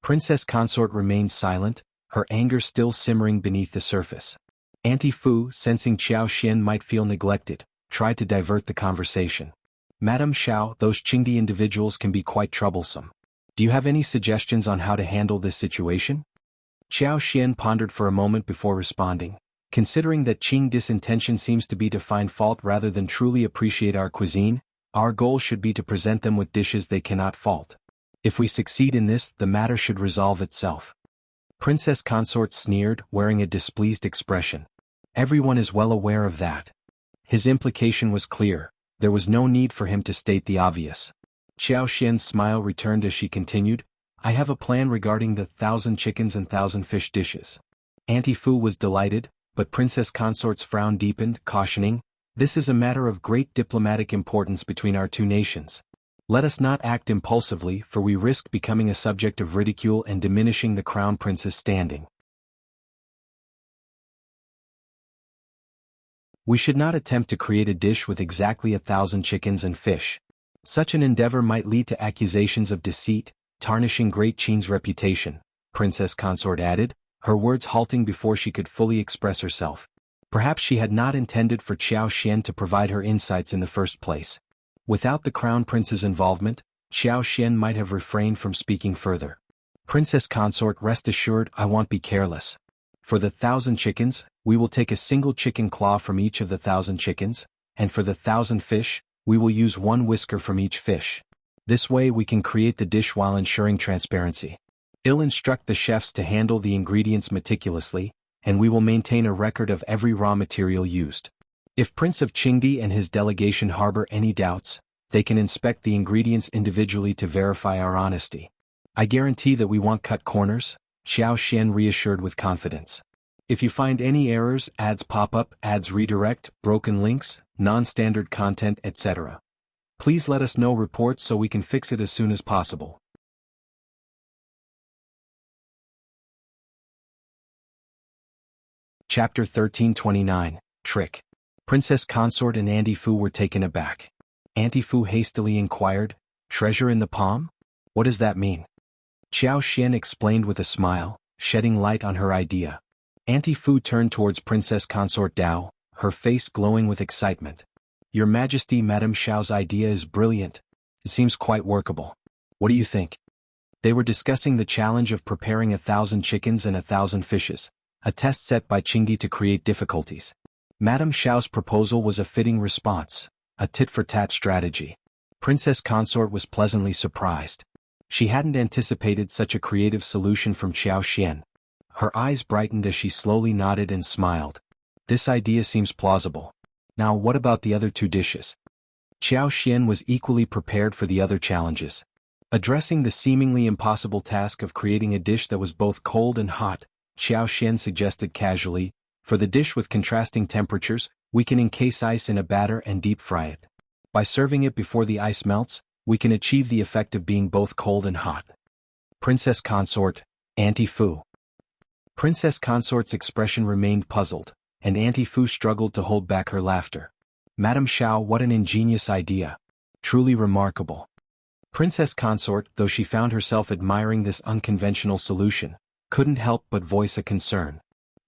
Princess Consort remained silent, her anger still simmering beneath the surface. Auntie Fu, sensing Xiao Xian might feel neglected, tried to divert the conversation. Madame Xiao, those Qingdi individuals can be quite troublesome. Do you have any suggestions on how to handle this situation? Xiao Xian pondered for a moment before responding. Considering that Qingdi's intention seems to be to find fault rather than truly appreciate our cuisine, our goal should be to present them with dishes they cannot fault. If we succeed in this, the matter should resolve itself. Princess Consort sneered, wearing a displeased expression. Everyone is well aware of that. His implication was clear. There was no need for him to state the obvious. Xiao Xian's smile returned as she continued. I have a plan regarding the 1,000 chickens and 1,000 fish dishes. Auntie Fu was delighted, but Princess Consort's frown deepened, cautioning, this is a matter of great diplomatic importance between our two nations. Let us not act impulsively, for we risk becoming a subject of ridicule and diminishing the Crown Prince's standing. We should not attempt to create a dish with exactly 1,000 chickens and fish. Such an endeavor might lead to accusations of deceit, tarnishing Great Qing's reputation, Princess Consort added, her words halting before she could fully express herself. Perhaps she had not intended for Xiao Xian to provide her insights in the first place. Without the Crown Prince's involvement, Xiao Xian might have refrained from speaking further. Princess Consort, rest assured, I won't be careless. For the 1,000 chickens, we will take a single chicken claw from each of the 1,000 chickens, and for the 1,000 fish, we will use one whisker from each fish. This way we can create the dish while ensuring transparency. I'll instruct the chefs to handle the ingredients meticulously, and we will maintain a record of every raw material used. If Prince of Qingdi and his delegation harbor any doubts, they can inspect the ingredients individually to verify our honesty. I guarantee that we won't cut corners, Xiao Xian reassured with confidence. If you find any errors, ads pop up, ads redirect, broken links, non-standard content, etc., please let us know reports so we can fix it as soon as possible. Chapter 1329, Trick. Princess Consort and Auntie Fu were taken aback. Auntie Fu hastily inquired, treasure in the palm? What does that mean? Xiao Xian explained with a smile, shedding light on her idea. Auntie Fu turned towards Princess Consort Dao, her face glowing with excitement. Your Majesty, Madame Xiao's idea is brilliant. It seems quite workable. What do you think? They were discussing the challenge of preparing 1,000 chickens and 1,000 fishes, a test set by Qingdi to create difficulties. Madame Xiao's proposal was a fitting response, a tit-for-tat strategy. Princess Consort was pleasantly surprised. She hadn't anticipated such a creative solution from Xiao Xian. Her eyes brightened as she slowly nodded and smiled. This idea seems plausible. Now what about the other two dishes? Xiao Xian was equally prepared for the other challenges. Addressing the seemingly impossible task of creating a dish that was both cold and hot, Xiao Xian suggested casually, for the dish with contrasting temperatures, we can encase ice in a batter and deep fry it. By serving it before the ice melts, we can achieve the effect of being both cold and hot. Princess Consort, Auntie Fu. Princess Consort's expression remained puzzled, and Auntie Fu struggled to hold back her laughter. Madame Xiao, what an ingenious idea. Truly remarkable. Princess Consort, though she found herself admiring this unconventional solution, couldn't help but voice a concern.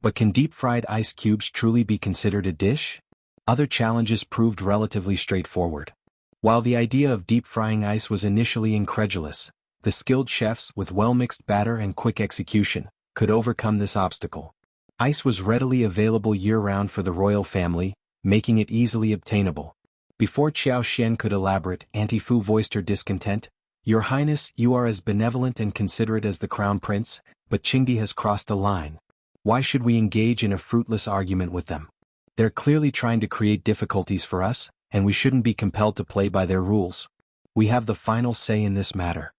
But can deep-fried ice cubes truly be considered a dish? Other challenges proved relatively straightforward. While the idea of deep-frying ice was initially incredulous, the skilled chefs, with well-mixed batter and quick execution, could overcome this obstacle. Ice was readily available year-round for the royal family, making it easily obtainable. Before Xiao Xian could elaborate, Auntie Fu voiced her discontent. Your Highness, you are as benevolent and considerate as the Crown Prince, but Qingdi has crossed a line. Why should we engage in a fruitless argument with them? They're clearly trying to create difficulties for us, and we shouldn't be compelled to play by their rules. We have the final say in this matter.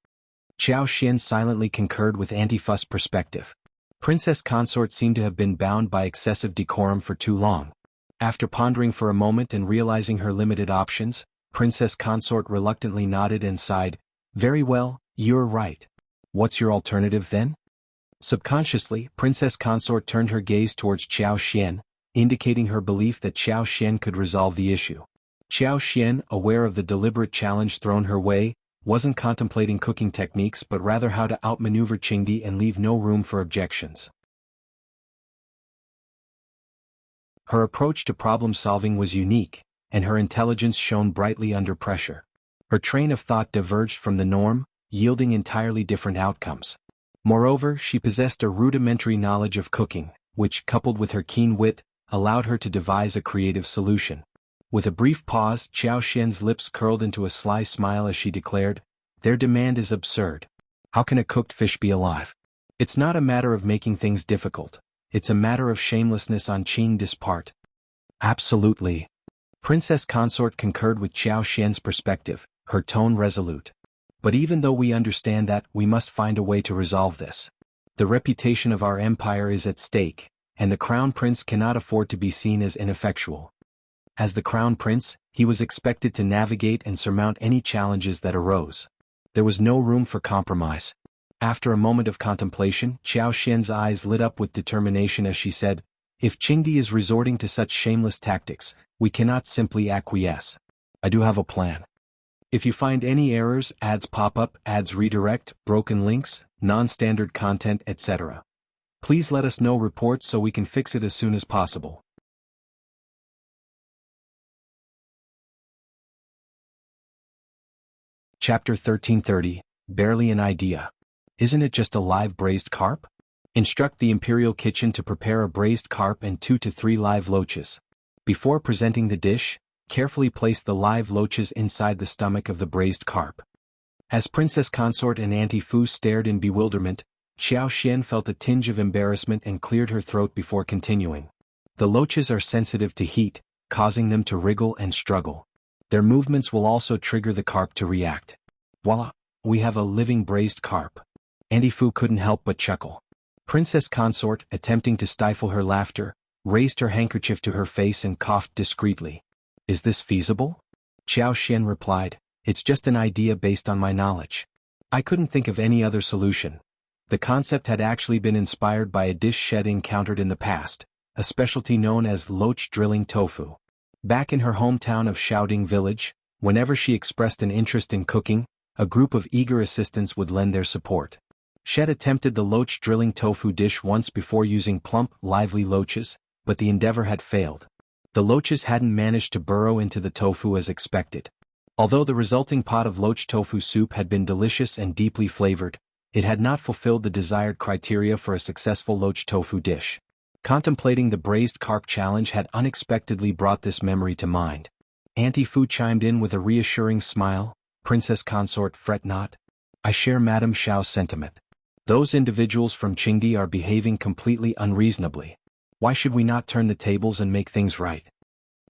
Xiao Xian silently concurred with Auntie Fu's perspective. Princess Consort seemed to have been bound by excessive decorum for too long. After pondering for a moment and realizing her limited options, Princess Consort reluctantly nodded and sighed. Very well, you're right. What's your alternative then? Subconsciously, Princess Consort turned her gaze towards Xiao Xian, indicating her belief that Xiao Xian could resolve the issue. Xiao Xian, aware of the deliberate challenge thrown her way, wasn't contemplating cooking techniques but rather how to outmaneuver Qingdi and leave no room for objections. Her approach to problem-solving was unique, and her intelligence shone brightly under pressure. Her train of thought diverged from the norm, yielding entirely different outcomes. Moreover, she possessed a rudimentary knowledge of cooking, which, coupled with her keen wit, allowed her to devise a creative solution. With a brief pause, Xiao Xian's lips curled into a sly smile as she declared, "Their demand is absurd. How can a cooked fish be alive? It's not a matter of making things difficult. It's a matter of shamelessness on Qingdi's part." Absolutely. Princess Consort concurred with Xiao Xian's perspective, her tone resolute. But even though we understand that, we must find a way to resolve this. The reputation of our empire is at stake, and the Crown Prince cannot afford to be seen as ineffectual. As the Crown Prince, he was expected to navigate and surmount any challenges that arose. There was no room for compromise. After a moment of contemplation, Xiao Xian's eyes lit up with determination as she said, "If Qingdi is resorting to such shameless tactics, we cannot simply acquiesce. I do have a plan. If you find any errors, ads pop up, ads redirect, broken links, non-standard content, etc., please let us know reports so we can fix it as soon as possible." Chapter 1330, Barely an Idea. Isn't it just a live braised carp? Instruct the Imperial Kitchen to prepare a braised carp and 2 to 3 live loaches. Before presenting the dish, carefully place the live loaches inside the stomach of the braised carp. As Princess Consort and Auntie Fu stared in bewilderment, Xiao Xian felt a tinge of embarrassment and cleared her throat before continuing. The loaches are sensitive to heat, causing them to wriggle and struggle. Their movements will also trigger the carp to react. Voila! We have a living braised carp. Auntie Fu couldn't help but chuckle. Princess Consort, attempting to stifle her laughter, raised her handkerchief to her face and coughed discreetly. "Is this feasible?" Xiao Xian replied, "It's just an idea based on my knowledge. I couldn't think of any other solution." The concept had actually been inspired by a dish Shed encountered in the past, a specialty known as loach drilling tofu. Back in her hometown of Shaoding Village, whenever she expressed an interest in cooking, a group of eager assistants would lend their support. Shed attempted the loach drilling tofu dish once before using plump, lively loaches, but the endeavor had failed. The loaches hadn't managed to burrow into the tofu as expected. Although the resulting pot of loach tofu soup had been delicious and deeply flavored, it had not fulfilled the desired criteria for a successful loach tofu dish. Contemplating the braised carp challenge had unexpectedly brought this memory to mind. Auntie Fu chimed in with a reassuring smile, "Princess Consort, fret not. I share Madame Xiao's sentiment. Those individuals from Qingdi are behaving completely unreasonably. Why should we not turn the tables and make things right?"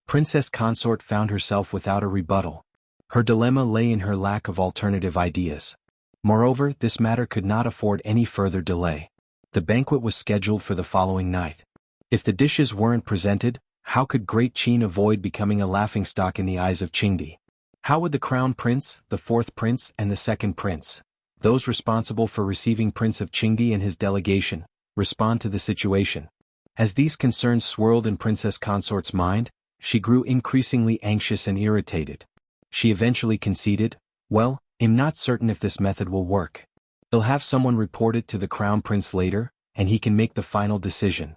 Princess Consort found herself without a rebuttal. Her dilemma lay in her lack of alternative ideas. Moreover, this matter could not afford any further delay. The banquet was scheduled for the following night. If the dishes weren't presented, how could Great Qin avoid becoming a laughingstock in the eyes of Qingdi? How would the Crown Prince, the 4th Prince and the 2nd Prince, those responsible for receiving Prince of Qingdi and his delegation, respond to the situation? As these concerns swirled in Princess Consort's mind, she grew increasingly anxious and irritated. She eventually conceded, "Well, I'm not certain if this method will work. They'll have someone report it to the Crown Prince later, and he can make the final decision."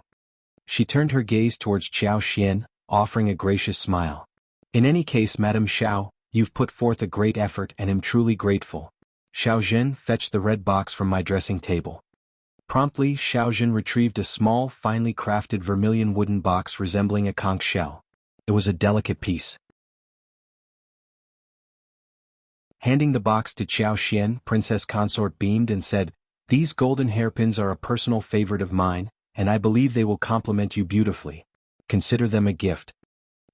She turned her gaze towards Xiao Xian, offering a gracious smile. "In any case, Madame Xiao, you've put forth a great effort and am truly grateful. Xiao Zhen, fetch the red box from my dressing table." Promptly, Xiao Zhen retrieved a small, finely crafted vermilion wooden box resembling a conch shell. It was a delicate piece. Handing the box to Xiao Xian, Princess Consort beamed and said, "These golden hairpins are a personal favorite of mine, and I believe they will complement you beautifully. Consider them a gift."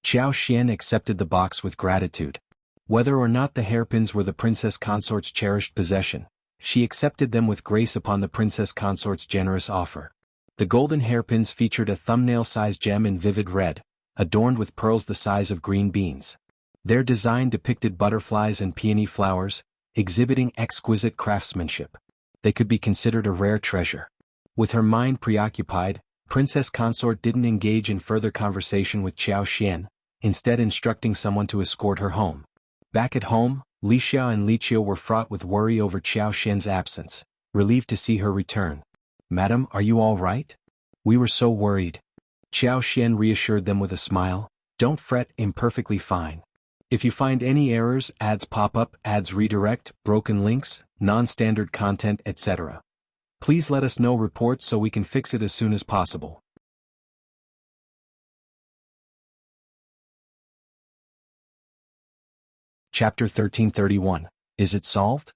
Xiao Xian accepted the box with gratitude. Whether or not the hairpins were the Princess Consort's cherished possession, she accepted them with grace upon the Princess Consort's generous offer. The golden hairpins featured a thumbnail-sized gem in vivid red, adorned with pearls the size of green beans. Their design depicted butterflies and peony flowers, exhibiting exquisite craftsmanship. They could be considered a rare treasure. With her mind preoccupied, Princess Consort didn't engage in further conversation with Xiao Xian, instead instructing someone to escort her home. Back at home, Li Xiao and Li Qiu were fraught with worry over Xiao Xian's absence, relieved to see her return. "Madam, are you all right? We were so worried." Xiao Xian reassured them with a smile. "Don't fret, I'm perfectly fine. If you find any errors, ads pop up, ads redirect, broken links, non-standard content, etc., please let us know reports so we can fix it as soon as possible." Chapter 1331. Is it solved?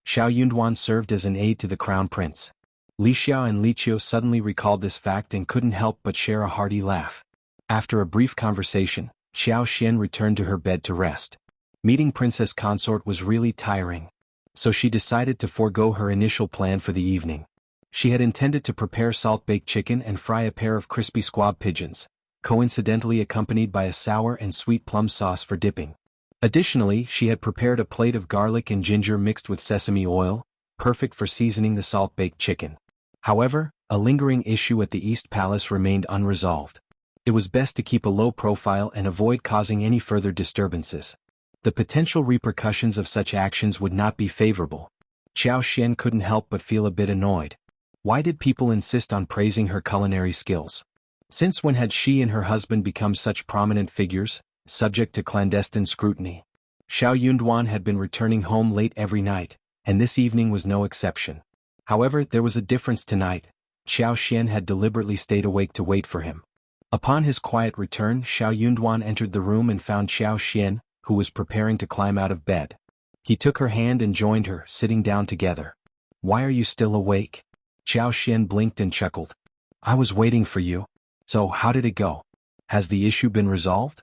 Xiao Yunduan served as an aide to the Crown Prince. Li Xiao and Li Qiu suddenly recalled this fact and couldn't help but share a hearty laugh. After a brief conversation, Xiao Xian returned to her bed to rest. Meeting Princess Consort was really tiring, so she decided to forego her initial plan for the evening. She had intended to prepare salt-baked chicken and fry a pair of crispy squab pigeons, coincidentally accompanied by a sour and sweet plum sauce for dipping. Additionally, she had prepared a plate of garlic and ginger mixed with sesame oil, perfect for seasoning the salt-baked chicken. However, a lingering issue at the East Palace remained unresolved. It was best to keep a low profile and avoid causing any further disturbances. The potential repercussions of such actions would not be favorable. Xiao Xian couldn't help but feel a bit annoyed. Why did people insist on praising her culinary skills? Since when had she and her husband become such prominent figures, subject to clandestine scrutiny? Xiao Yunduan had been returning home late every night, and this evening was no exception. However, there was a difference tonight. Xiao Xian had deliberately stayed awake to wait for him. Upon his quiet return, Xiao Yunduan entered the room and found Xiao Xian, who was preparing to climb out of bed. He took her hand and joined her, sitting down together. "Why are you still awake?" Xiao Xian blinked and chuckled. "I was waiting for you. So, how did it go? Has the issue been resolved?"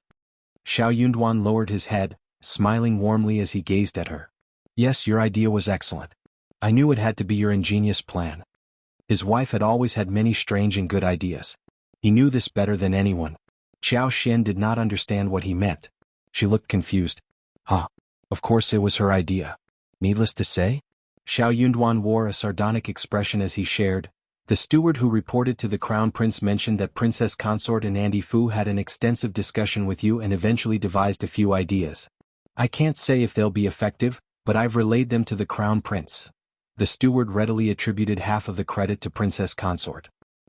Xiao Yunduan lowered his head, smiling warmly as he gazed at her. "Yes, your idea was excellent. I knew it had to be your ingenious plan." His wife had always had many strange and good ideas. He knew this better than anyone. Xiao Xian did not understand what he meant. She looked confused. "Huh. Of course it was her idea. Needless to say?" Xiao Yunduan wore a sardonic expression as he shared. "The steward who reported to the Crown Prince mentioned that Princess Consort and Auntie Fu had an extensive discussion with you and eventually devised a few ideas. I can't say if they'll be effective, but I've relayed them to the Crown Prince." The steward readily attributed half of the credit to Princess Consort.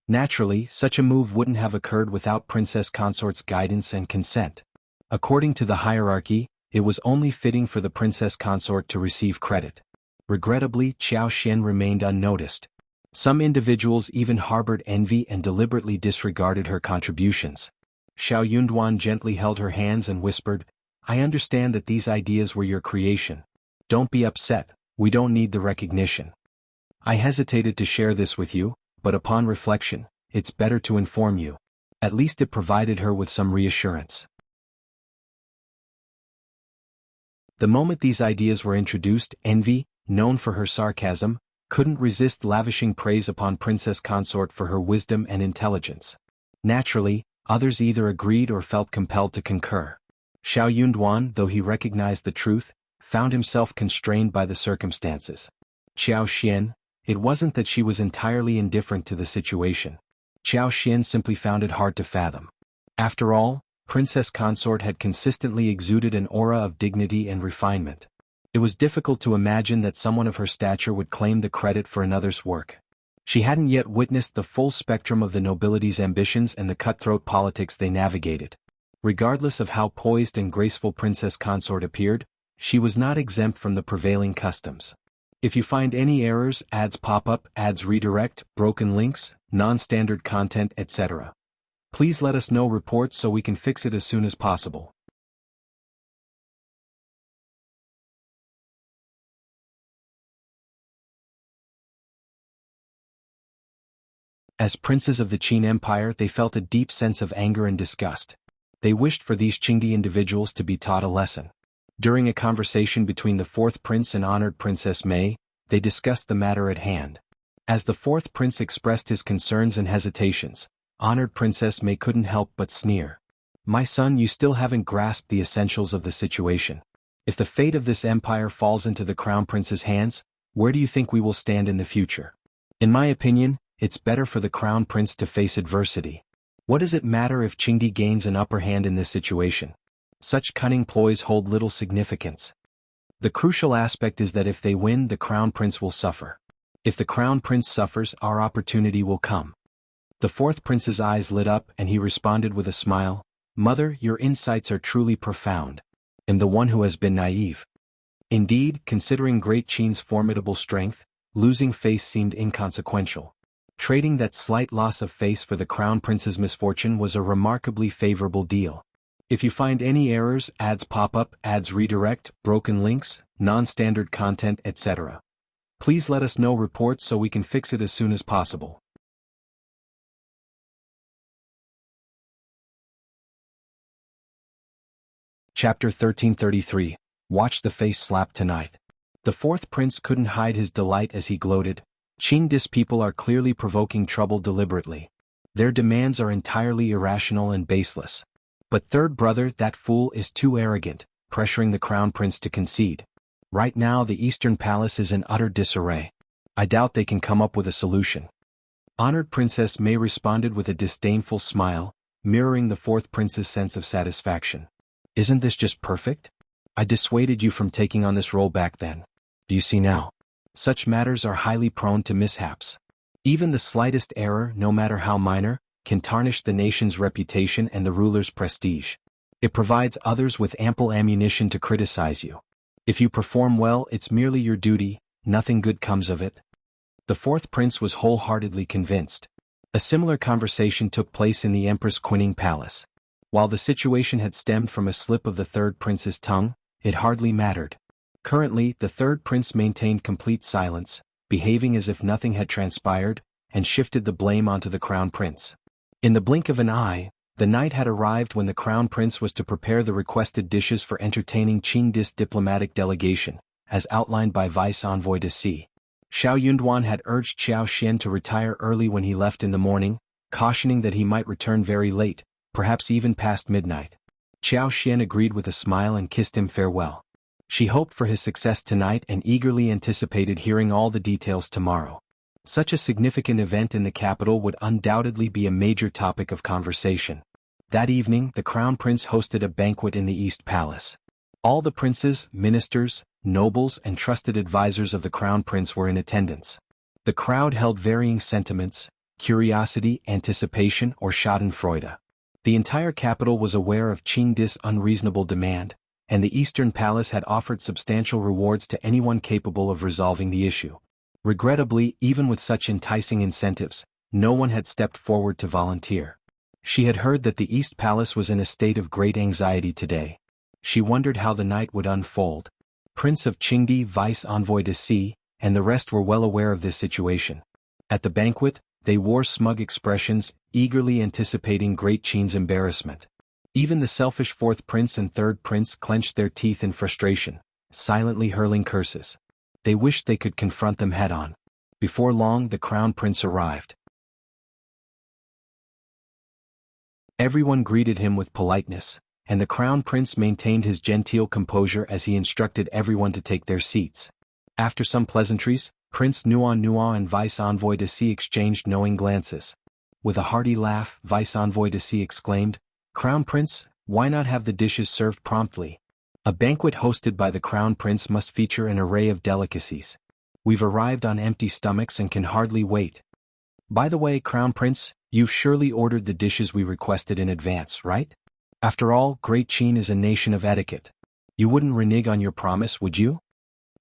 Naturally, such a move wouldn't have occurred without Princess Consort's guidance and consent. According to the hierarchy, it was only fitting for the Princess Consort to receive credit. Regrettably, Xiao Xian remained unnoticed. Some individuals even harbored envy and deliberately disregarded her contributions. Xiao Yunduan gently held her hands and whispered, "I understand that these ideas were your creation. Don't be upset, we don't need the recognition. I hesitated to share this with you, but upon reflection, it's better to inform you." At least it provided her with some reassurance. The moment these ideas were introduced, Envy, known for her sarcasm, couldn't resist lavishing praise upon Princess Consort for her wisdom and intelligence. Naturally, others either agreed or felt compelled to concur. Xiao Yunduan, though he recognized the truth, found himself constrained by the circumstances. Xiao Xian, it wasn't that she was entirely indifferent to the situation. Xiao Xian simply found it hard to fathom. After all, Princess Consort had consistently exuded an aura of dignity and refinement. It was difficult to imagine that someone of her stature would claim the credit for another's work. She hadn't yet witnessed the full spectrum of the nobility's ambitions and the cutthroat politics they navigated. Regardless of how poised and graceful Princess Consort appeared, she was not exempt from the prevailing customs. If you find any errors, ads pop up, ads redirect, broken links, non-standard content, etc., please let us know reports so we can fix it as soon as possible. As princes of the Qin Empire, they felt a deep sense of anger and disgust. They wished for these Qingdi individuals to be taught a lesson. During a conversation between the fourth prince and honored Princess Mei, they discussed the matter at hand. As the fourth prince expressed his concerns and hesitations, honored Princess Mei couldn't help but sneer. "My son, you still haven't grasped the essentials of the situation. If the fate of this empire falls into the crown prince's hands, where do you think we will stand in the future? In my opinion, it's better for the crown prince to face adversity. What does it matter if Qingdi gains an upper hand in this situation? Such cunning ploys hold little significance. The crucial aspect is that if they win, the crown prince will suffer. If the crown prince suffers, our opportunity will come." The fourth prince's eyes lit up and he responded with a smile, "Mother, your insights are truly profound. I'm the one who has been naive." Indeed, considering Great Qin's formidable strength, losing face seemed inconsequential. Trading that slight loss of face for the crown prince's misfortune was a remarkably favorable deal. If you find any errors, ads pop up, ads redirect, broken links, non-standard content, etc., please let us know reports so we can fix it as soon as possible. Chapter 1333. Watch the face slap tonight. The fourth prince couldn't hide his delight as he gloated. Qingdi's people are clearly provoking trouble deliberately. Their demands are entirely irrational and baseless. But third brother, that fool is too arrogant, pressuring the crown prince to concede. Right now the Eastern Palace is in utter disarray. I doubt they can come up with a solution. Honored Princess Mei responded with a disdainful smile, mirroring the fourth prince's sense of satisfaction. "Isn't this just perfect? I dissuaded you from taking on this role back then. Do you see now? Such matters are highly prone to mishaps. Even the slightest error, no matter how minor, can tarnish the nation's reputation and the ruler's prestige. It provides others with ample ammunition to criticize you. If you perform well, it's merely your duty, nothing good comes of it." The fourth prince was wholeheartedly convinced. A similar conversation took place in the Empress Qingdi Palace. While the situation had stemmed from a slip of the third prince's tongue, it hardly mattered. Currently, the third prince maintained complete silence, behaving as if nothing had transpired, and shifted the blame onto the crown prince. In the blink of an eye, the night had arrived when the crown prince was to prepare the requested dishes for entertaining Qingdi's diplomatic delegation, as outlined by Vice Envoy de C. Xiao Yunduan had urged Xiao Xian to retire early when he left in the morning, cautioning that he might return very late, perhaps even past midnight. Xiao Xian agreed with a smile and kissed him farewell. She hoped for his success tonight and eagerly anticipated hearing all the details tomorrow. Such a significant event in the capital would undoubtedly be a major topic of conversation. That evening, the crown prince hosted a banquet in the East Palace. All the princes, ministers, nobles, and trusted advisors of the crown prince were in attendance. The crowd held varying sentiments: curiosity, anticipation, or schadenfreude. The entire capital was aware of Qingdi's unreasonable demand, and the Eastern Palace had offered substantial rewards to anyone capable of resolving the issue. Regrettably, even with such enticing incentives, no one had stepped forward to volunteer. She had heard that the East Palace was in a state of great anxiety today. She wondered how the night would unfold. Prince of Qingdi, Vice Envoy de C, and the rest were well aware of this situation. At the banquet, they wore smug expressions, eagerly anticipating Great Qin's embarrassment. Even the selfish fourth prince and third prince clenched their teeth in frustration, silently hurling curses. They wished they could confront them head-on. Before long, the crown prince arrived. Everyone greeted him with politeness, and the crown prince maintained his genteel composure as he instructed everyone to take their seats. After some pleasantries, Prince Nuan and Vice Envoy de C exchanged knowing glances. With a hearty laugh, Vice Envoy de C exclaimed, "Crown Prince, why not have the dishes served promptly? A banquet hosted by the Crown Prince must feature an array of delicacies. We've arrived on empty stomachs and can hardly wait. By the way, Crown Prince, you've surely ordered the dishes we requested in advance, right? After all, Great Qin is a nation of etiquette. You wouldn't renege on your promise, would you?"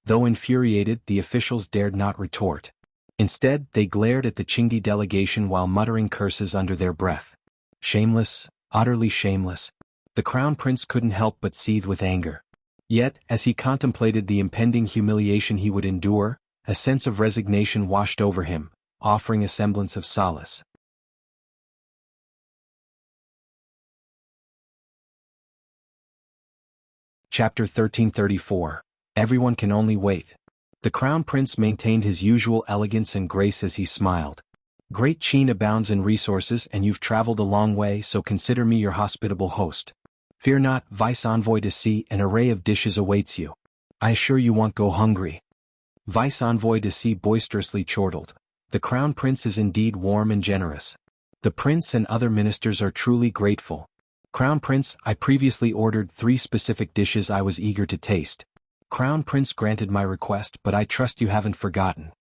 Though infuriated, the officials dared not retort. Instead, they glared at the Qingdi delegation while muttering curses under their breath. Shameless, utterly shameless. The Crown Prince couldn't help but seethe with anger. Yet, as he contemplated the impending humiliation he would endure, a sense of resignation washed over him, offering a semblance of solace. Chapter 1334. Everyone can only wait. The Crown Prince maintained his usual elegance and grace as he smiled. Great Qin abounds in resources and you've traveled a long way, so consider me your hospitable host. Fear not, Vice Envoy to see, an array of dishes awaits you. I assure you won't go hungry. Vice Envoy to see boisterously chortled. The Crown Prince is indeed warm and generous. The Prince and other ministers are truly grateful. Crown Prince, I previously ordered 3 specific dishes I was eager to taste. Crown Prince granted my request, but I trust you haven't forgotten.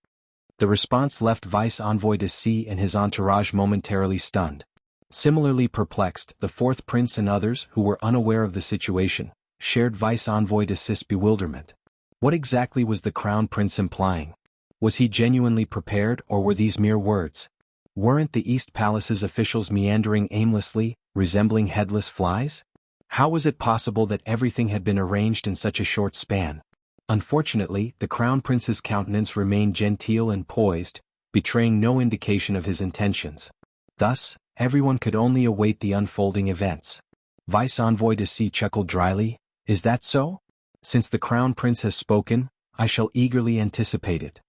The response left Vice Envoy to see and his entourage momentarily stunned. Similarly perplexed, the 4th Prince and others, who were unaware of the situation, shared Vice Envoy to Sis' bewilderment. What exactly was the Crown Prince implying? Was he genuinely prepared, or were these mere words? Weren't the East Palace's officials meandering aimlessly, resembling headless flies? How was it possible that everything had been arranged in such a short span? Unfortunately, the Crown Prince's countenance remained genteel and poised, betraying no indication of his intentions. Thus, everyone could only await the unfolding events. Vice Envoy to see chuckled dryly, is that so? Since the Crown Prince has spoken, I shall eagerly anticipate it.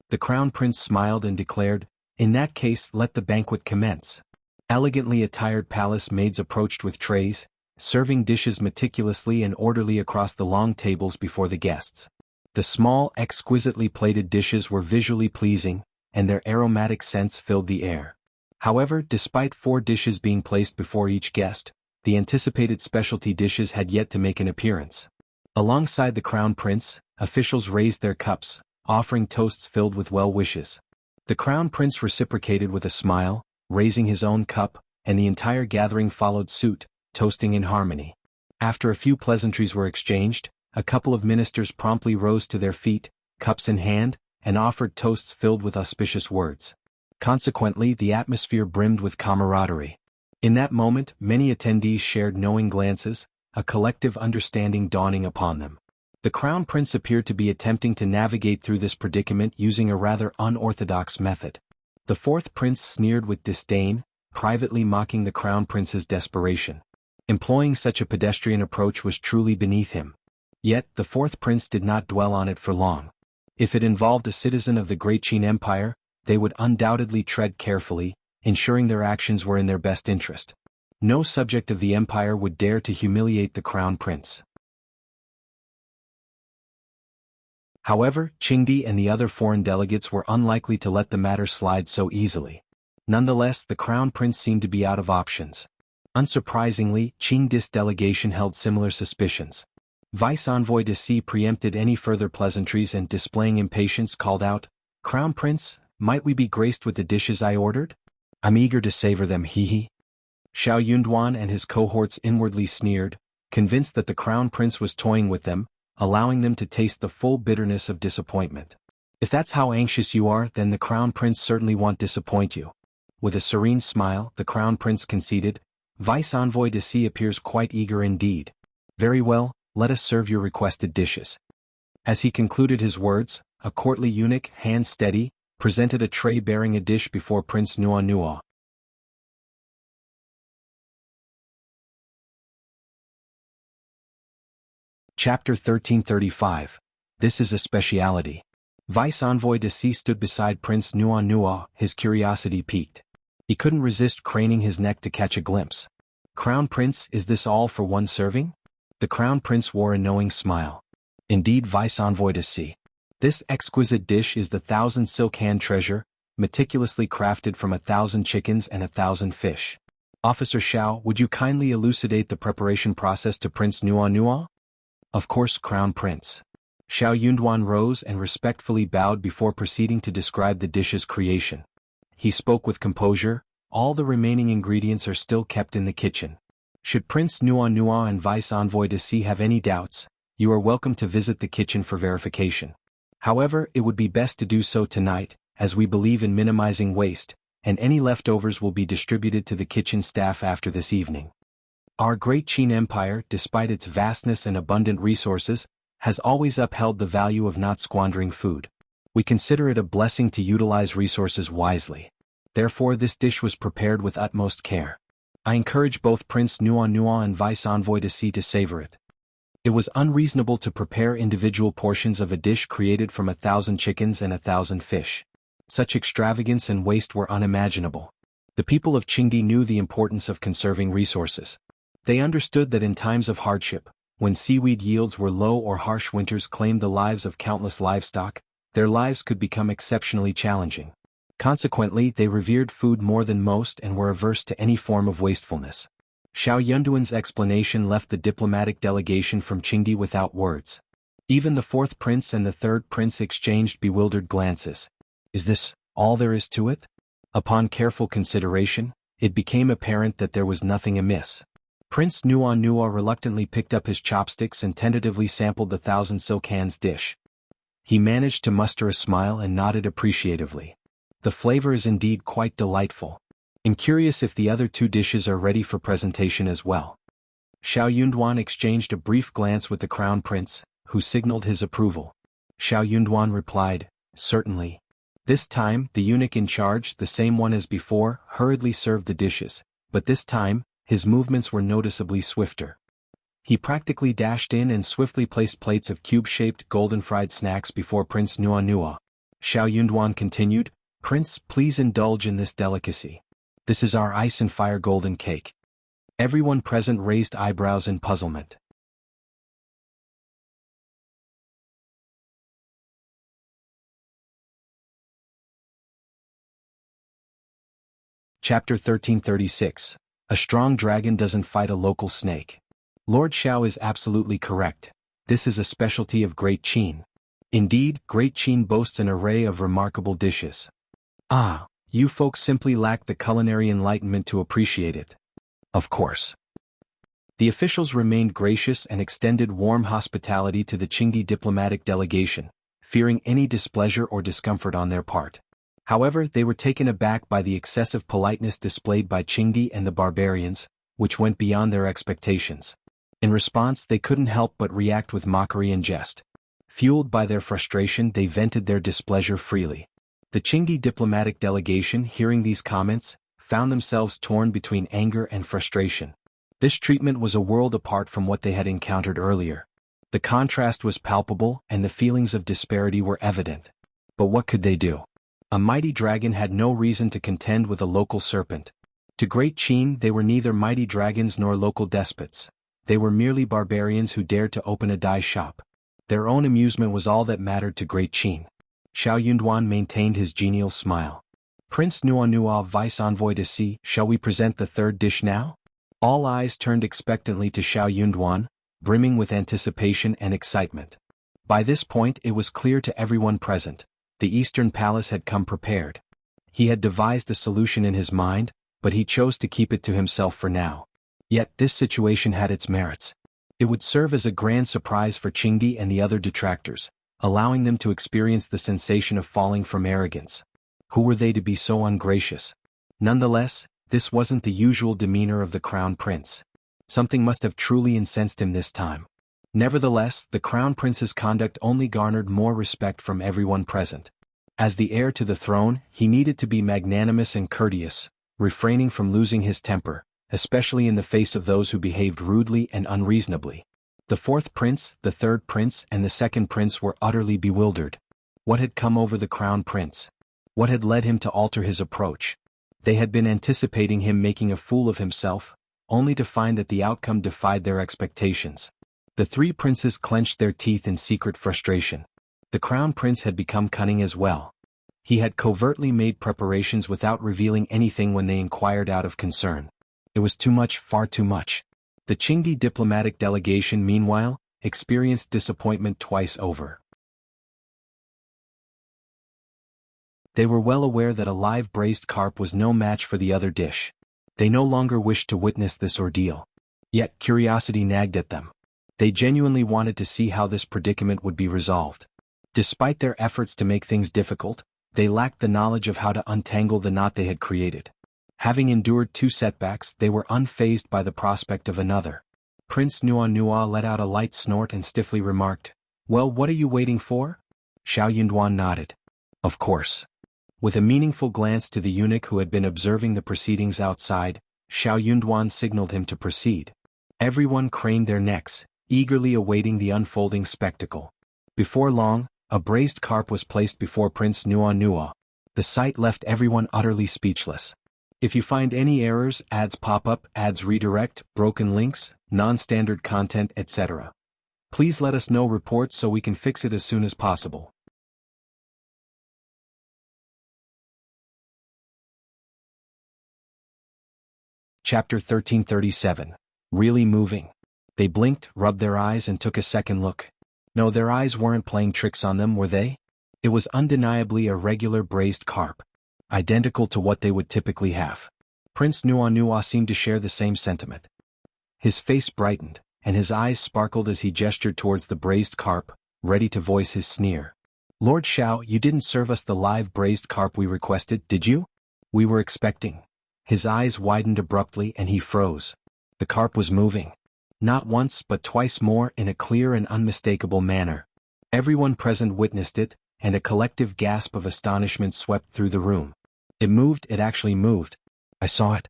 The Crown Prince smiled and declared, in that case let the banquet commence. Elegantly attired palace maids approached with trays, serving dishes meticulously and orderly across the long tables before the guests. The small, exquisitely plated dishes were visually pleasing, and their aromatic scents filled the air. However, despite 4 dishes being placed before each guest, the anticipated specialty dishes had yet to make an appearance. Alongside the Crown Prince, officials raised their cups, offering toasts filled with well wishes. The Crown Prince reciprocated with a smile, raising his own cup, and the entire gathering followed suit, toasting in harmony. After a few pleasantries were exchanged, a couple of ministers promptly rose to their feet, cups in hand, and offered toasts filled with auspicious words. Consequently, the atmosphere brimmed with camaraderie. In that moment, many attendees shared knowing glances, a collective understanding dawning upon them. The Crown Prince appeared to be attempting to navigate through this predicament using a rather unorthodox method. The 4th Prince sneered with disdain, privately mocking the Crown Prince's desperation. Employing such a pedestrian approach was truly beneath him. Yet, the 4th Prince did not dwell on it for long. If it involved a citizen of the Great Qin Empire, they would undoubtedly tread carefully, ensuring their actions were in their best interest. No subject of the empire would dare to humiliate the Crown Prince. However, Qingdi and the other foreign delegates were unlikely to let the matter slide so easily. Nonetheless, the Crown Prince seemed to be out of options. Unsurprisingly, Qingdi's delegation held similar suspicions. Vice Envoy to see preempted any further pleasantries and displaying impatience called out, Crown Prince, might we be graced with the dishes I ordered? I'm eager to savor them, hee. Xiao Yunduan and his cohorts inwardly sneered, convinced that the Crown Prince was toying with them, allowing them to taste the full bitterness of disappointment. If that's how anxious you are, then the Crown Prince certainly won't disappoint you. With a serene smile, the Crown Prince conceded, Vice Envoy to see appears quite eager indeed. Very well, let us serve your requested dishes. As he concluded his words, a courtly eunuch, hands steady, presented a tray bearing a dish before Prince Nua. Chapter 1335. This is a speciality. Vice Envoy to see stood beside Prince Nua, his curiosity piqued. He couldn't resist craning his neck to catch a glimpse. Crown Prince, is this all for one serving? The Crown Prince wore a knowing smile. Indeed, Vice Envoy to see. This exquisite dish is the 1,000 silk hand treasure, meticulously crafted from 1,000 chickens and 1,000 fish. Officer Xiao, would you kindly elucidate the preparation process to Prince Nua? Of course, Crown Prince. Xiao Yunduan rose and respectfully bowed before proceeding to describe the dish's creation. He spoke with composure, all the remaining ingredients are still kept in the kitchen. Should Prince Nua and Vice Envoy to see have any doubts, you are welcome to visit the kitchen for verification. However, it would be best to do so tonight, as we believe in minimizing waste, and any leftovers will be distributed to the kitchen staff after this evening. Our great Qin Empire, despite its vastness and abundant resources, has always upheld the value of not squandering food. We consider it a blessing to utilize resources wisely. Therefore this dish was prepared with utmost care. I encourage both Prince Nuan and Vice Envoy to see to savor it. It was unreasonable to prepare individual portions of a dish created from 1,000 chickens and 1,000 fish. Such extravagance and waste were unimaginable. The people of Qingdi knew the importance of conserving resources. They understood that in times of hardship, when seaweed yields were low or harsh winters claimed the lives of countless livestock, their lives could become exceptionally challenging. Consequently, they revered food more than most and were averse to any form of wastefulness. Xiao Yunduan's explanation left the diplomatic delegation from Qingdi without words. Even the fourth prince and the third prince exchanged bewildered glances. Is this all there is to it? Upon careful consideration, it became apparent that there was nothing amiss. Prince Nuan reluctantly picked up his chopsticks and tentatively sampled the 1,000 silk hands dish. He managed to muster a smile and nodded appreciatively. The flavor is indeed quite delightful. I'm curious if the other 2 dishes are ready for presentation as well. Xiao Yunduan exchanged a brief glance with the crown prince, who signaled his approval. Xiao Yunduan replied, "Certainly." This time, the eunuch in charge, the same one as before, hurriedly served the dishes, but this time, his movements were noticeably swifter. He practically dashed in and swiftly placed plates of cube-shaped golden fried snacks before Prince Nuan. Xiao Yunduan continued, "Prince, please indulge in this delicacy. This is our ice and fire golden cake." Everyone present raised eyebrows in puzzlement. Chapter 1336. A strong dragon doesn't fight a local snake. Lord Xiao is absolutely correct. This is a specialty of Great Qin. Indeed, Great Qin boasts an array of remarkable dishes. Ah, you folks simply lack the culinary enlightenment to appreciate it. Of course. The officials remained gracious and extended warm hospitality to the Qingdi diplomatic delegation, fearing any displeasure or discomfort on their part. However, they were taken aback by the excessive politeness displayed by Qingdi and the barbarians, which went beyond their expectations. In response, they couldn't help but react with mockery and jest. Fueled by their frustration, they vented their displeasure freely. The Qingdi diplomatic delegation, hearing these comments, found themselves torn between anger and frustration. This treatment was a world apart from what they had encountered earlier. The contrast was palpable and the feelings of disparity were evident. But what could they do? A mighty dragon had no reason to contend with a local serpent. To Great Qin, they were neither mighty dragons nor local despots. They were merely barbarians who dared to open a dye shop. Their own amusement was all that mattered to Great Qin. Xiao Yunduan maintained his genial smile. Prince Nuan, Vice Envoy to see, shall we present the 3rd dish now? All eyes turned expectantly to Xiao Yunduan, brimming with anticipation and excitement. By this point it was clear to everyone present. The Eastern Palace had come prepared. He had devised a solution in his mind, but he chose to keep it to himself for now. Yet this situation had its merits. It would serve as a grand surprise for Qingdi and the other detractors, allowing them to experience the sensation of falling from arrogance. Who were they to be so ungracious? Nonetheless, this wasn't the usual demeanor of the crown prince. Something must have truly incensed him this time. Nevertheless, the crown prince's conduct only garnered more respect from everyone present. As the heir to the throne, he needed to be magnanimous and courteous, refraining from losing his temper, especially in the face of those who behaved rudely and unreasonably. The 4th prince, the 3rd prince, and the 2nd prince were utterly bewildered. What had come over the crown prince? What had led him to alter his approach? They had been anticipating him making a fool of himself, only to find that the outcome defied their expectations. The 3 princes clenched their teeth in secret frustration. The crown prince had become cunning as well. He had covertly made preparations without revealing anything when they inquired out of concern. It was too much, far too much. The Qingdi diplomatic delegation, meanwhile, experienced disappointment twice over. They were well aware that a live braised carp was no match for the other dish. They no longer wished to witness this ordeal. Yet curiosity nagged at them. They genuinely wanted to see how this predicament would be resolved. Despite their efforts to make things difficult, they lacked the knowledge of how to untangle the knot they had created. Having endured 2 setbacks, they were unfazed by the prospect of another. Prince Nuan let out a light snort and stiffly remarked, "Well, what are you waiting for?" Xiao Yunduan nodded. Of course. With a meaningful glance to the eunuch who had been observing the proceedings outside, Xiao Yunduan signaled him to proceed. Everyone craned their necks, eagerly awaiting the unfolding spectacle. Before long, a braised carp was placed before Prince Nua Nua. The sight left everyone utterly speechless. If you find any errors, ads pop up, ads redirect, broken links, non-standard content, etc., please let us know reports so we can fix it as soon as possible. Chapter 1337. Really moving. They blinked, rubbed their eyes and took a second look. No, their eyes weren't playing tricks on them, were they? It was undeniably a regular braised carp, identical to what they would typically have. Prince Nua Nua seemed to share the same sentiment. His face brightened, and his eyes sparkled as he gestured towards the braised carp, ready to voice his sneer. Lord Xiao, you didn't serve us the live braised carp we requested, did you? We were expecting. His eyes widened abruptly and he froze. The carp was moving. Not once but twice more in a clear and unmistakable manner. Everyone present witnessed it, and a collective gasp of astonishment swept through the room. It moved, it actually moved. I saw it.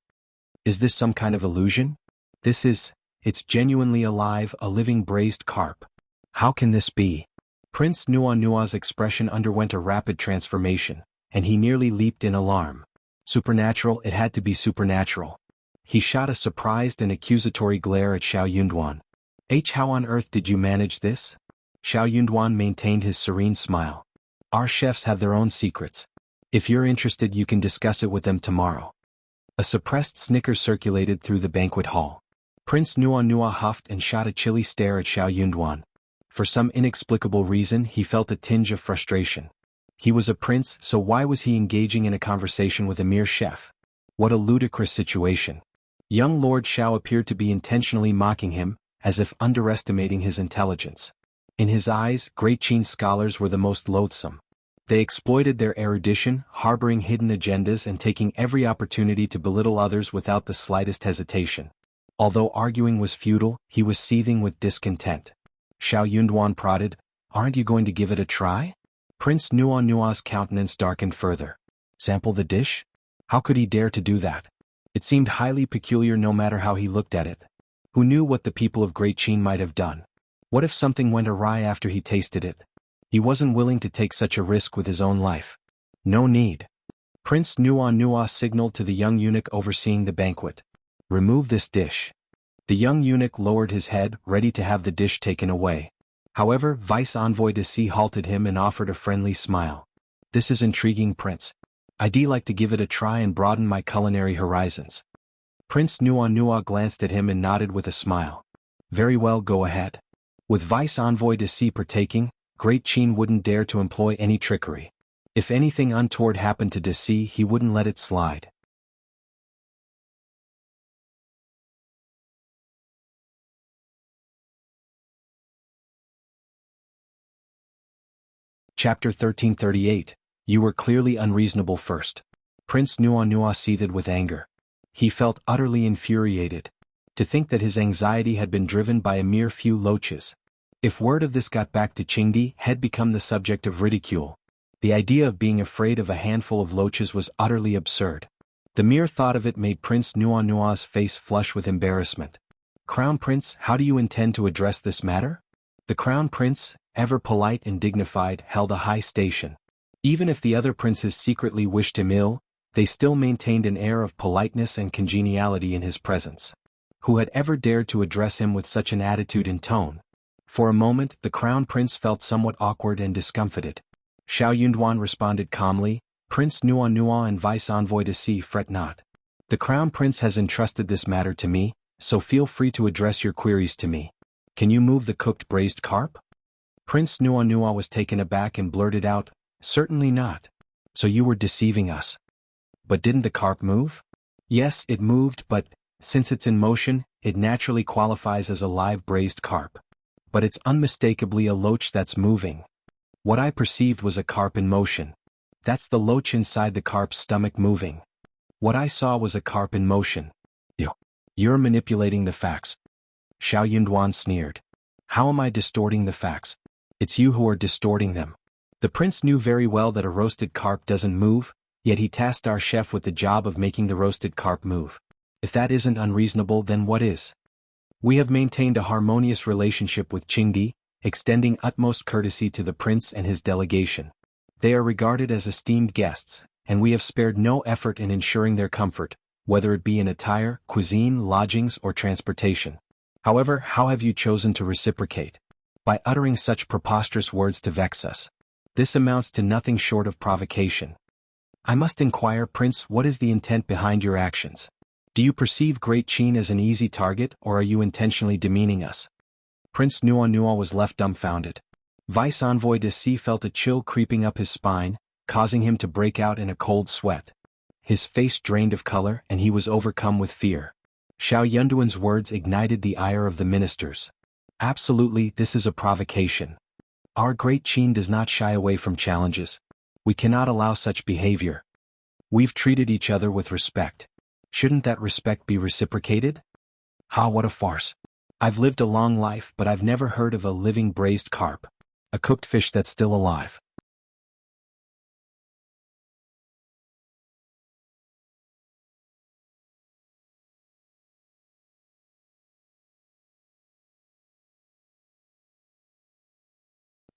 Is this some kind of illusion? It's genuinely alive, a living braised carp. How can this be? Prince Nua Nua's expression underwent a rapid transformation, and he nearly leaped in alarm. Supernatural, it had to be supernatural. He shot a surprised and accusatory glare at Xiao Yunduan. How on earth did you manage this? Xiao Yunduan maintained his serene smile. Our chefs have their own secrets. If you're interested, you can discuss it with them tomorrow. A suppressed snicker circulated through the banquet hall. Prince Nua Nua huffed and shot a chilly stare at Xiao Yunduan. For some inexplicable reason, he felt a tinge of frustration. He was a prince, so why was he engaging in a conversation with a mere chef? What a ludicrous situation. Young Lord Xiao appeared to be intentionally mocking him, as if underestimating his intelligence. In his eyes, Great Qin scholars were the most loathsome. They exploited their erudition, harboring hidden agendas and taking every opportunity to belittle others without the slightest hesitation. Although arguing was futile, he was seething with discontent. Xiao Yunduan prodded, "Aren't you going to give it a try?" Prince Nua Nua's countenance darkened further. Sample the dish? How could he dare to do that? It seemed highly peculiar no matter how he looked at it. Who knew what the people of Great Qin might have done? What if something went awry after he tasted it? He wasn't willing to take such a risk with his own life. No need. Prince Nua Nua signaled to the young eunuch overseeing the banquet. Remove this dish. The young eunuch lowered his head, ready to have the dish taken away. However, Vice Envoy Deci halted him and offered a friendly smile. This is intriguing, Prince. I'd like to give it a try and broaden my culinary horizons. Prince Nua Nua glanced at him and nodded with a smile. Very well, go ahead. With Vice Envoy Deci partaking, Great Qin wouldn't dare to employ any trickery. If anything untoward happened to Deci, he wouldn't let it slide. Chapter 1338. You were clearly unreasonable first. Prince Nua Nua seethed with anger. He felt utterly infuriated. To think that his anxiety had been driven by a mere few loaches. If word of this got back to Qingdi, had become the subject of ridicule. The idea of being afraid of a handful of loaches was utterly absurd. The mere thought of it made Prince Nua Nua's face flush with embarrassment. Crown Prince, how do you intend to address this matter? The Crown Prince, ever polite and dignified, held a high station. Even if the other princes secretly wished him ill, they still maintained an air of politeness and congeniality in his presence. Who had ever dared to address him with such an attitude and tone? For a moment, the Crown Prince felt somewhat awkward and discomfited. Xiao Yunduan responded calmly, Prince Nua Nua and Vice Envoy Deci, fret not. The Crown Prince has entrusted this matter to me, so feel free to address your queries to me. Can you move the cooked braised carp? Prince Nua Nua was taken aback and blurted out, certainly not. So you were deceiving us. But didn't the carp move? Yes, it moved, but, since it's in motion, it naturally qualifies as a live braised carp. But it's unmistakably a loach that's moving. What I perceived was a carp in motion. That's the loach inside the carp's stomach moving. What I saw was a carp in motion. You're manipulating the facts. Xiao Yunduan sneered. How am I distorting the facts? It's you who are distorting them. The prince knew very well that a roasted carp doesn't move, yet he tasked our chef with the job of making the roasted carp move. If that isn't unreasonable, then what is? We have maintained a harmonious relationship with Qingdi, extending utmost courtesy to the prince and his delegation. They are regarded as esteemed guests, and we have spared no effort in ensuring their comfort, whether it be in attire, cuisine, lodgings, or transportation. However, how have you chosen to reciprocate? By uttering such preposterous words to vex us. This amounts to nothing short of provocation. I must inquire, Prince, what is the intent behind your actions? Do you perceive Great Qin as an easy target, or are you intentionally demeaning us? Prince Nuan was left dumbfounded. Vice Envoy de C felt a chill creeping up his spine, causing him to break out in a cold sweat. His face drained of color and he was overcome with fear. Xiao Yunduan's words ignited the ire of the ministers. Absolutely, this is a provocation. Our Great Qin does not shy away from challenges. We cannot allow such behavior. We've treated each other with respect. Shouldn't that respect be reciprocated? Ha, what a farce. I've lived a long life, but I've never heard of a living braised carp. A cooked fish that's still alive.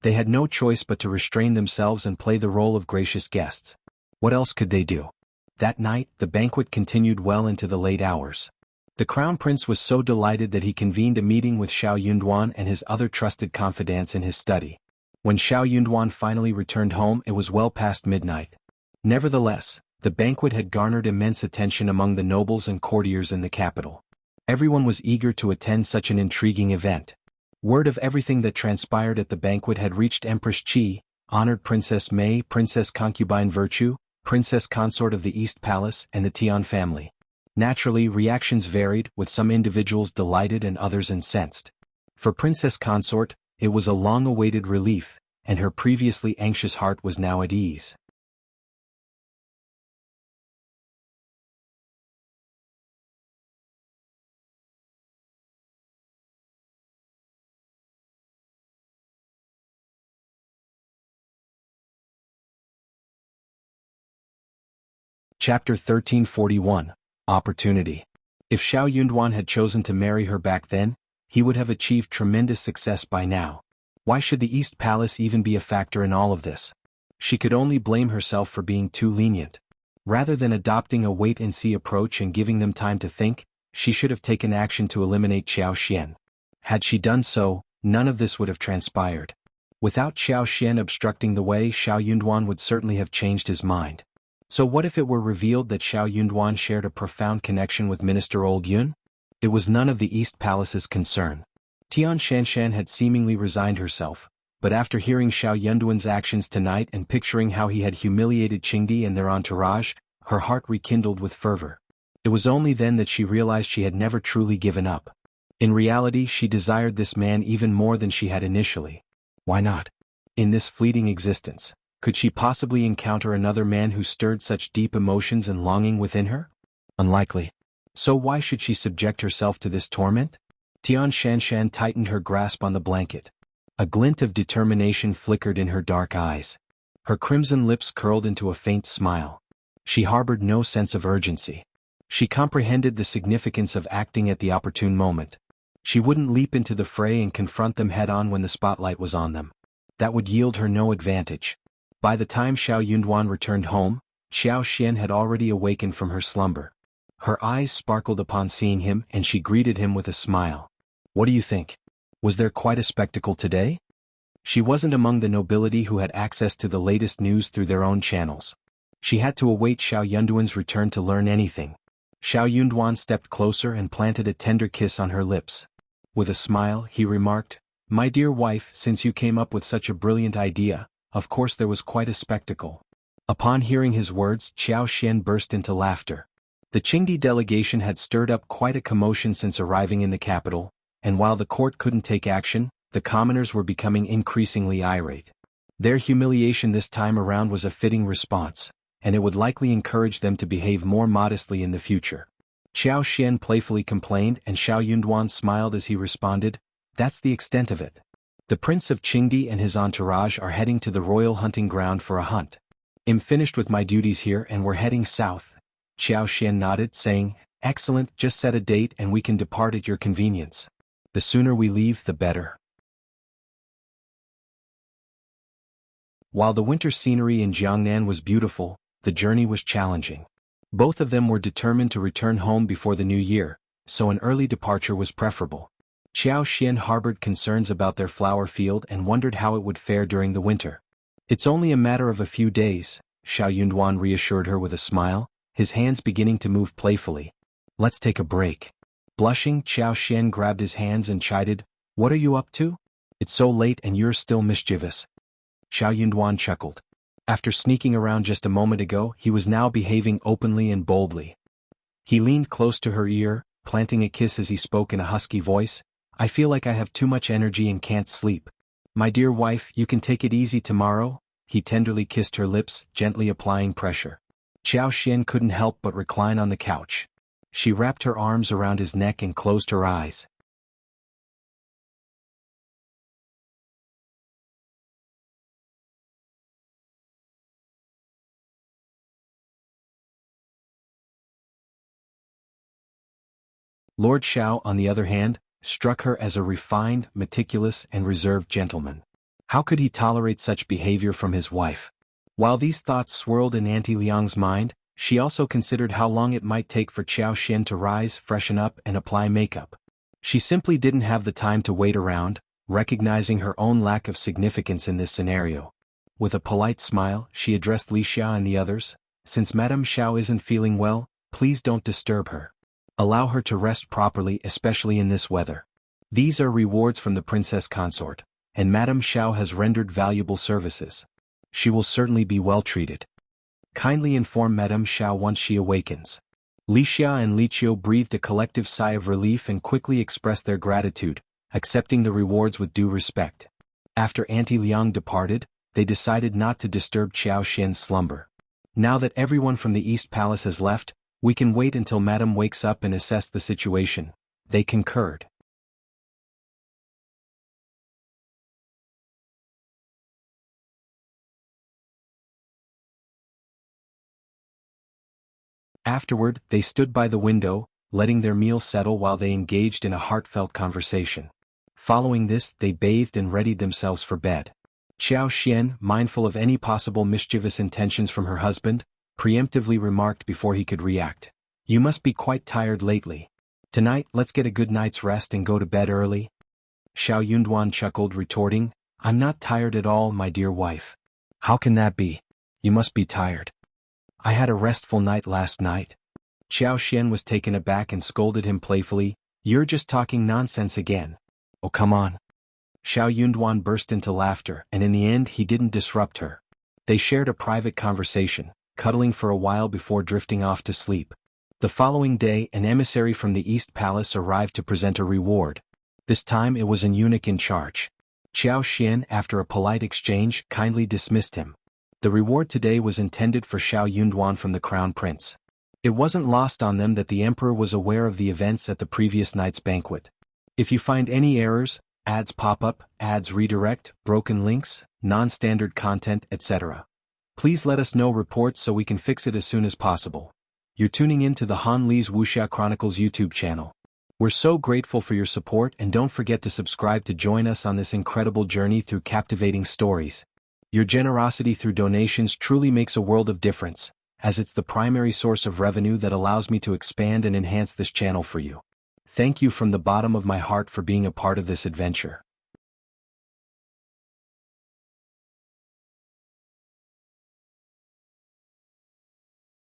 They had no choice but to restrain themselves and play the role of gracious guests. What else could they do? That night, the banquet continued well into the late hours. The crown prince was so delighted that he convened a meeting with Xiao Yunduan and his other trusted confidants in his study. When Xiao Yunduan finally returned home, it was well past midnight. Nevertheless, the banquet had garnered immense attention among the nobles and courtiers in the capital. Everyone was eager to attend such an intriguing event. Word of everything that transpired at the banquet had reached Empress Qi, honored Princess Mei, Princess Concubine Virtue, Princess Consort of the East Palace, and the Tian family. Naturally, reactions varied, with some individuals delighted and others incensed. For Princess Consort, it was a long-awaited relief, and her previously anxious heart was now at ease. Chapter 1341, Opportunity. If Xiao Yunduan had chosen to marry her back then, he would have achieved tremendous success by now. Why should the East Palace even be a factor in all of this? She could only blame herself for being too lenient. Rather than adopting a wait-and-see approach and giving them time to think, she should have taken action to eliminate Xiao Xian. Had she done so, none of this would have transpired. Without Xiao Xian obstructing the way, Xiao Yunduan would certainly have changed his mind. So what if it were revealed that Xiao Yunduan shared a profound connection with Minister Old Yun? It was none of the East Palace's concern. Tian Shanshan had seemingly resigned herself, but after hearing Xiao Yunduan's actions tonight and picturing how he had humiliated Qingdi and their entourage, her heart rekindled with fervor. It was only then that she realized she had never truly given up. In reality, she desired this man even more than she had initially. Why not? In this fleeting existence, could she possibly encounter another man who stirred such deep emotions and longing within her? Unlikely. So why should she subject herself to this torment? Tian Shanshan tightened her grasp on the blanket. A glint of determination flickered in her dark eyes. Her crimson lips curled into a faint smile. She harbored no sense of urgency. She comprehended the significance of acting at the opportune moment. She wouldn't leap into the fray and confront them head-on when the spotlight was on them. That would yield her no advantage. By the time Xiao Yunduan returned home, Xiao Xian had already awakened from her slumber. Her eyes sparkled upon seeing him and she greeted him with a smile. What do you think? Was there quite a spectacle today? She wasn't among the nobility who had access to the latest news through their own channels. She had to await Xiao Yunduan's return to learn anything. Xiao Yunduan stepped closer and planted a tender kiss on her lips. With a smile, he remarked, "My dear wife, since you came up with such a brilliant idea, of course there was quite a spectacle." Upon hearing his words, Xiao Xian burst into laughter. The Qingdi delegation had stirred up quite a commotion since arriving in the capital, and while the court couldn't take action, the commoners were becoming increasingly irate. Their humiliation this time around was a fitting response, and it would likely encourage them to behave more modestly in the future. Xiao Xian playfully complained and Xiao Yunduan smiled as he responded, "That's the extent of it." The Prince of Qingdi and his entourage are heading to the royal hunting ground for a hunt. I'm finished with my duties here and we're heading south. Xiao Xian nodded, saying, "Excellent, just set a date and we can depart at your convenience. The sooner we leave, the better." While the winter scenery in Jiangnan was beautiful, the journey was challenging. Both of them were determined to return home before the new year, so an early departure was preferable. Xiao Xian harbored concerns about their flower field and wondered how it would fare during the winter. "It's only a matter of a few days," Xiao Yunduan reassured her with a smile, his hands beginning to move playfully. "Let's take a break." Blushing, Xiao Xian grabbed his hands and chided, "What are you up to? It's so late and you're still mischievous." Xiao Yunduan chuckled. After sneaking around just a moment ago, he was now behaving openly and boldly. He leaned close to her ear, planting a kiss as he spoke in a husky voice. "I feel like I have too much energy and can't sleep. My dear wife, you can take it easy tomorrow." He tenderly kissed her lips, gently applying pressure. Xiao Xian couldn't help but recline on the couch. She wrapped her arms around his neck and closed her eyes. Lord Xiao, on the other hand, struck her as a refined, meticulous, and reserved gentleman. How could he tolerate such behavior from his wife? While these thoughts swirled in Auntie Liang's mind, she also considered how long it might take for Xiao Xian to rise, freshen up, and apply makeup. She simply didn't have the time to wait around, recognizing her own lack of significance in this scenario. With a polite smile, she addressed Li Xia and the others. "Since Madame Xiao isn't feeling well, please don't disturb her. Allow her to rest properly, especially in this weather. These are rewards from the Princess Consort, and Madame Xiao has rendered valuable services. She will certainly be well treated. Kindly inform Madame Xiao once she awakens." Li Xia and Li Qiu breathed a collective sigh of relief and quickly expressed their gratitude, accepting the rewards with due respect. After Auntie Liang departed, they decided not to disturb Xiao Xian's slumber. "Now that everyone from the East Palace has left, we can wait until Madame wakes up and assess the situation," they concurred. Afterward, they stood by the window, letting their meal settle while they engaged in a heartfelt conversation. Following this, they bathed and readied themselves for bed. Xiao Xian, mindful of any possible mischievous intentions from her husband, preemptively remarked before he could react, "You must be quite tired lately. Tonight, let's get a good night's rest and go to bed early." Xiao Yunduan chuckled, retorting, "I'm not tired at all, my dear wife." "How can that be? You must be tired. I had a restful night last night." Xiao Xian was taken aback and scolded him playfully, "You're just talking nonsense again. Oh, come on." Xiao Yunduan burst into laughter, and in the end he didn't disrupt her. They shared a private conversation, cuddling for a while before drifting off to sleep. The following day, an emissary from the East Palace arrived to present a reward. This time it was an eunuch in charge. Xiao Xian, after a polite exchange, kindly dismissed him. The reward today was intended for Xiao Yunduan from the Crown Prince. It wasn't lost on them that the Emperor was aware of the events at the previous night's banquet. If you find any errors, ads pop up, ads redirect, broken links, non-standard content, etc., please let us know reports so we can fix it as soon as possible. You're tuning in to the Han Li's Wuxia Chronicles YouTube channel. We're so grateful for your support, and don't forget to subscribe to join us on this incredible journey through captivating stories. Your generosity through donations truly makes a world of difference, as it's the primary source of revenue that allows me to expand and enhance this channel for you. Thank you from the bottom of my heart for being a part of this adventure.